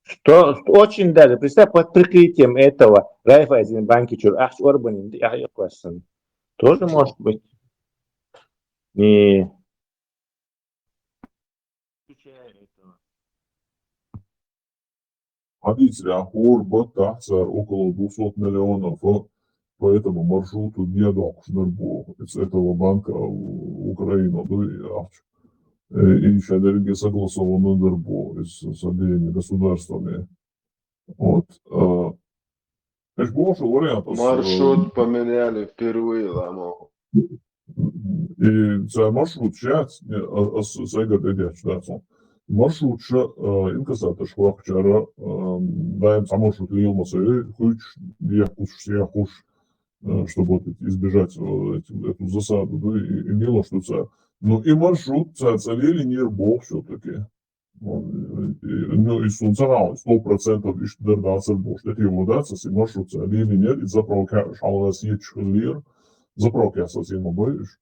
Что очень даже, представь, под прикрытием этого Райфайзенбанки, ах, Орбан, тоже может быть. И Водитель Орба тахцар около 200 миллионов по этому маршруту не должен из этого банка Украина, и еще энергия согласована с обеими государствами. Вот. Это больше вариантов. Маршрут поменяли впервые, ламо. И за маршрут сейчас, маршрут инкассатор швахчара, даем за маршрут лил массы, чтобы вот избежать эту засаду, да, и имело что це. Ну и маршрут царили не бог все-таки. Ну и сунцарал 100% ишь дердаться бог. Это его даться, и маршрут царили нет, и заправка шалас ечхлир, заправка совсем боишь.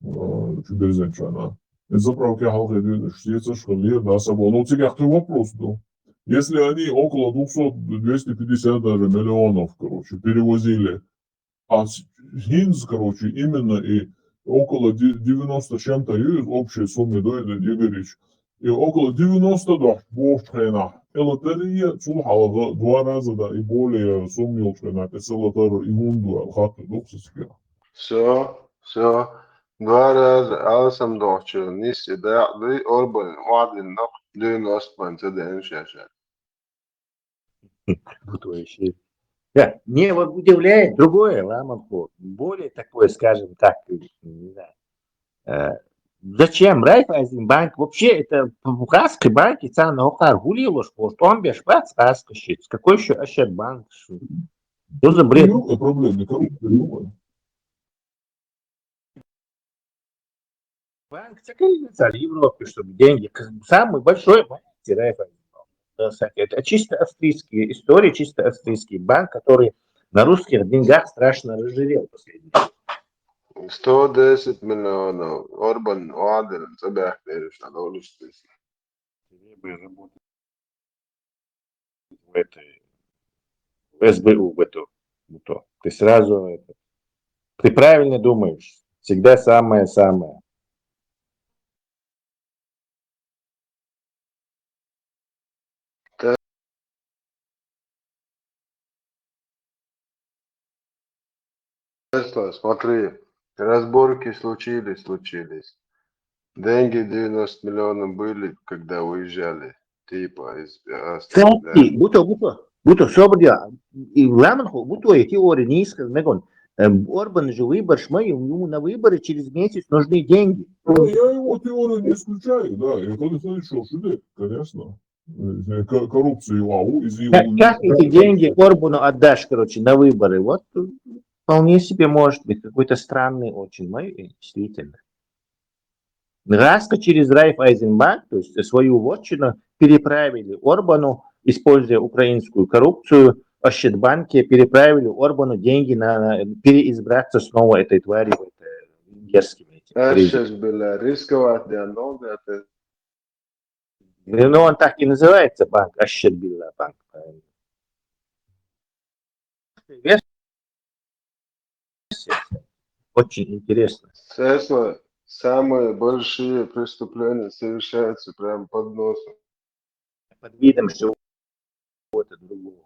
Теперь зачем? Заправки халды штица шхалир, да, собой. Ну, тебе кто вопрос, да? Если они около 200-250 даже миллионов, короче, перевозили, а Гинз, короче, именно и около 90 чем-то в общей сумме, да, Игоревич, и около 90, да, в хрена. Лотерея цулхала 2 раза, да, и более суммил хрена, это лотер и гунду, хату, доксиски. Все. 2 раза алсам дохчу, ниси да, да, Орбан, вадин нох, 90 цеден шаша. Да, мне вот удивляет другое, Ламанхо, более такое, скажем так, не знаю, зачем Райфайзенбанк, вообще это в Хаске банке цена охар гулило, что он без шпац Хаска щит, какой еще Ощадбанк, что за бред? Проблемы, коррупция, Банк цикл в Европе, чтобы деньги, самый большой банк, Райфайзенбанк. Это чисто австрийские истории, чисто австрийский банк, который на русских деньгах страшно разжирел последний. 110 миллионов. Орбан, Адел, забях, веришь, надо улучшить. В этой, в СБУ, в эту. Ты сразу, ты правильно думаешь. Всегда самое-самое. Тесла, смотри, разборки случились. Деньги 90 миллионов были, когда уезжали, типа из Кстати, будто собрал, и Ламанху, будто эти теории не искал, Орбан же выбор, ему на выборы через месяц нужны деньги. Я его теорию не исключаю, да, и кто-то слышал, что конечно. Коррупцию АУ из его... Как эти деньги Орбану отдашь, короче, на выборы? Вот вполне себе может быть какой-то странный очень, действительно. Раска через Райфайзенбанк, то есть свою вотчину, переправили Орбану, используя украинскую коррупцию, Ощадбанке переправили Орбану деньги на переизбраться снова этой твари венгерскими. Сейчас было рисковать, да, но это... Ну, он так и называется банк, Ощадбилла банк. Очень интересно. Тесла, самые большие преступления совершаются прямо под носом. Под видом чего-то другого.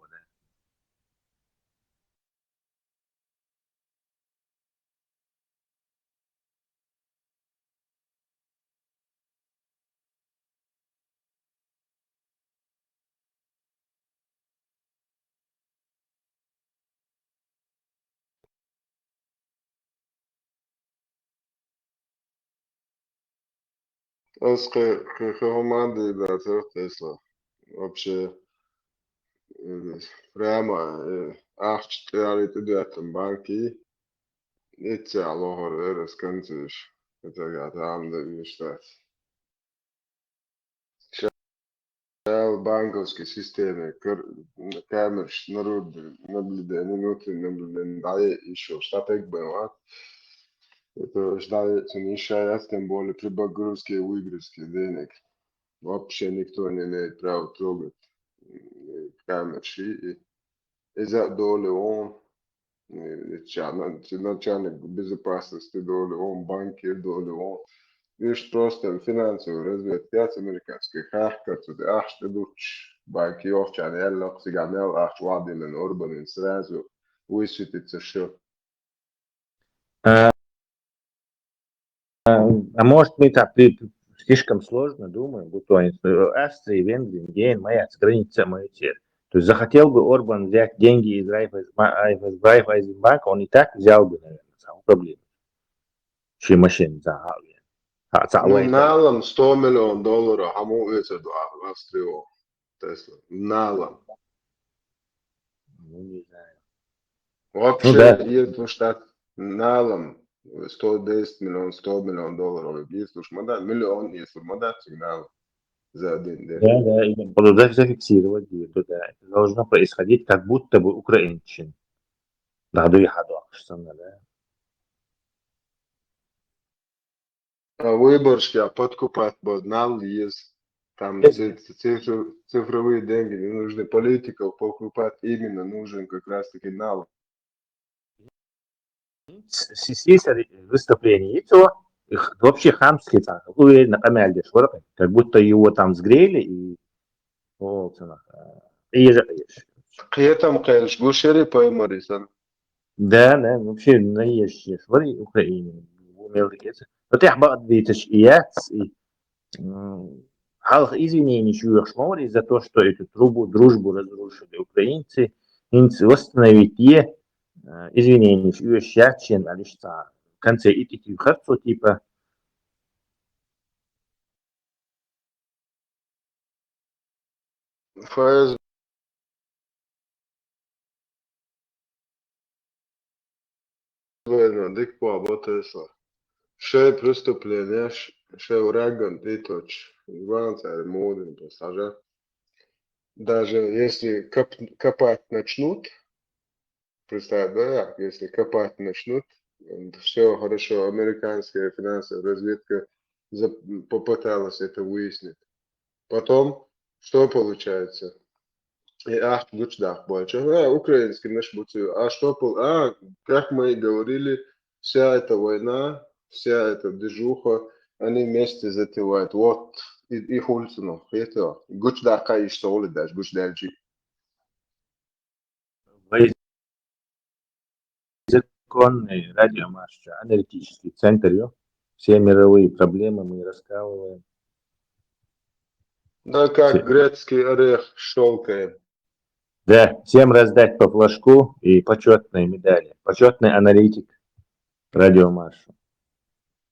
команды, да, Тесла. Вообще, прямо, ахчтяли туда там банки, эти алохоры расканциш. Это я там да виштат. Шал банковской системе, камер, народ, наблюдение, внутреннее наблюдение, да, еще штатек бывает. Это ждали, мешает, тем более при погрузке и выгрузке денег. Вообще никто не имеет права трогать камеры. Из-за доли он, начальник безопасности доли он, банкир доли он. Видишь, просто финансовый разведка американских хакер, тут ах, ты дуч, банки овчан, яллах, сиганел, ах, Владимир Орбан, сразу высветится, что А может мы так слишком сложно думаем, будто они Австрия, Венгрия, Гейн, моя граница, моя цель. То есть захотел бы Орбан взять деньги из Райфайзенбанка, он и так взял бы, наверное, саму проблему. Чем машин за ну, налом $100 миллионов, хаму это в Австрию, Тесла, налом. Ну, не знаю. Вообще, Ну да. есть в штат налом $110 миллионов, $100 миллионов, есть уж модат, миллион, есть модат сигнал за один день. Да, именно. Буду зафиксировать, да. Это должно происходить как будто бы украинчин. Да, да. Выборщики подкупать будут, нал есть. Там цифровые деньги не нужны, политиков покупать именно нужен как раз таки нал. Здесь выступление, и все. Их вообще хамский так, уверенно камельдиш, как будто его там сгрели и вот и Қиетам қайылш, гушери поймарисан. да, вообще наешь, смотри, Украине, вот я бы ответишь, и я, халк извинений чуешь, море за то, что эту дружбу разрушили украинцы, инцы восстановить е, извинений чуешь, я чин, а лишь в конце и такие харцо типа, ФСБ дик по Тесла. Шея преступления, шея ураган, ты точь. Иван модный пассажир. Даже если копать начнут, представь, да, если копать начнут, все хорошо, американская финансовая разведка попыталась это выяснить. Потом, что получается? И ах, гучдах больше. Украинский наш бутыль. Как мы и говорили, вся эта война, вся эта движуха, они вместе затевают. Вот, и хульцину, это. Гучдах, и что ли, даже, гучдальчик. законный радиомарш, аналитический центр, все мировые проблемы мы раскалываем. Да, как грецкий орех щелкаем. Да, всем раздать по флажку и почетные медали. Почетный аналитик радиомарша.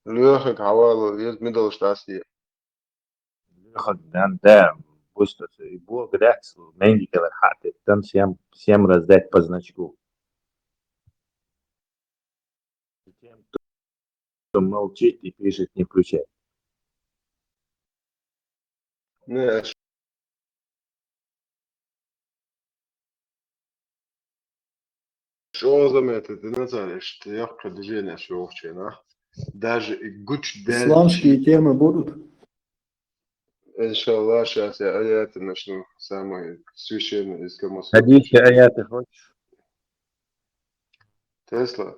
Леха Кавалов, есть Миддлштасти. Леха, да, пусть и Бог даст, меньги хаты, там всем раздать по значку. Тем, кто молчит и пишет, не включай. Не, что заметить, ты назовешь, что я продвижение шоу-чена. Даже и гуч Исламские темы будут? Иншаллах, сейчас я аяты начну, самые священные из Камасу. Хадиши аяты хочешь? Тесла,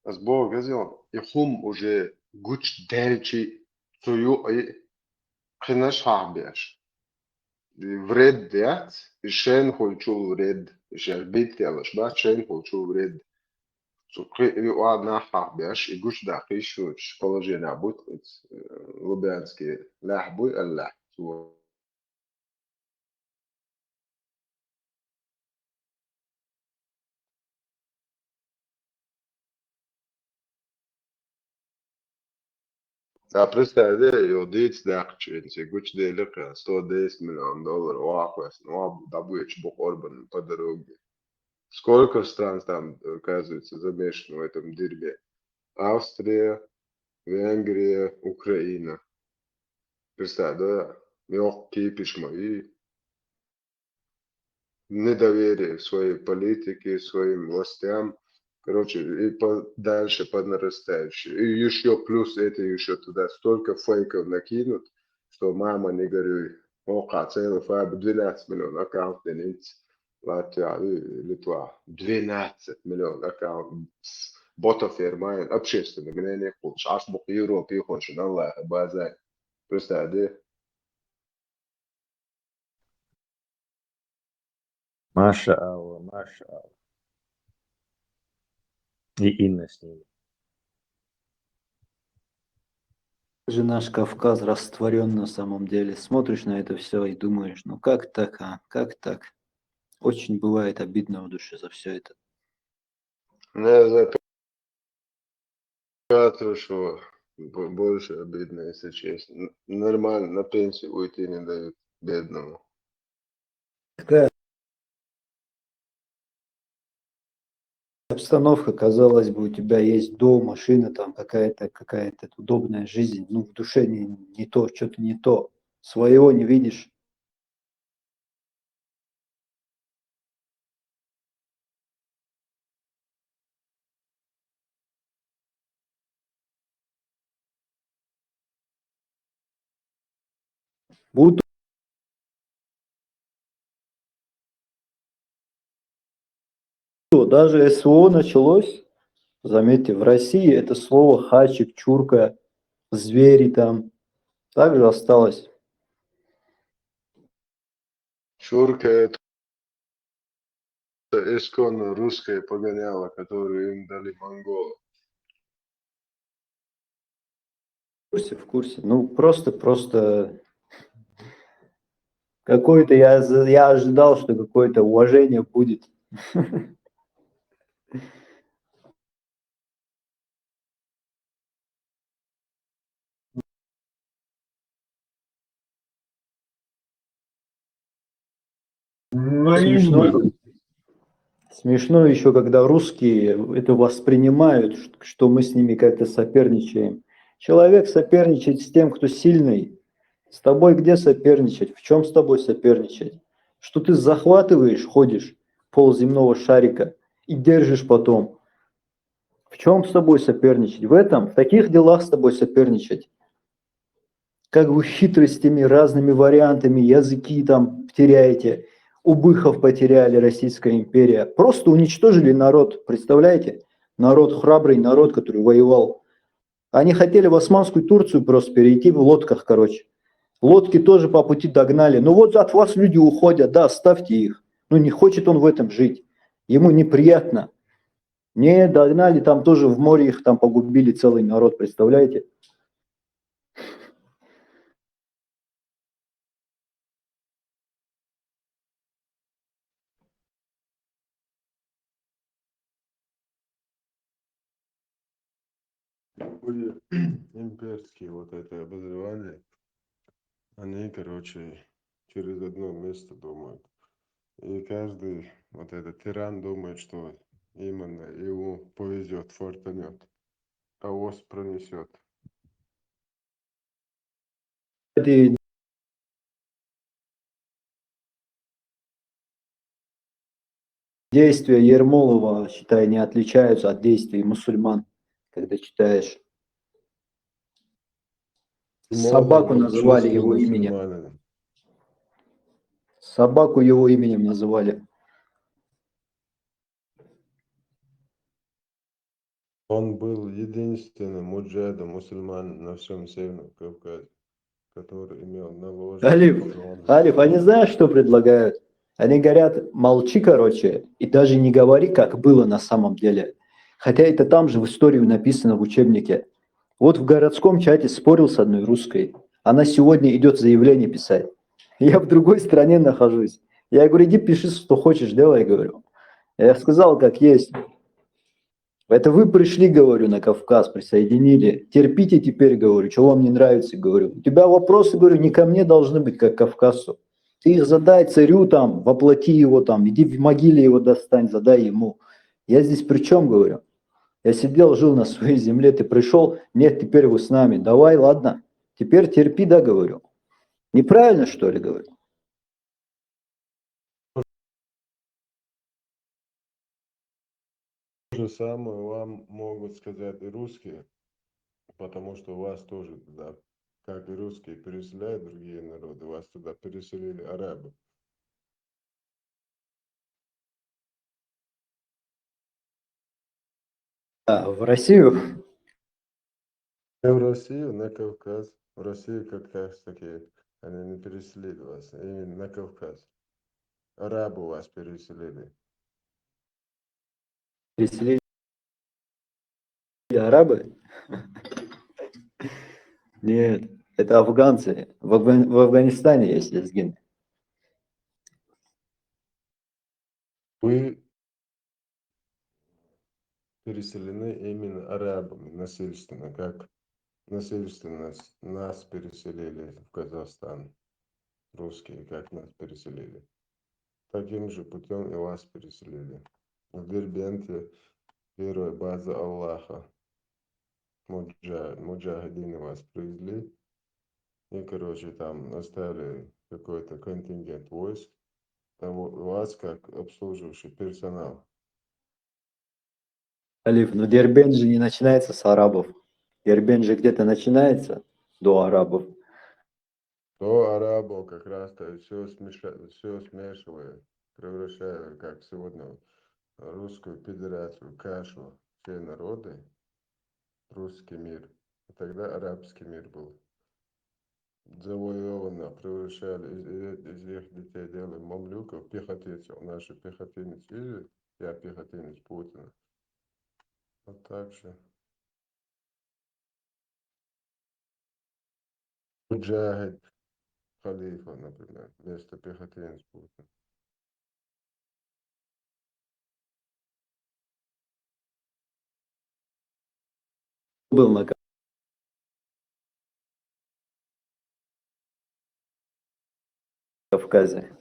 с Бога газел, и хум уже гуч дельчи, цую хинаш хабеш. Вред дят, и шен хольчул вред, и шербит ялаш, ба шен хольчул вред. И одна хабеш, и гуч дахи шуч, положение будет, лубянские, ляхбуй, аллах. Представляете, يوديت داقشين سيقوش دي لقى $110 مليون واقوس نواب добычу Орбан по дороге. Сколько стран там, оказывается, замешано в этом дерьме? Австрия, Венгрия, Украина. Представь, да? Легкий письмо и недоверие своей политике, своим властям. Короче, и дальше по нарастающей. И еще плюс это еще туда столько фейков накинут, что мама не горюй. Целый фаб 12 миллионов аккаунтов. Латвия, Литва. 12 миллионов аккаунтов. Ботов фермаем. Общественное мнение хочешь. Аж бог Европе хочешь. Аллах, базай. Представь, да? Маша Алла, Маша Алла. И Инна с ними. Же наш Кавказ растворен на самом деле. Смотришь на это все и думаешь, ну как так, а? Как так? Очень бывает обидно в душе за все это. Не за Петру, что больше обидно, если честно. Нормально, на пенсию уйти не дают бедному. Такая обстановка, казалось бы, у тебя есть дом, машина, там какая-то удобная жизнь. Ну, в душе не то, что-то не то. Своего не видишь. Будто даже СВО началось, заметьте, в России это слово хачик, чурка, звери там также осталось. Чурка это исконно русское погоняло, которое им дали монголы. В курсе. Ну, просто какое-то я ожидал, что какое-то уважение будет. Смешно еще, когда русские это воспринимают, что мы с ними как-то соперничаем. Человек соперничает с тем, кто сильный. С тобой где соперничать? В чем с тобой соперничать? Что ты захватываешь, ходишь полземного шарика и держишь потом. В чем с тобой соперничать? В этом, в таких делах с тобой соперничать. Как вы хитростями, разными вариантами, языки там теряете. Убыхов потеряли, Российская империя. Просто уничтожили народ, представляете? Народ храбрый, народ, который воевал. Они хотели в Османскую Турцию просто перейти в лодках, короче. Лодки тоже по пути догнали. Ну вот от вас люди уходят, да, оставьте их. Ну не хочет он в этом жить. Ему неприятно. Не догнали, там тоже в море их там погубили целый народ, представляете? Были имперские вот это образование, они, короче, через одно место думают. И каждый вот этот тиран думает, что именно ему повезет, фортанет, а ось пронесет. Действия Ермолова, считай, не отличаются от действий мусульман, когда читаешь. Собаку называли его именем. Собаку его именем называли. Он был единственным муджахидом мусульман на всем Северном Кавказе, который имел наложенный Алиф, они знаешь, что предлагают? Они говорят, молчи, короче, и даже не говори, как было на самом деле. Хотя это там же в истории написано в учебнике. Вот в городском чате спорил с одной русской. Она сегодня идет заявление писать. Я в другой стране нахожусь. Я говорю, иди пиши, что хочешь, делай, говорю. Я сказал, как есть. Это вы пришли, говорю, на Кавказ, присоединили. Терпите теперь, говорю, что вам не нравится, говорю. У тебя вопросы, говорю, не ко мне должны быть, как к Кавказу. Ты их задай царю там, воплоти его там, иди в могиле его достань, задай ему. Я здесь при чем, говорю? Я сидел, жил на своей земле, ты пришел, нет, теперь вы с нами. Давай, ладно, теперь терпи, да, говорю. Неправильно, что ли, говорю? То же самое вам могут сказать и русские, потому что вас тоже туда, как и русские, переселяют другие народы, вас туда переселили арабы. А, в Россию? И в Россию, на Кавказ. В Россию как раз таки они не переселили вас, именно на Кавказ. Арабы вас переселили. Переселили арабы? Нет, это афганцы. В Афганистане есть лезгины. Вы переселены именно арабами насильственно, как насильственно нас переселили в Казахстан, русские, как нас переселили. Таким же путем и вас переселили. В Дербенте первая база Аллаха. Муджахидины вас привезли. И, короче, там оставили какой-то контингент войск. Там у вас как обслуживающий персонал. Алиф, но Дербент же не начинается с арабов. Дербент же где-то начинается до арабов. До арабов как раз-то все смешивает, превращая, как сегодня, Русскую Федерацию, кашу, все народы, русский мир. И тогда арабский мир был. Завоевано, превращали из их детей, делали мамлюков, пехотинцев. Наши пехотинец видели? Я пехотинец Путина. Вот так же. Муджахид Халифа, например, вместо пехотинец Путина. Был на Кавказе.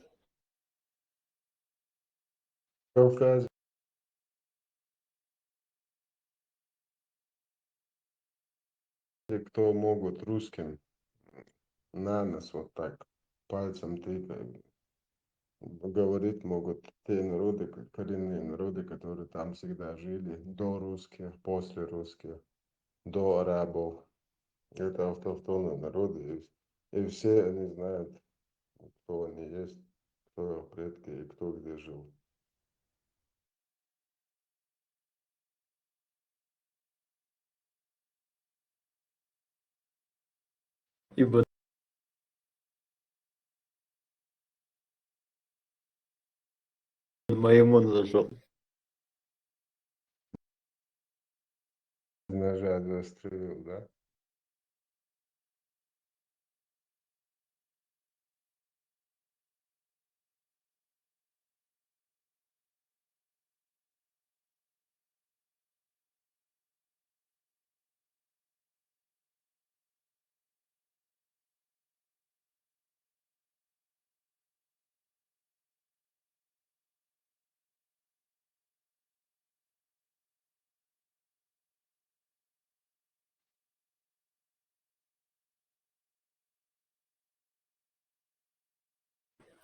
Кавказ. Кто могут русским на нос вот так пальцем тыкать, говорить могут те народы, коренные народы, которые там всегда жили, до русских, после русских, до арабов. Это автохтонные народы, и все они знают, кто они есть, кто их предки и кто где жил. Ибо Маймон зашел. Ножа застрелил, да?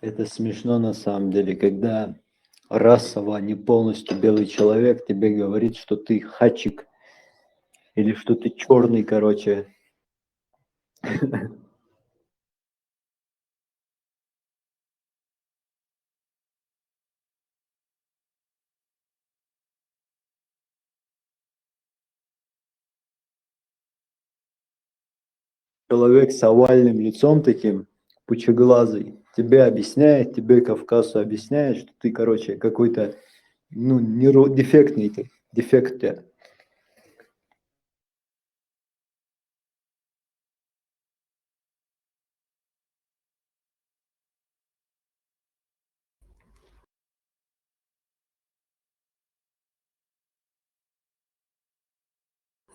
Это смешно на самом деле, когда расово, не полностью белый человек тебе говорит, что ты хачик или что ты черный, короче. Человек с овальным лицом таким, пучеглазый, тебе объясняет, тебе Кавказу объясняет, что ты, короче, какой-то, ну, дефектный ты, дефект у тебя.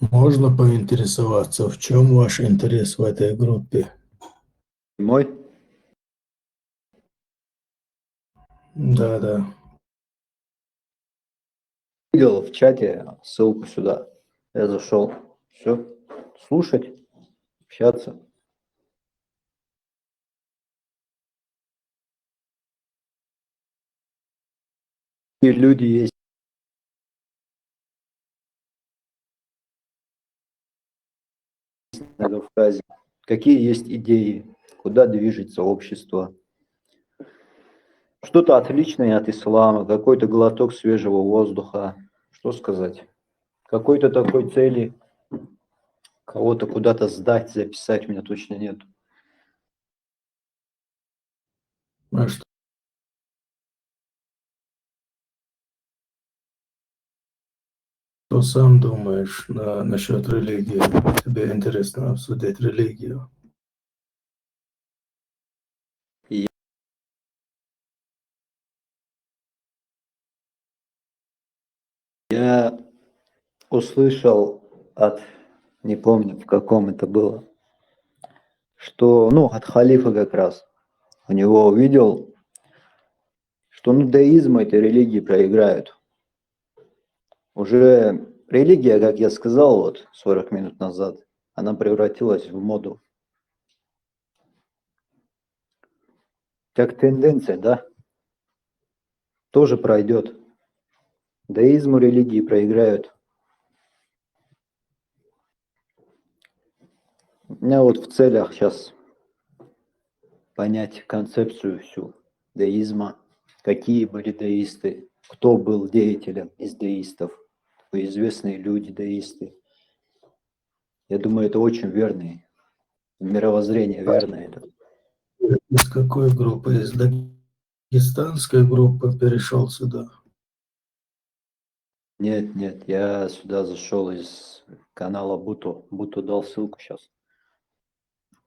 Можно поинтересоваться, в чем ваш интерес в этой группе? Мой? Да, да. Видел в чате ссылку сюда. Я зашел. Все. Слушать, общаться. И люди есть на Кавказе. Какие есть идеи? Куда движется общество? Что-то отличное от ислама, какой-то глоток свежего воздуха. Что сказать? Какой-то такой цели кого-то куда-то сдать, записать у меня точно нет. А что сам думаешь насчет религии? Тебе интересно обсудить религию? Я услышал от, не помню в каком это было, что, от халифа как раз, у него увидел, что деизм этой религии проиграют. Уже религия, как я сказал 40 минут назад, она превратилась в моду. Как тенденция, да? Тоже пройдет. Деизму религии проиграют. У меня в целях сейчас понять концепцию всю деизма, какие были деисты, кто был деятелем из деистов, известные люди деисты. Я думаю, это очень верное мировоззрение, верное это. Из какой группы? Из дагестанской группы перешел сюда? Нет, я сюда зашел из канала Буто. Буто дал ссылку сейчас.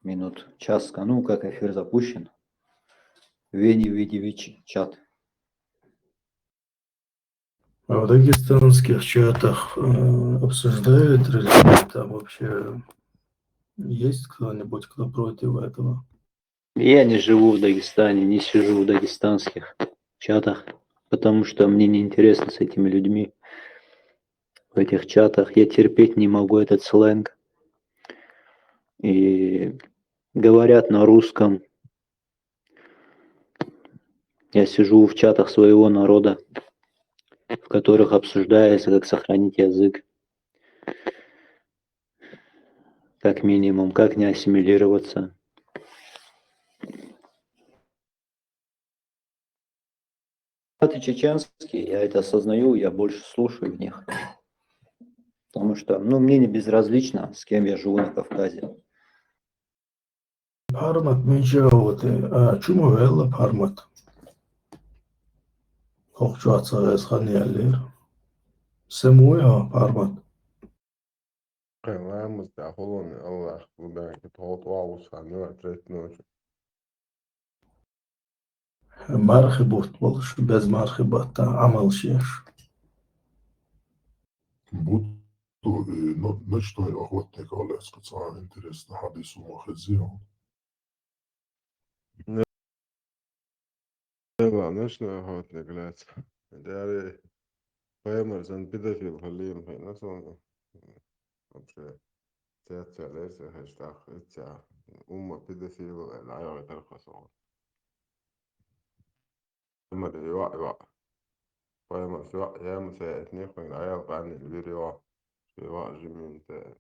Минут час, как эфир запущен. Вени Видевич чат. А в дагестанских чатах обсуждают религию? Там вообще есть кто-нибудь, кто против этого? Я не живу в Дагестане, не сижу в дагестанских чатах, потому что мне не интересно с этими людьми в этих чатах. Я терпеть не могу этот сленг. И говорят на русском. Я сижу в чатах своего народа, в которых обсуждается, как сохранить язык. Как минимум, как не ассимилироваться. Это чеченские, я это осознаю, я больше слушаю в них. Потому что, мне не безразлично, с кем я живу на Кавказе. Пармат меньшеоты, чему велла пармат? Хохчуатса эсханиалер. Семуя пармат. Vamos da Holland, Allah, Budan, que tot wou gaan, nu het recht nooit. Мархибут болш, без мархибата амал шеш. Nešto je охотник Олег специально интересно хадису Махазио. لا نشنا охотник, блядь. Дяре, поймешь, он педофил, халим, нас он вообще تأتي ليس هشتاق إتيا بيدوفيل العيال ترخصون أما يوا فاهم سواء يا مساعدني خو العيال قاني الفيديو سواء جميل تا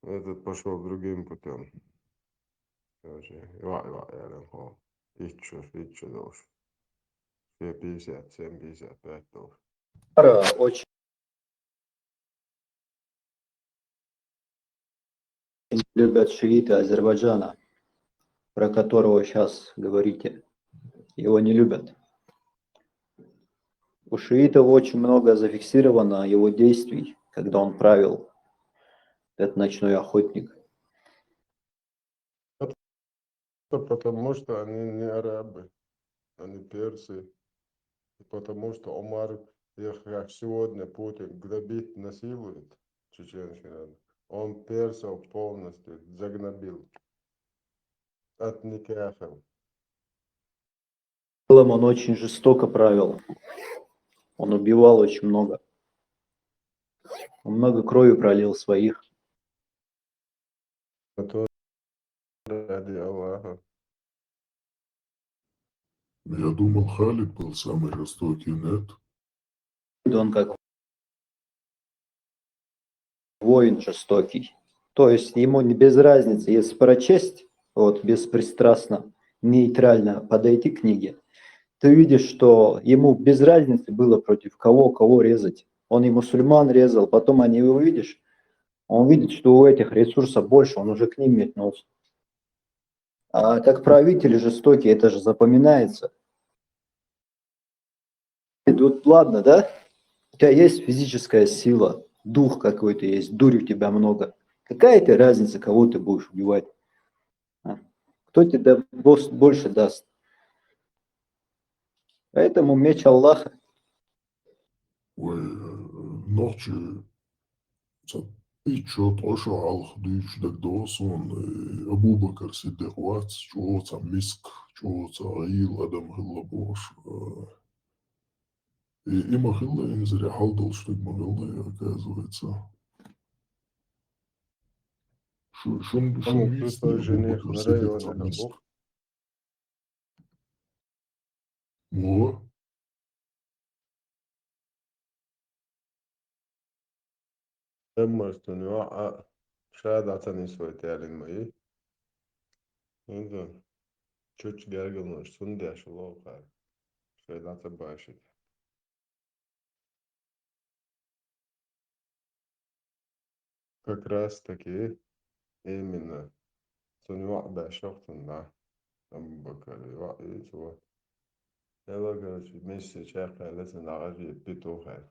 это пошел другим путем короче يوا يعني хо ищу дольше все 57-55 долларов Очень любят шииты Азербайджана, про которого сейчас говорите. Его не любят. У шиитов очень много зафиксировано его действий, когда он правил, этот ночной охотник. Это потому что они не арабы, они персы. И потому что Омар их, как сегодня, Путин грабит, насилует. чеченский народ. Он персов полностью загнобил. От никахов. В целом он очень жестоко правил. Он убивал очень много. Он много крови пролил своих. Это ради Аллаха. Я думал, Халид был самый жестокий, нет? Он как воин жестокий. То есть ему не без разницы, если прочесть, вот, беспристрастно, нейтрально подойти к книге, ты видишь, что ему без разницы было против кого резать. Он и мусульман резал, потом они его видишь, он видит, что у этих ресурсов больше, он уже к ним метнулся. А как правители жестокие, это же запоминается. Вот ладно, да? У тебя есть физическая сила, дух какой-то есть, дурь у тебя много. Какая тебе разница, кого ты будешь убивать? А? Кто тебе больше даст? Поэтому меч Аллаха. Ой, ночи, и чё тоже Аллах дүйшдік досын, Абу Бакр Сиддиқ вац, чуоца миск, чуоца аил, адам хилла бош. И махилла, я не зря халдал, что махилла, оказывается. Шун Кому миск, кто-то Абу жених Бакр на Сиддиқ районе за миск. Бог. О, Эммарстон юа шаят ацан исвай тялин май. Инда чуч гергал сунди ашуло кар. Шаят аца башит. Как раз таки именно сунюа башохтун да. Абу Бакр юа и чуа. Ела короче месяц чаха лесен агажи питохай.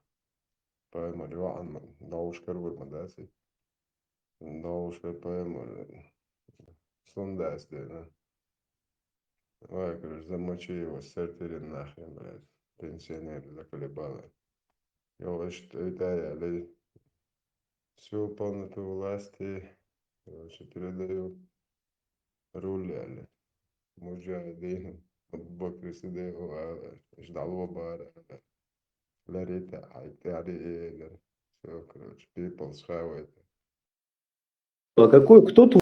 Поэма юа наушкар вот мадаси. Наушкар поэма сундас да. Ой, короче, замочи его, сертири нахрен, блядь. Пенсионер заколебало. Его это всю полноту власти, короче, передаю руляли. Муджахидин, Бакр Сиддиq, ждал бара. Ларита, айтари элер. Все, короче, people схавает. А кто твой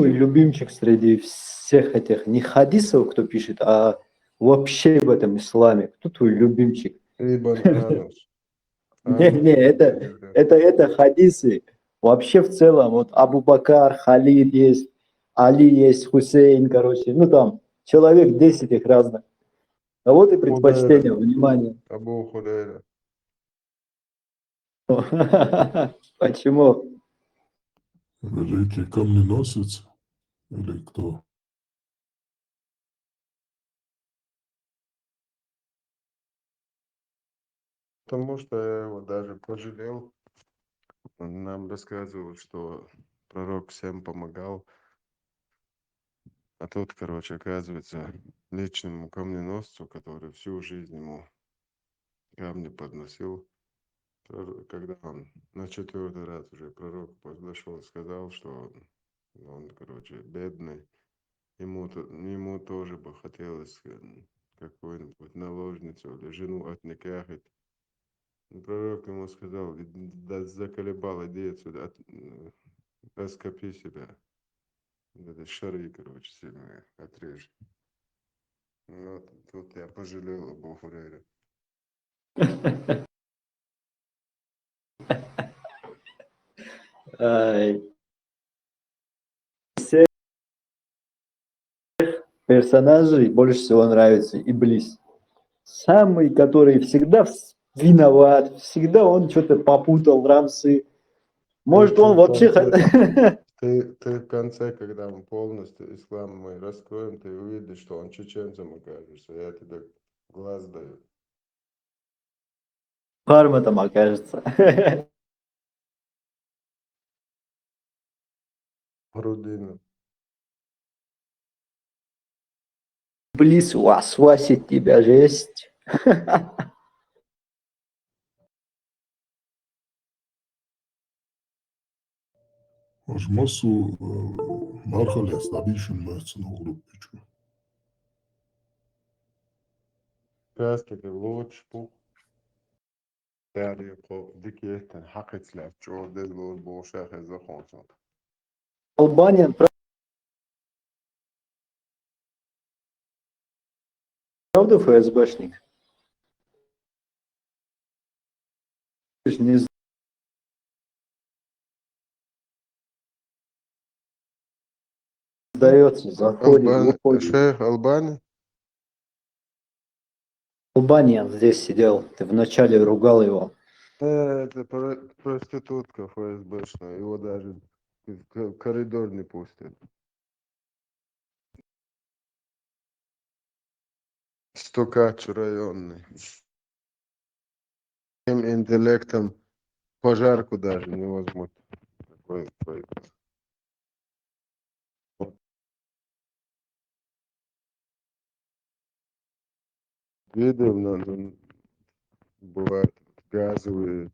любимчик среди всех этих, не хадисов, кто пишет, а вообще в этом исламе? Кто твой любимчик? Ибн Анус. Не, это хадисы. Вообще в целом, вот Абу Бакар, Халид есть, Али есть, Хусейн, короче, ну там человек 10 их разных. А вот и предпочтение, внимание. Абу Хурейра. Почему? великий камненосец или кто? Потому что я его даже пожалел. Он нам рассказывал, что пророк всем помогал. А тут, короче, оказывается, личному камненосцу, который всю жизнь ему камни подносил, когда он на 4-й раз уже пророк подошел, сказал, что он, короче, бедный, ему тоже бы хотелось какую-нибудь наложницу или жену отникахать. Пророк ему сказал, да заколебал, иди отсюда, раскопи себя. Это шары, короче, сильные, отрежь. Вот тут я пожалел Абу Хурейре. Всех персонажей больше всего нравится Иблис. Самый, который всегда виноват, всегда он что-то попутал, рамсы. Может, он вообще... Ты в конце, когда мы полностью ислам мы раскроем, ты увидишь, что он чеченцем окажется. Я тебе глаз даю. Карма там окажется. Грудину. Иблис васвасит тебя, жесть. Ожмасу мархале стабишен мэцэн угруппичу. Päästäkö luotspu? Täällä dikihten hakitsläät juodel luol boshah ezakhonsan. Албания, правда ФСБшник? Не сдается, заходит, выходит. Шейх Албани? Албаниан здесь сидел, ты вначале ругал его. Это проститутка ФСБшная, его даже в коридор не пустят. Стукач районный. Таким интеллектом пожарку даже не возьмут. Видел, бывают газовые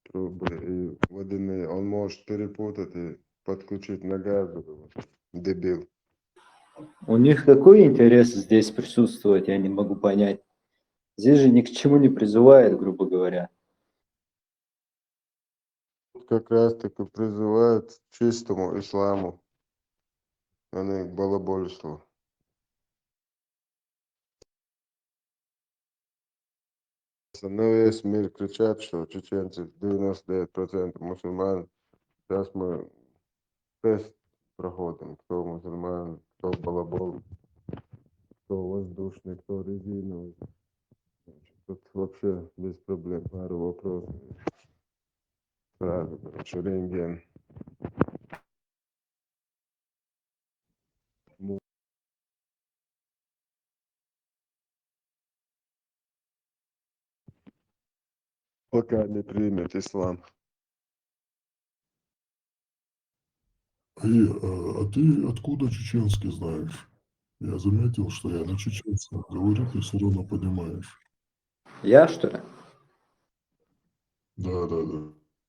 трубы и водяные. Он может перепутать и подключить на газовую. Дебил. У них какой интерес здесь присутствовать, я не могу понять. Здесь же ни к чему не призывает, грубо говоря. Как раз таки призывают к чистому исламу, а не к балабольству. На весь мир кричат, что чеченцы 99% мусульман. Сейчас мы тест проходим, кто мусульман, кто балабол, кто воздушный, кто резиновый. Тут вообще без проблем, пару вопросов. Сразу, короче, рентген. Пока не примет ислам. А ты откуда чеченский знаешь? Я заметил, что я на чеченском говорю, ты все равно понимаешь. Я, что ли? Да.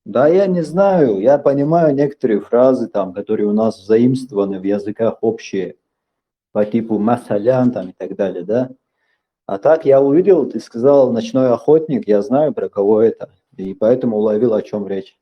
Да, я не знаю. Я понимаю некоторые фразы, там, которые у нас заимствованы в языках общие, по типу «масалян» там, и так далее, да? А так я увидел, ты сказал «ночной охотник», я знаю, про кого это, и поэтому уловил, о чем речь.